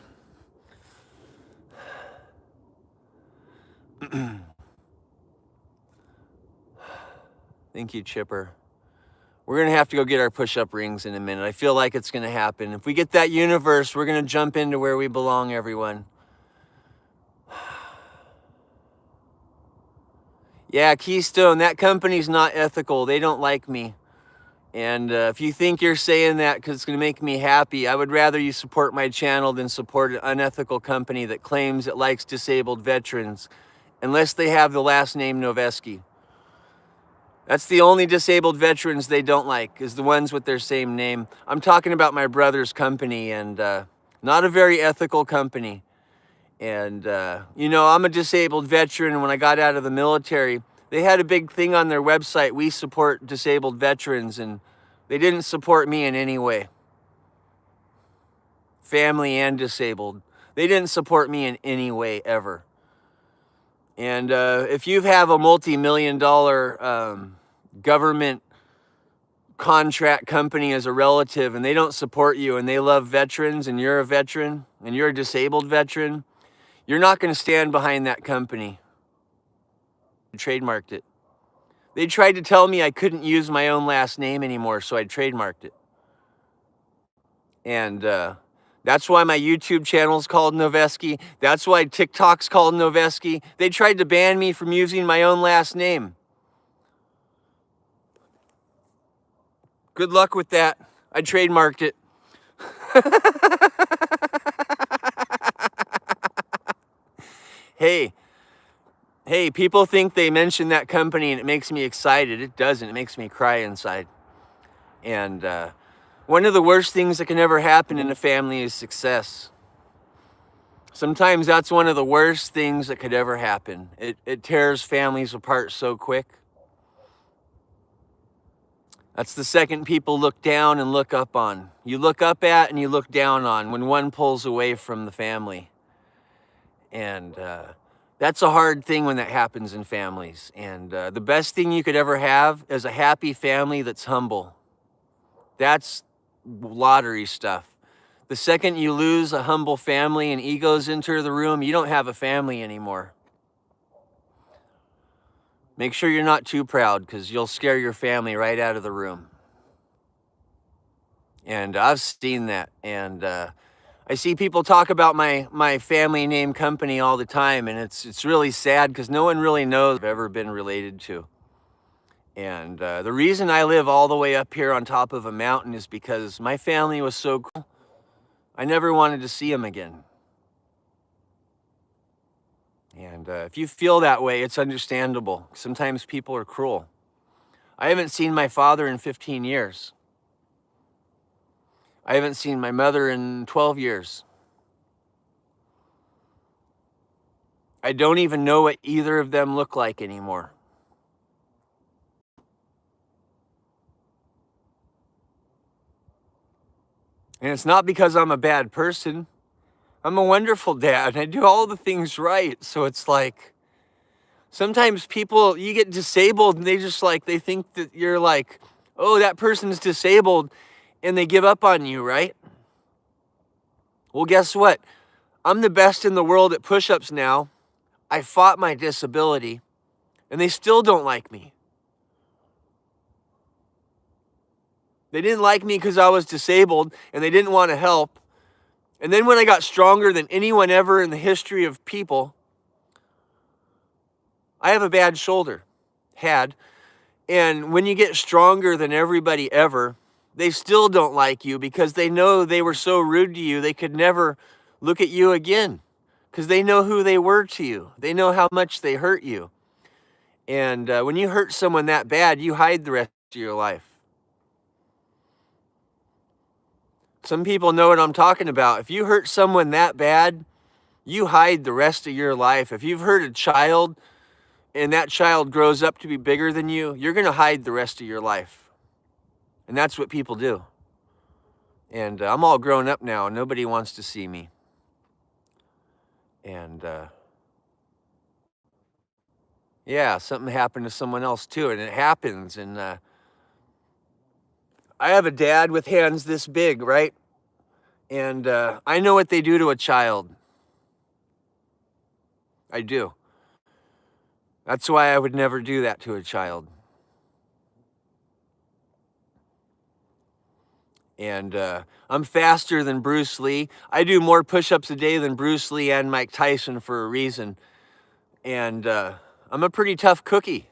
Thank you, Chipper. We're going to have to go get our push-up rings in a minute. I feel like it's going to happen. If we get that universe, we're going to jump into where we belong, everyone. Yeah, Keystone, that company's not ethical. They don't like me. And if you think you're saying that because it's going to make me happy, I would rather you support my channel than support an unethical company that claims it likes disabled veterans, unless they have the last name NOVESKE. That's the only disabled veterans they don't like, is the ones with their same name. I'm talking about my brother's company, and not a very ethical company. And, you know, I'm a disabled veteran, and when I got out of the military, they had a big thing on their website, we support disabled veterans, and they didn't support me in any way. Family and disabled. They didn't support me in any way, ever. And if you have a multi-million-dollar government contract company as a relative and they don't support you and they love veterans and you're a veteran and you're a disabled veteran, you're not going to stand behind that company. I trademarked it. They tried to tell me I couldn't use my own last name anymore, so I trademarked it. And that's why my YouTube channel is called NOVESKE. That's why TikTok's called NOVESKE. They tried to ban me from using my own last name. Good luck with that. I trademarked it. Hey, people think they mention that company and it makes me excited. It doesn't. It makes me cry inside. And one of the worst things that can ever happen in a family is success. Sometimes that's one of the worst things that could ever happen. It tears families apart so quick. That's the second people look down and look up on. You look up at and you look down on when one pulls away from the family. And that's a hard thing when that happens in families. And the best thing you could ever have is a happy family that's humble. That's lottery stuff. The second you lose a humble family and egos enter the room, you don't have a family anymore. Make sure you're not too proud, because you'll scare your family right out of the room. And I've seen that. And I see people talk about my family name company all the time, and it's really sad because no one really knows I've ever been related to. And the reason I live all the way up here on top of a mountain is because my family was so cool. I never wanted to see them again. And if you feel that way, it's understandable. Sometimes people are cruel. I haven't seen my father in 15 years. I haven't seen my mother in 12 years. I don't even know what either of them look like anymore. And it's not because I'm a bad person. I'm a wonderful dad. I do all the things right. So it's like, sometimes people, you get disabled and they think that you're like, oh, that person's disabled, and they give up on you, right? Well, guess what? I'm the best in the world at push-ups now. I fought my disability, and they still don't like me. They didn't like me because I was disabled, and they didn't want to help. And then when I got stronger than anyone ever in the history of people, I have a bad shoulder, and when you get stronger than everybody ever, they still don't like you because they know they were so rude to you, they could never look at you again because they know who they were to you. They know how much they hurt you. And when you hurt someone that bad, you hide the rest of your life. Some people know what I'm talking about. If you hurt someone that bad, you hide the rest of your life. If you've hurt a child, and that child grows up to be bigger than you, you're going to hide the rest of your life. And that's what people do. And I'm all grown up now, and nobody wants to see me. And yeah, something happened to someone else too, and it happens. And I have a dad with hands this big, right? And I know what they do to a child. I do. That's why I would never do that to a child. And I'm faster than Bruce Lee. I do more push-ups a day than Bruce Lee and Mike Tyson for a reason. And I'm a pretty tough cookie.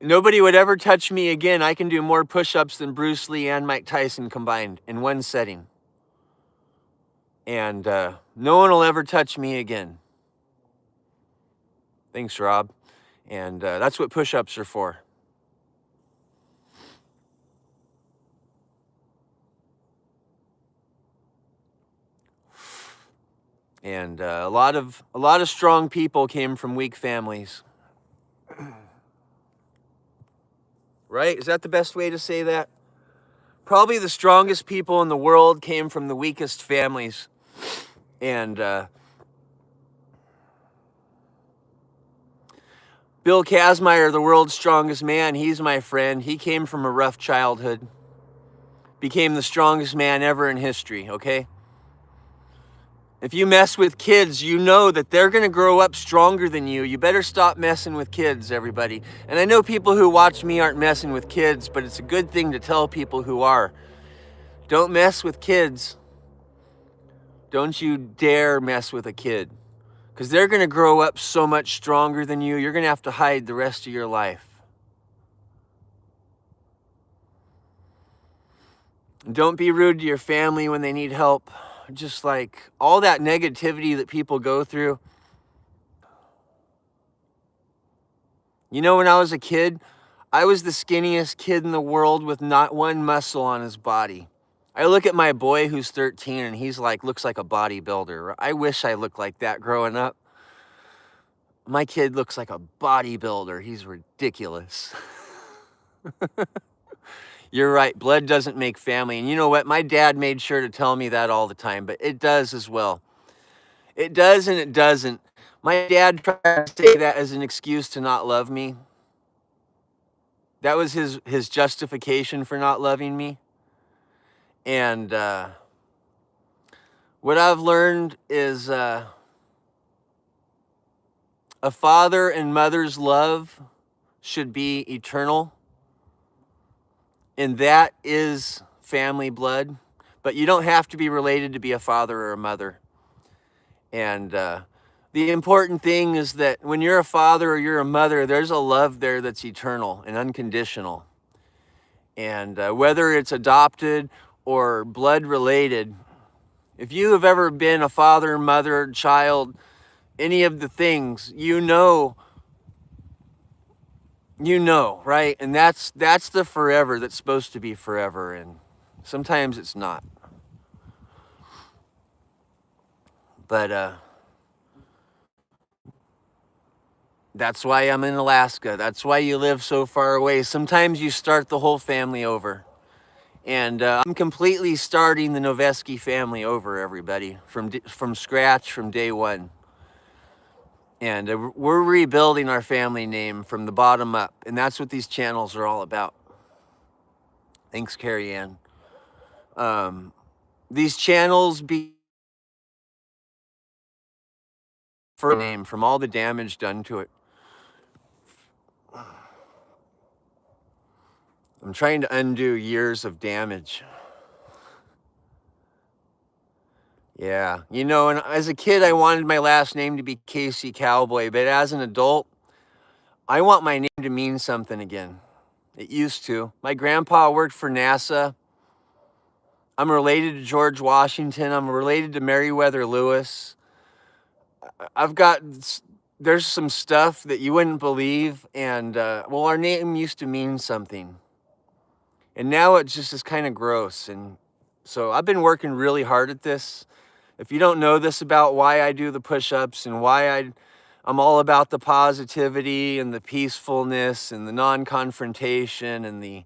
Nobody would ever touch me again. I can do more push-ups than Bruce Lee and Mike Tyson combined in one setting. And no one will ever touch me again. Thanks, Rob. And that's what push-ups are for. And a lot of strong people came from weak families. Right? Is that the best way to say that? Probably the strongest people in the world came from the weakest families. And Bill Kazmaier, the world's strongest man, he's my friend. He came from a rough childhood. Became the strongest man ever in history, okay? If you mess with kids, you know that they're going to grow up stronger than you. You better stop messing with kids, everybody. And I know people who watch me aren't messing with kids, but it's a good thing to tell people who are. Don't mess with kids. Don't you dare mess with a kid. Because they're going to grow up so much stronger than you. You're going to have to hide the rest of your life. And don't be rude to your family when they need help. Just like all that negativity that people go through. You know, when I was a kid, I was the skinniest kid in the world with not one muscle on his body. I look at my boy who's 13 and he's like, looks like a bodybuilder. I wish I looked like that growing up. My kid looks like a bodybuilder. He's ridiculous. You're right. Blood doesn't make family. And you know what? My dad made sure to tell me that all the time, but it does as well. It does and it doesn't. My dad tried to say that as an excuse to not love me. That was his justification for not loving me. And what I've learned is a father and mother's love should be eternal. And that is family blood. But you don't have to be related to be a father or a mother. And the important thing is that when you're a father or you're a mother, there's a love there that's eternal and unconditional. And whether it's adopted or blood related, if you have ever been a father, mother, child, any of the things, you know, right? And that's the forever that's supposed to be forever. And sometimes it's not. But that's why I'm in Alaska. That's why you live so far away. Sometimes you start the whole family over. And I'm completely starting the NOVESKE family over, everybody, from scratch, from day one. And we're rebuilding our family name from the bottom up. And that's what these channels are all about. Thanks, Carrie Ann. These channels be for a name from all the damage done to it. I'm trying to undo years of damage. Yeah, you know, and as a kid, I wanted my last name to be Casey Cowboy, but as an adult, I want my name to mean something again. It used to. My grandpa worked for NASA. I'm related to George Washington. I'm related to Meriwether Lewis. There's some stuff that you wouldn't believe, and well, our name used to mean something. And now it just is kind of gross. And so I've been working really hard at this If you don't know this about why I do the push-ups and why I'm all about the positivity and the peacefulness and the non-confrontation and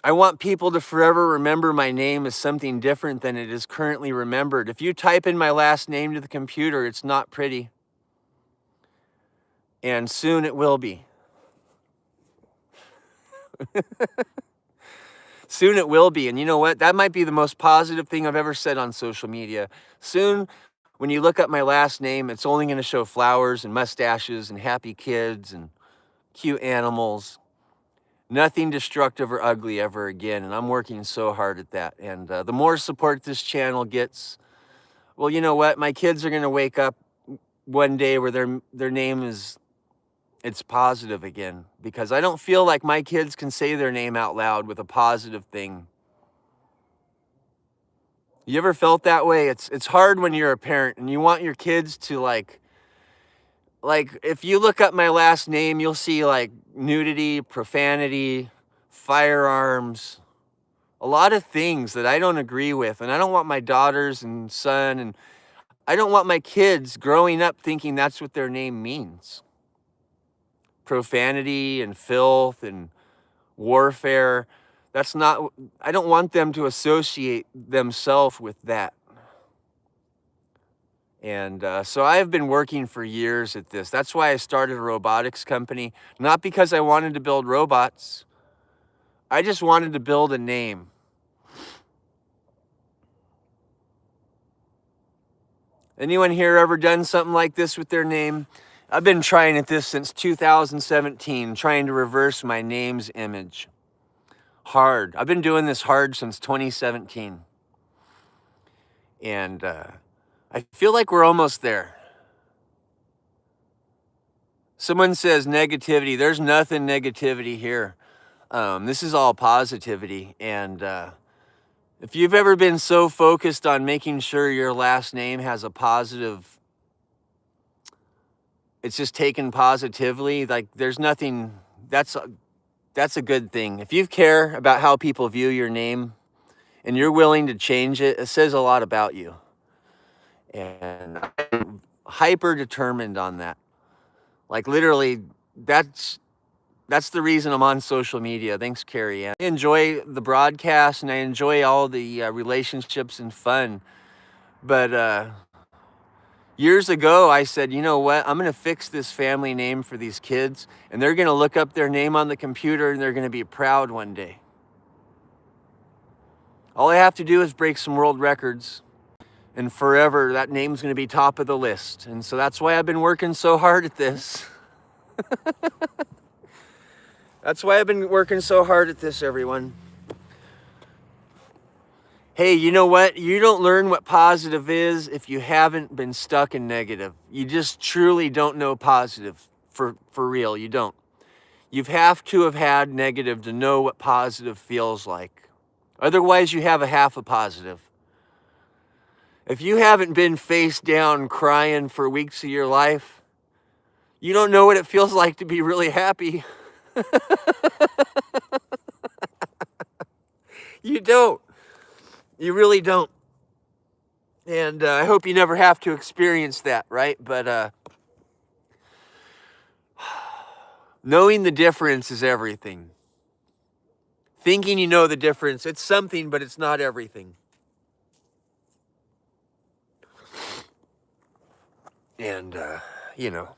I want people to forever remember my name as something different than it is currently remembered. If you type in my last name to the computer, it's not pretty. And soon it will be. Soon it will be. And you know what? That might be the most positive thing I've ever said on social media. Soon, when you look up my last name, it's only going to show flowers and mustaches and happy kids and cute animals. Nothing destructive or ugly ever again. And I'm working so hard at that. And the more support this channel gets, well, you know what? My kids are going to wake up one day where their name it's positive again, because I don't feel like my kids can say their name out loud with a positive thing. You ever felt that way? It's hard when you're a parent and you want your kids to like if you look up my last name, you'll see like nudity, profanity, firearms, a lot of things that I don't agree with. And I don't want my daughters and son, and I don't want my kids growing up thinking that's what their name means. Profanity and filth and warfare. That's not, I don't want them to associate themselves with that. And so I have been working for years at this. That's why I started a robotics company, not because I wanted to build robots. I just wanted to build a name. Anyone here ever done something like this with their name? I've been trying at this since 2017, trying to reverse my name's image. Hard. I've been doing this hard since 2017. And I feel like we're almost there. Someone says negativity. There's nothing negativity here. This is all positivity. And if you've ever been so focused on making sure your last name has a positive, it's just taken positively, like there's nothing, that's a good thing. If you care about how people view your name and you're willing to change it, it says a lot about you. And I'm hyper determined on that. Like literally, that's the reason I'm on social media. Thanks, Carrie. I enjoy the broadcast and I enjoy all the relationships and fun. But years ago, I said, you know what? I'm going to fix this family name for these kids, and they're going to look up their name on the computer and they're going to be proud one day. All I have to do is break some world records, and forever that name's going to be top of the list. And so that's why I've been working so hard at this. That's why I've been working so hard at this, everyone. Hey, you know what? You don't learn what positive is if you haven't been stuck in negative. You just truly don't know positive. For real, you don't. You have to have had negative to know what positive feels like. Otherwise, you have a half a positive. If you haven't been face down crying for weeks of your life, you don't know what it feels like to be really happy. You don't. You really don't. And I hope you never have to experience that, right? But knowing the difference is everything. Thinking you know the difference, it's something, but it's not everything. And, you know,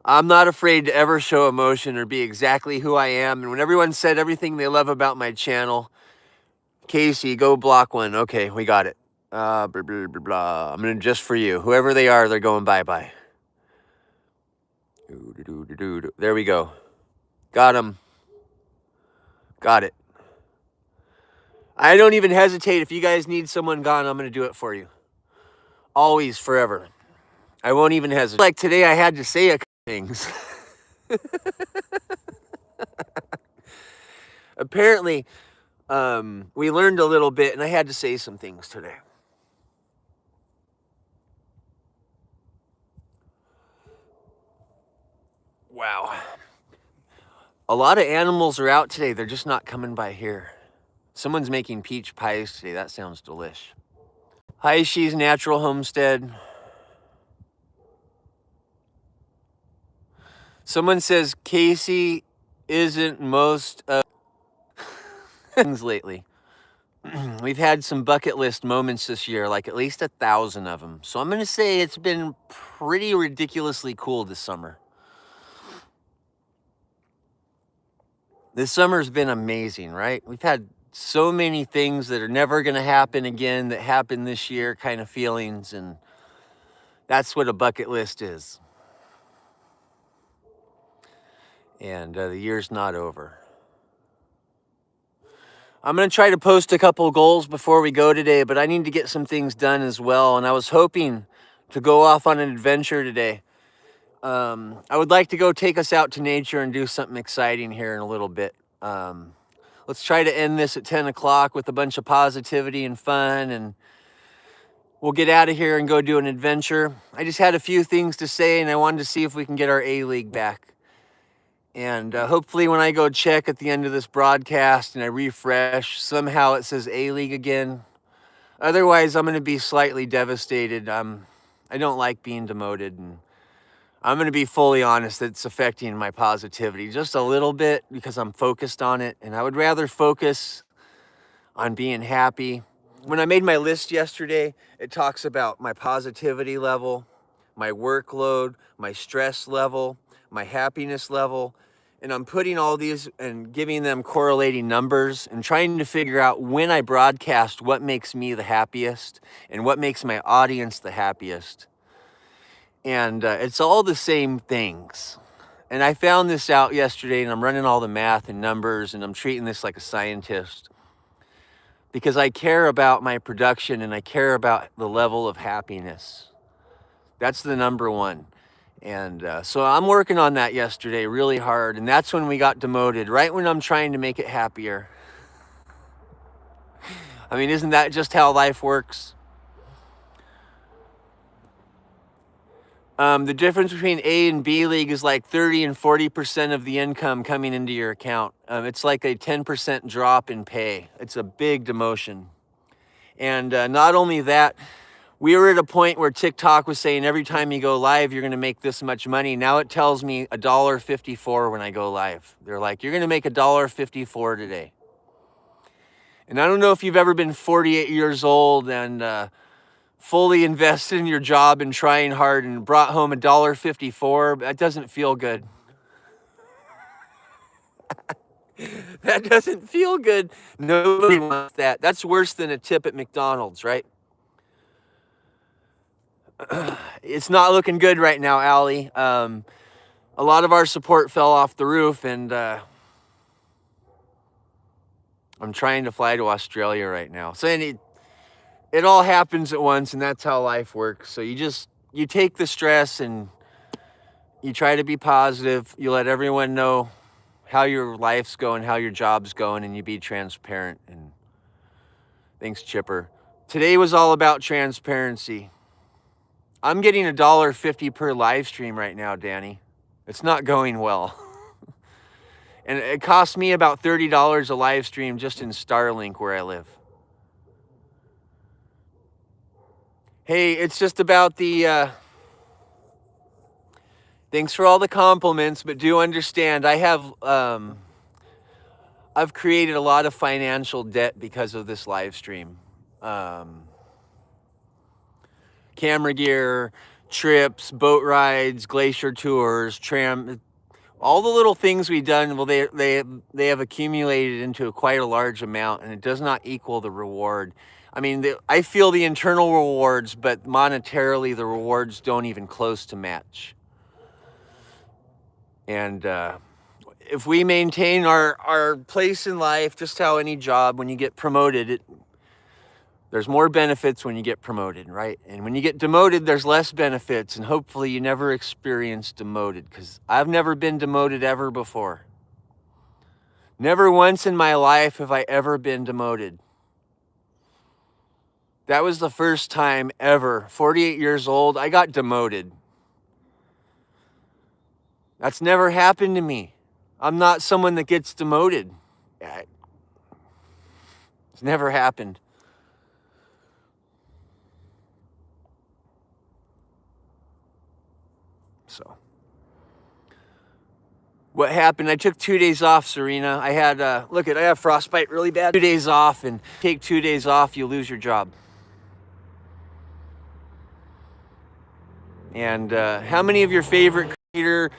I'm not afraid to ever show emotion or be exactly who I am. And when everyone said everything they love about my channel, Casey, go block one. Okay, we got it. Blah, blah, blah, blah. I'm going to just for you. Whoever they are, they're going bye-bye. There we go. Got him. Got it. I don't even hesitate. If you guys need someone gone, I'm going to do it for you. Always, forever. I won't even hesitate. Like today, I had to say a couple things. Apparently, we learned a little bit, and I had to say some things today. Wow. A lot of animals are out today. They're just not coming by here. Someone's making peach pies today. That sounds delish. Hi, She's Natural Homestead. Someone says Casey isn't most of things lately. We've had some bucket list moments this year, like at least 1,000 of them. So I'm going to say it's been pretty ridiculously cool this summer. This summer's been amazing, right? We've had so many things that are never going to happen again that happened this year, kind of feelings, and that's what a bucket list is. And the year's not over. I'm going to try to post a couple goals before we go today, but I need to get some things done as well. And I was hoping to go off on an adventure today. I would like to go take us out to nature and do something exciting here in a little bit. Let's try to end this at 10 o'clock with a bunch of positivity and fun, and we'll get out of here and go do an adventure. I just had a few things to say, and I wanted to see if we can get our A-League back. And hopefully when I go check at the end of this broadcast and I refresh, somehow it says A-League again. Otherwise, I'm going to be slightly devastated. I don't like being demoted, and I'm going to be fully honest, it's affecting my positivity just a little bit because I'm focused on it, and I would rather focus on being happy. When I made my list yesterday, it talks about my positivity level, my workload, my stress level, my happiness level, and I'm putting all these and giving them correlating numbers and trying to figure out when I broadcast what makes me the happiest and what makes my audience the happiest. And it's all the same things. And I found this out yesterday, and I'm running all the math and numbers, and I'm treating this like a scientist because I care about my production and I care about the level of happiness. That's the number one. And so I'm working on that yesterday really hard, and that's when we got demoted, right when I'm trying to make it happier. I mean, isn't that just how life works? The difference between A and B league is like 30 and 40% of the income coming into your account. It's like a 10% drop in pay. It's a big demotion. And not only that, we were at a point where TikTok was saying every time you go live, you're going to make this much money. Now it tells me $1.54 when I go live. They're like, you're going to make $1.54 today. And I don't know if you've ever been 48 years old and fully invested in your job and trying hard and brought home $1.54. That doesn't feel good. That doesn't feel good. Nobody wants that. That's worse than a tip at McDonald's, right? It's not looking good right now, Allie. A lot of our support fell off the roof, and I'm trying to fly to Australia right now. So it all happens at once, and that's how life works. So you take the stress and you try to be positive. You let everyone know how your life's going, how your job's going, and you be transparent. And thanks, Chipper. Today was all about transparency. I'm getting $1.50 per live stream right now, Danny. It's not going well. And it costs me about $30 a live stream just in Starlink where I live. Hey, it's just about the... Thanks for all the compliments, but do understand I've created a lot of financial debt because of this live stream. Camera gear, trips, boat rides, glacier tours, tram, all the little things we've done, well, they have accumulated into quite a large amount, and it does not equal the reward. I mean, I feel the internal rewards, but monetarily the rewards don't even close to match. And if we maintain our place in life, just how any job, when you get promoted, there's more benefits when you get promoted, right? And when you get demoted, there's less benefits, and hopefully you never experience demoted, because I've never been demoted ever before. Never once in my life have I ever been demoted. That was the first time ever, 48 years old, I got demoted. That's never happened to me. I'm not someone that gets demoted. It's never happened. So what happened, I took 2 days off, Serena. I had, I have frostbite really bad. 2 days off, and take 2 days off, you lose your job. And how many of your favorite creator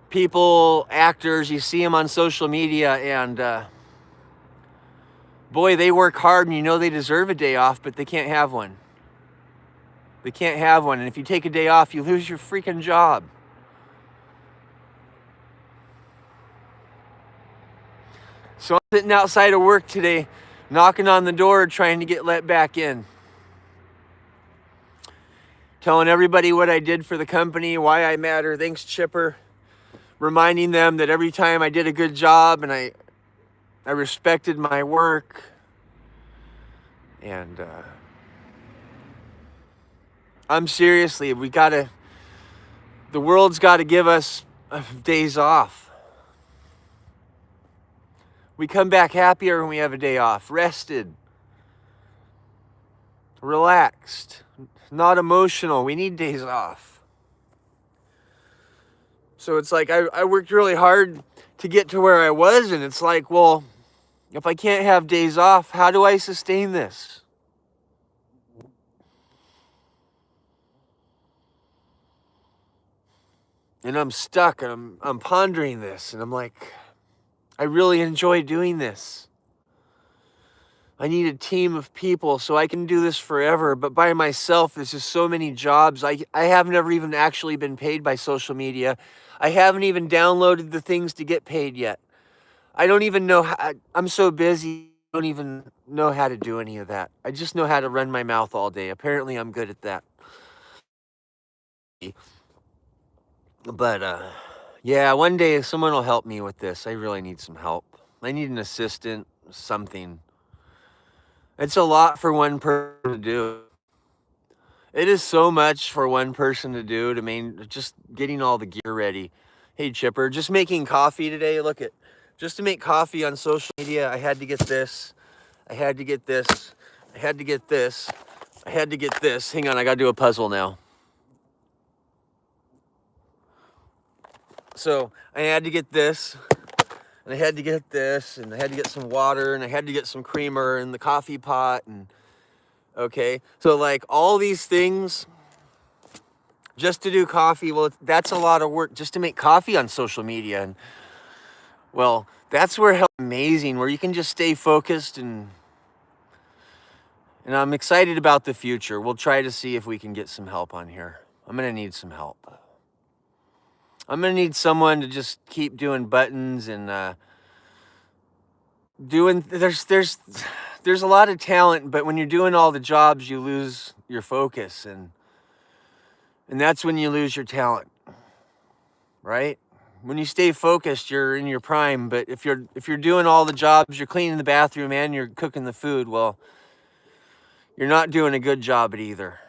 people, actors, you see them on social media, and boy, they work hard and you know they deserve a day off, but they can't have one. They can't have one. And if you take a day off, you lose your freaking job. So I'm sitting outside of work today, knocking on the door, trying to get let back in. Telling everybody what I did for the company, why I matter, thanks Chipper. Reminding them that every time I did a good job and I respected my work. And I'm seriously, the world's got to give us days off. We come back happier when we have a day off, rested, relaxed, not emotional. We need days off. So it's like I worked really hard to get to where I was, and it's like, well, if I can't have days off, how do I sustain this? And I'm stuck, and I'm pondering this, and I'm like, I really enjoy doing this. I need a team of people so I can do this forever, but by myself, there's just so many jobs. I have never even actually been paid by social media. I haven't even downloaded the things to get paid yet. I don't even know how, I'm so busy, I don't even know how to do any of that. I just know how to run my mouth all day. Apparently I'm good at that. But yeah, one day someone will help me with this. I really need some help. I need an assistant, something. It's a lot for one person to do. It is so much for one person to do, just getting all the gear ready. Hey, Chipper, just making coffee today. Look at, just to make coffee on social media, I had to get this. I had to get this. I had to get this. I had to get this. Hang on, I got to do a puzzle now. So I had to get this, and I had to get this, and I had to get some water, and I had to get some creamer and the coffee pot, and okay. So like all these things just to do coffee, well, that's a lot of work just to make coffee on social media. And well, that's where help amazing, where you can just stay focused, and I'm excited about the future. We'll try to see if we can get some help on here. I'm going to need some help. I'm going to need someone to just keep doing buttons and there's a lot of talent, but when you're doing all the jobs, you lose your focus, and that's when you lose your talent, right? When you stay focused, you're in your prime, but if you're doing all the jobs, you're cleaning the bathroom and you're cooking the food, well, you're not doing a good job at either.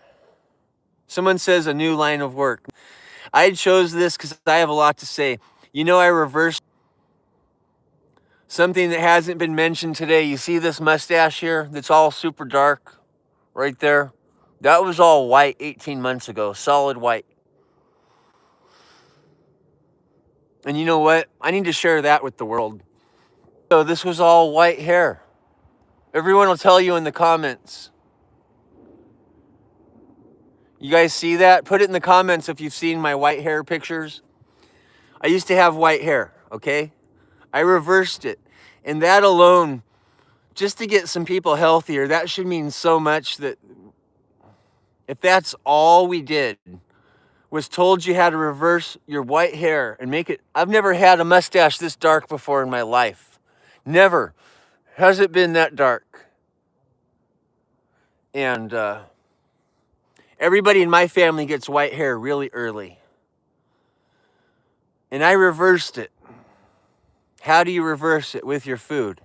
Someone says a new line of work. I chose this because I have a lot to say. You know, I reversed something that hasn't been mentioned today. You see this mustache here that's all super dark right there? That was all white 18 months ago, solid white. And you know what? I need to share that with the world. So this was all white hair. Everyone will tell you in the comments. You guys see that? Put it in the comments if you've seen my white hair pictures. I used to have white hair, okay? I reversed it. And that alone, just to get some people healthier, that should mean so much. That if that's all we did, was told you how to reverse your white hair and make it. I've never had a mustache this dark before in my life. Never has it been that dark. And everybody in my family gets white hair really early. And I reversed it. How do you reverse it? With your food.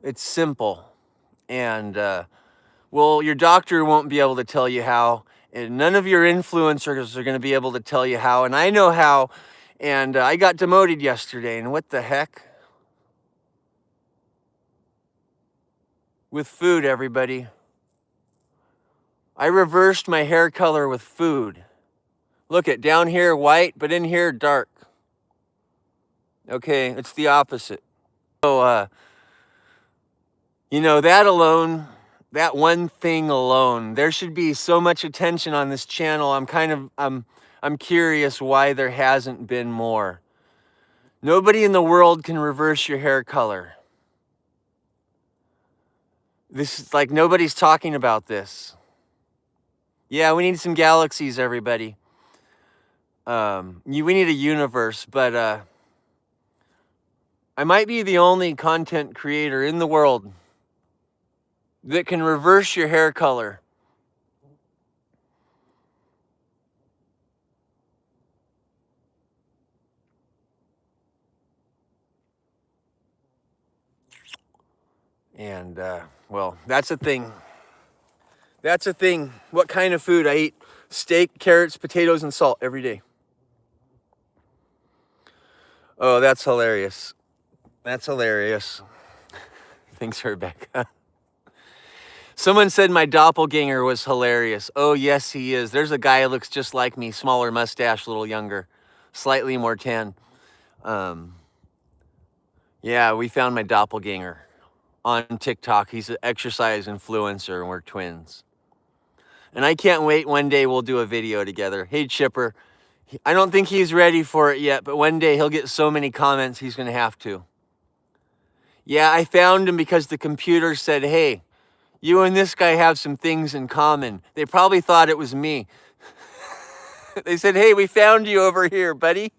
It's simple. And well, your doctor won't be able to tell you how, and none of your influencers are going to be able to tell you how, and I know how. And I got demoted yesterday, and what the heck? with food, everybody. I reversed my hair color with food. Look at down here white, but in here dark. Okay, it's the opposite. So, you know, that alone, that one thing alone, there should be so much attention on this channel. I'm curious why there hasn't been more. Nobody in the world can reverse your hair color. This is like nobody's talking about this. Yeah, we need some galaxies, everybody. We need a universe, but I might be the only content creator in the world that can reverse your hair color. And, well, that's a thing. That's a thing. What kind of food I eat? Steak, carrots, potatoes, and salt every day. Oh, that's hilarious. That's hilarious. Thanks, Rebecca. Someone said my doppelganger was hilarious. Oh, yes, he is. There's a guy who looks just like me, smaller mustache, a little younger, slightly more tan. Yeah, we found my doppelganger on TikTok. He's an exercise influencer, and we're twins. And I can't wait. One day we'll do a video together. Hey, Chipper. I don't think he's ready for it yet, but one day he'll get so many comments he's going to have to. Yeah, I found him because the computer said, hey, you and this guy have some things in common. They probably thought it was me. They said, hey, we found you over here, buddy.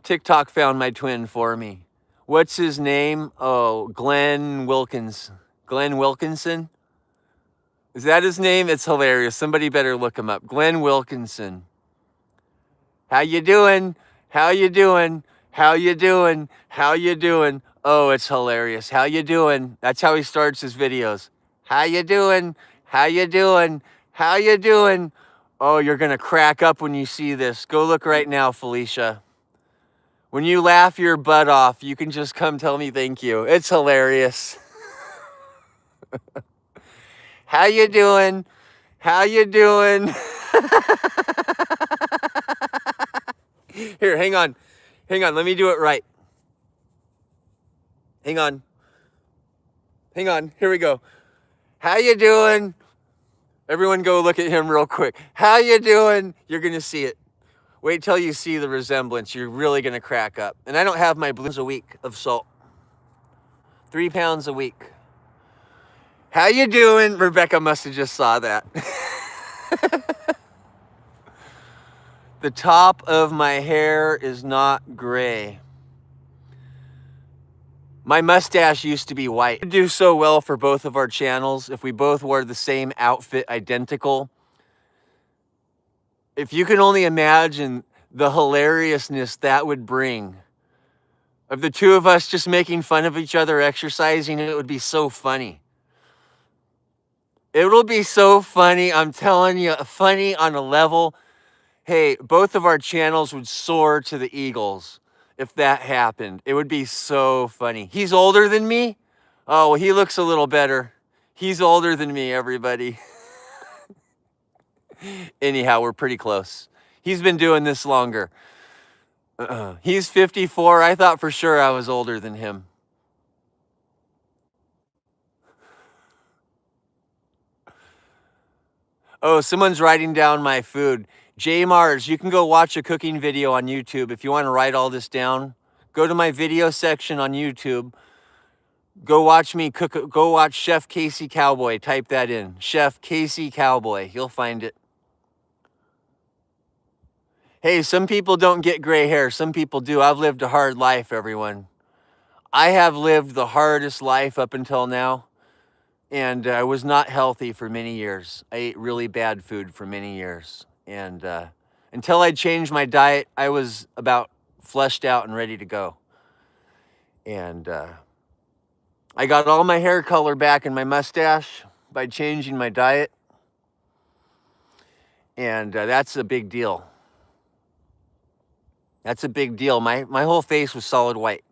TikTok found my twin for me. What's his name? Oh, Glenn Wilkins. Glenn Wilkinson? Is that his name? It's hilarious. Somebody better look him up. Glenn Wilkinson. How you doing? How you doing? How you doing? How you doing? Oh, it's hilarious. How you doing? That's how he starts his videos. How you doing? How you doing? How you doing? Oh, you're going to crack up when you see this. Go look right now, Felicia. When you laugh your butt off, you can just come tell me thank you. It's hilarious. How you doing? How you doing? Here, hang on. Hang on, let me do it right. Hang on. Hang on, here we go. How you doing? Everyone go look at him real quick. How you doing? You're gonna see it. Wait till you see the resemblance. You're really gonna crack up. And I don't have my blues a week of salt. 3 pounds a week. How you doing? Rebecca must have just saw that. The top of my hair is not gray. My mustache used to be white. It would do so well for both of our channels if we both wore the same outfit, identical. If you can only imagine the hilariousness that would bring of the two of us just making fun of each other exercising, it would be so funny. It will be so funny. I'm telling you, funny on a level. Hey, both of our channels would soar to the eagles if that happened. It would be so funny. He's older than me. Oh, well, he looks a little better. He's older than me, everybody. Anyhow, we're pretty close. He's been doing this longer. He's 54. I thought for sure I was older than him. Oh, someone's writing down my food. J Mars, you can go watch a cooking video on YouTube. If you want to write all this down, go to my video section on YouTube. Go watch me cook. Go watch Chef Casey Cowboy. Type that in. Chef Casey Cowboy. You'll find it. Hey, some people don't get gray hair. Some people do. I've lived a hard life, everyone. I have lived the hardest life up until now. And I was not healthy for many years. I ate really bad food for many years. And until I changed my diet, I was about fleshed out and ready to go. And I got all my hair color back and my mustache by changing my diet. And that's a big deal. That's a big deal. My whole face was solid white.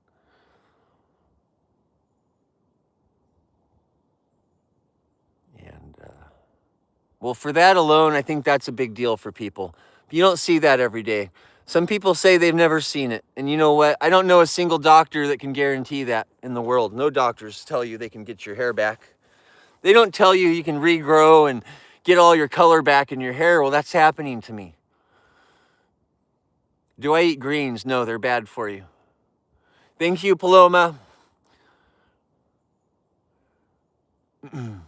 Well, for that alone, I think that's a big deal for people. You don't see that every day. Some people say they've never seen it. And you know what? I don't know a single doctor that can guarantee that in the world. No doctors tell you they can get your hair back. They don't tell you you can regrow and get all your color back in your hair. Well, that's happening to me. Do I eat greens? No, they're bad for you. Thank you, Paloma.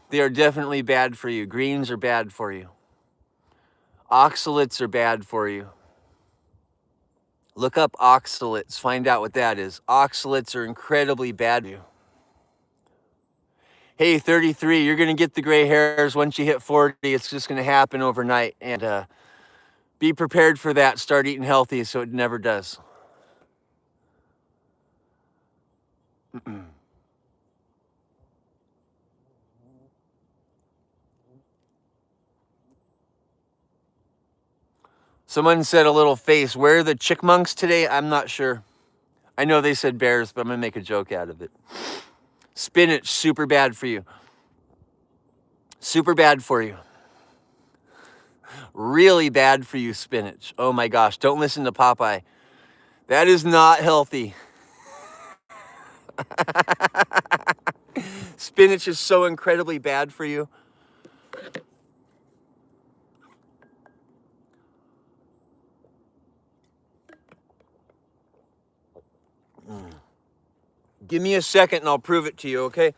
They are definitely bad for you. Greens are bad for you. Oxalates are bad for you. Look up oxalates. Find out what that is. Oxalates are incredibly bad for you. Hey, 33, you're going to get the gray hairs once you hit 40. It's just going to happen overnight. And be prepared for that. Start eating healthy so it never does. Someone said a little face. Where are the chickmunks today? I'm not sure. I know they said bears, but I'm going to make a joke out of it. Spinach, super bad for you. Super bad for you. Really bad for you, spinach. Oh my gosh, don't listen to Popeye. That is not healthy. Spinach is so incredibly bad for you. Give me a second and I'll prove it to you, okay?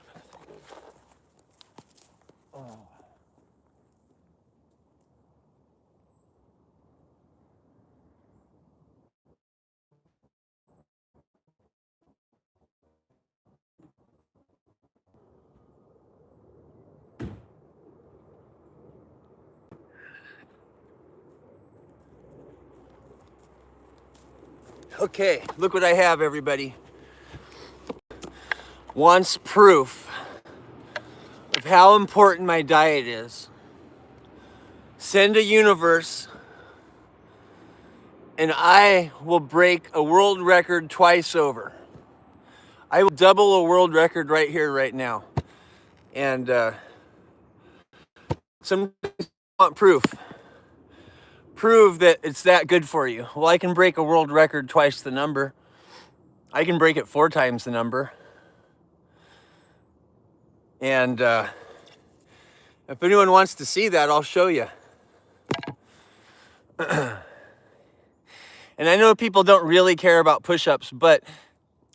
Okay, look what I have, everybody. Wants proof of how important my diet is. Send a universe, and I will break a world record twice over. I will double a world record right here, right now. And some want proof. Prove that it's that good for you. Well, I can break a world record twice the number. I can break it 4 times the number. And if anyone wants to see that, I'll show you. And I know people don't really care about push-ups, but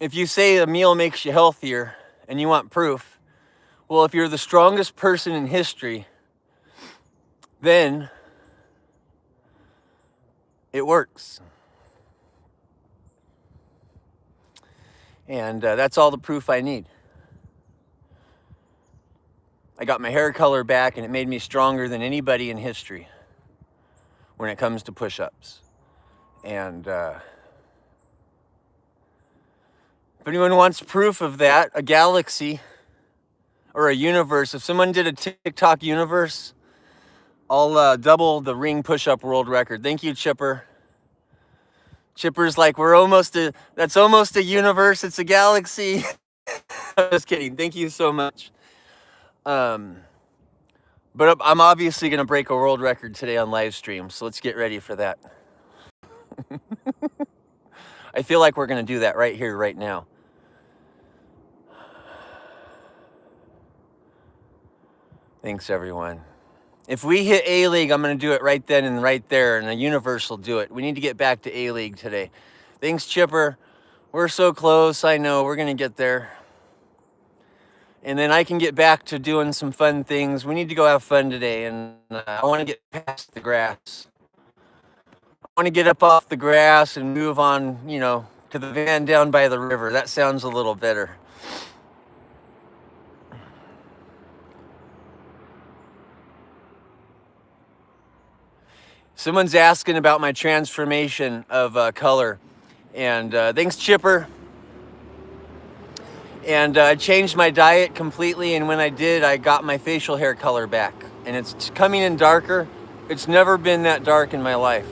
if you say a meal makes you healthier and you want proof, well, if you're the strongest person in history, then it works. And that's all the proof I need. I got my hair color back and it made me stronger than anybody in history when it comes to push-ups. And if anyone wants proof of that, a galaxy or a universe, if someone did a TikTok universe, I'll double the ring push-up world record. Thank you, Chipper. Chipper's like, that's almost a universe, it's a galaxy. I'm just kidding, thank you so much. But I'm obviously gonna break a world record today on live stream, so let's get ready for that. I feel like we're gonna do that right here, right now. Thanks, everyone. If we hit A-League, I'm going to do it right then and right there, and the universe will do it. We need to get back to A-League today. Thanks, Chipper. We're so close. I know. We're going to get there. And then I can get back to doing some fun things. We need to go have fun today, and I want to get past the grass. I want to get up off the grass and move on, to the van down by the river. That sounds a little better. Someone's asking about my transformation of color. And thanks, Chipper. And I changed my diet completely. And when I did, I got my facial hair color back. And it's coming in darker. It's never been that dark in my life.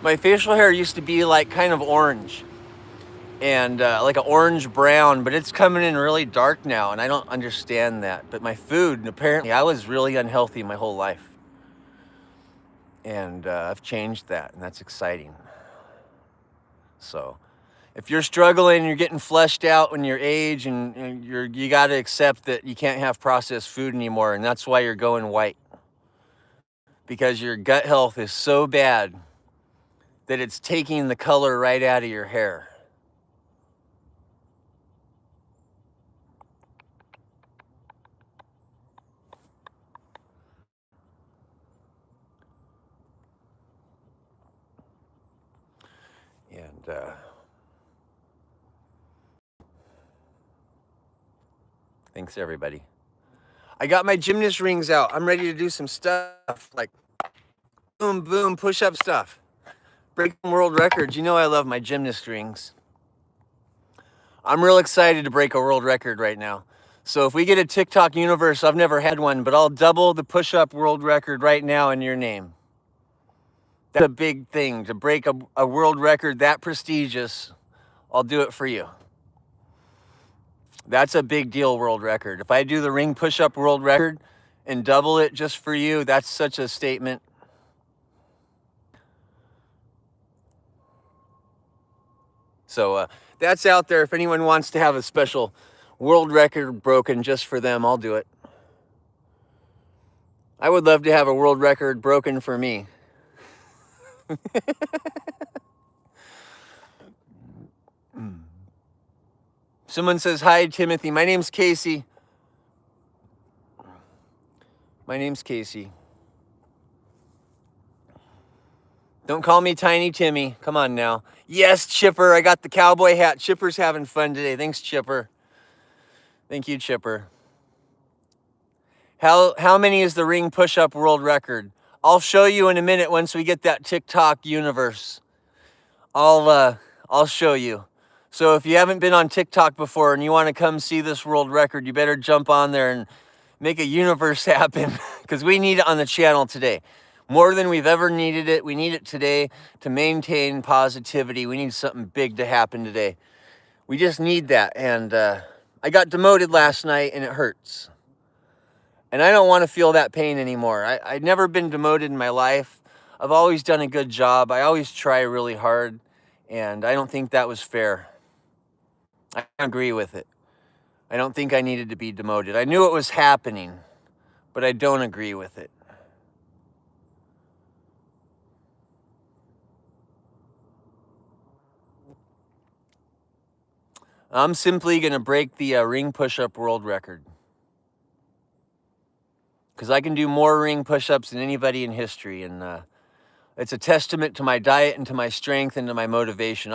My facial hair used to be like kind of orange. and like an orange brown, but it's coming in really dark now, and I don't understand that. But my food, apparently I was really unhealthy my whole life, and I've changed that, and that's exciting. So if you're struggling, you're getting fleshed out when your age, and you got to accept that you can't have processed food anymore, and that's why you're going white, because your gut health is so bad that it's taking the color right out of your hair. And thanks, everybody. I got my gymnast rings out. I'm ready to do some stuff like boom, boom, push-up stuff. Breaking world records. You know I love my gymnast rings. I'm real excited to break a world record right now. So if we get a TikTok universe, I've never had one, but I'll double the push-up world record right now in your name. That's a big thing, to break a world record that prestigious. I'll do it for you. That's a big deal world record. If I do the ring push-up world record and double it just for you, that's such a statement. So that's out there. If anyone wants to have a special world record broken just for them, I'll do it. I would love to have a world record broken for me. Someone says, hi, Timothy. My name's Casey. My name's Casey. Don't call me Tiny Timmy. Come on now. Yes, Chipper. I got the cowboy hat. Chipper's having fun today. Thanks, Chipper. Thank you, Chipper. How many is the ring push-up world record? I'll show you in a minute once we get that TikTok universe. I'll show you. So if you haven't been on TikTok before and you want to come see this world record, you better jump on there and make a universe happen, because we need it on the channel today. More than we've ever needed it. We need it today to maintain positivity. We need something big to happen today. We just need that. And I got demoted last night, and it hurts. And I don't want to feel that pain anymore. I've never been demoted in my life. I've always done a good job. I always try really hard. And I don't think that was fair. I agree with it. I don't think I needed to be demoted. I knew it was happening, but I don't agree with it. I'm simply going to break the ring push-up world record, because I can do more ring push-ups than anybody in history, and it's a testament to my diet and to my strength and to my motivation.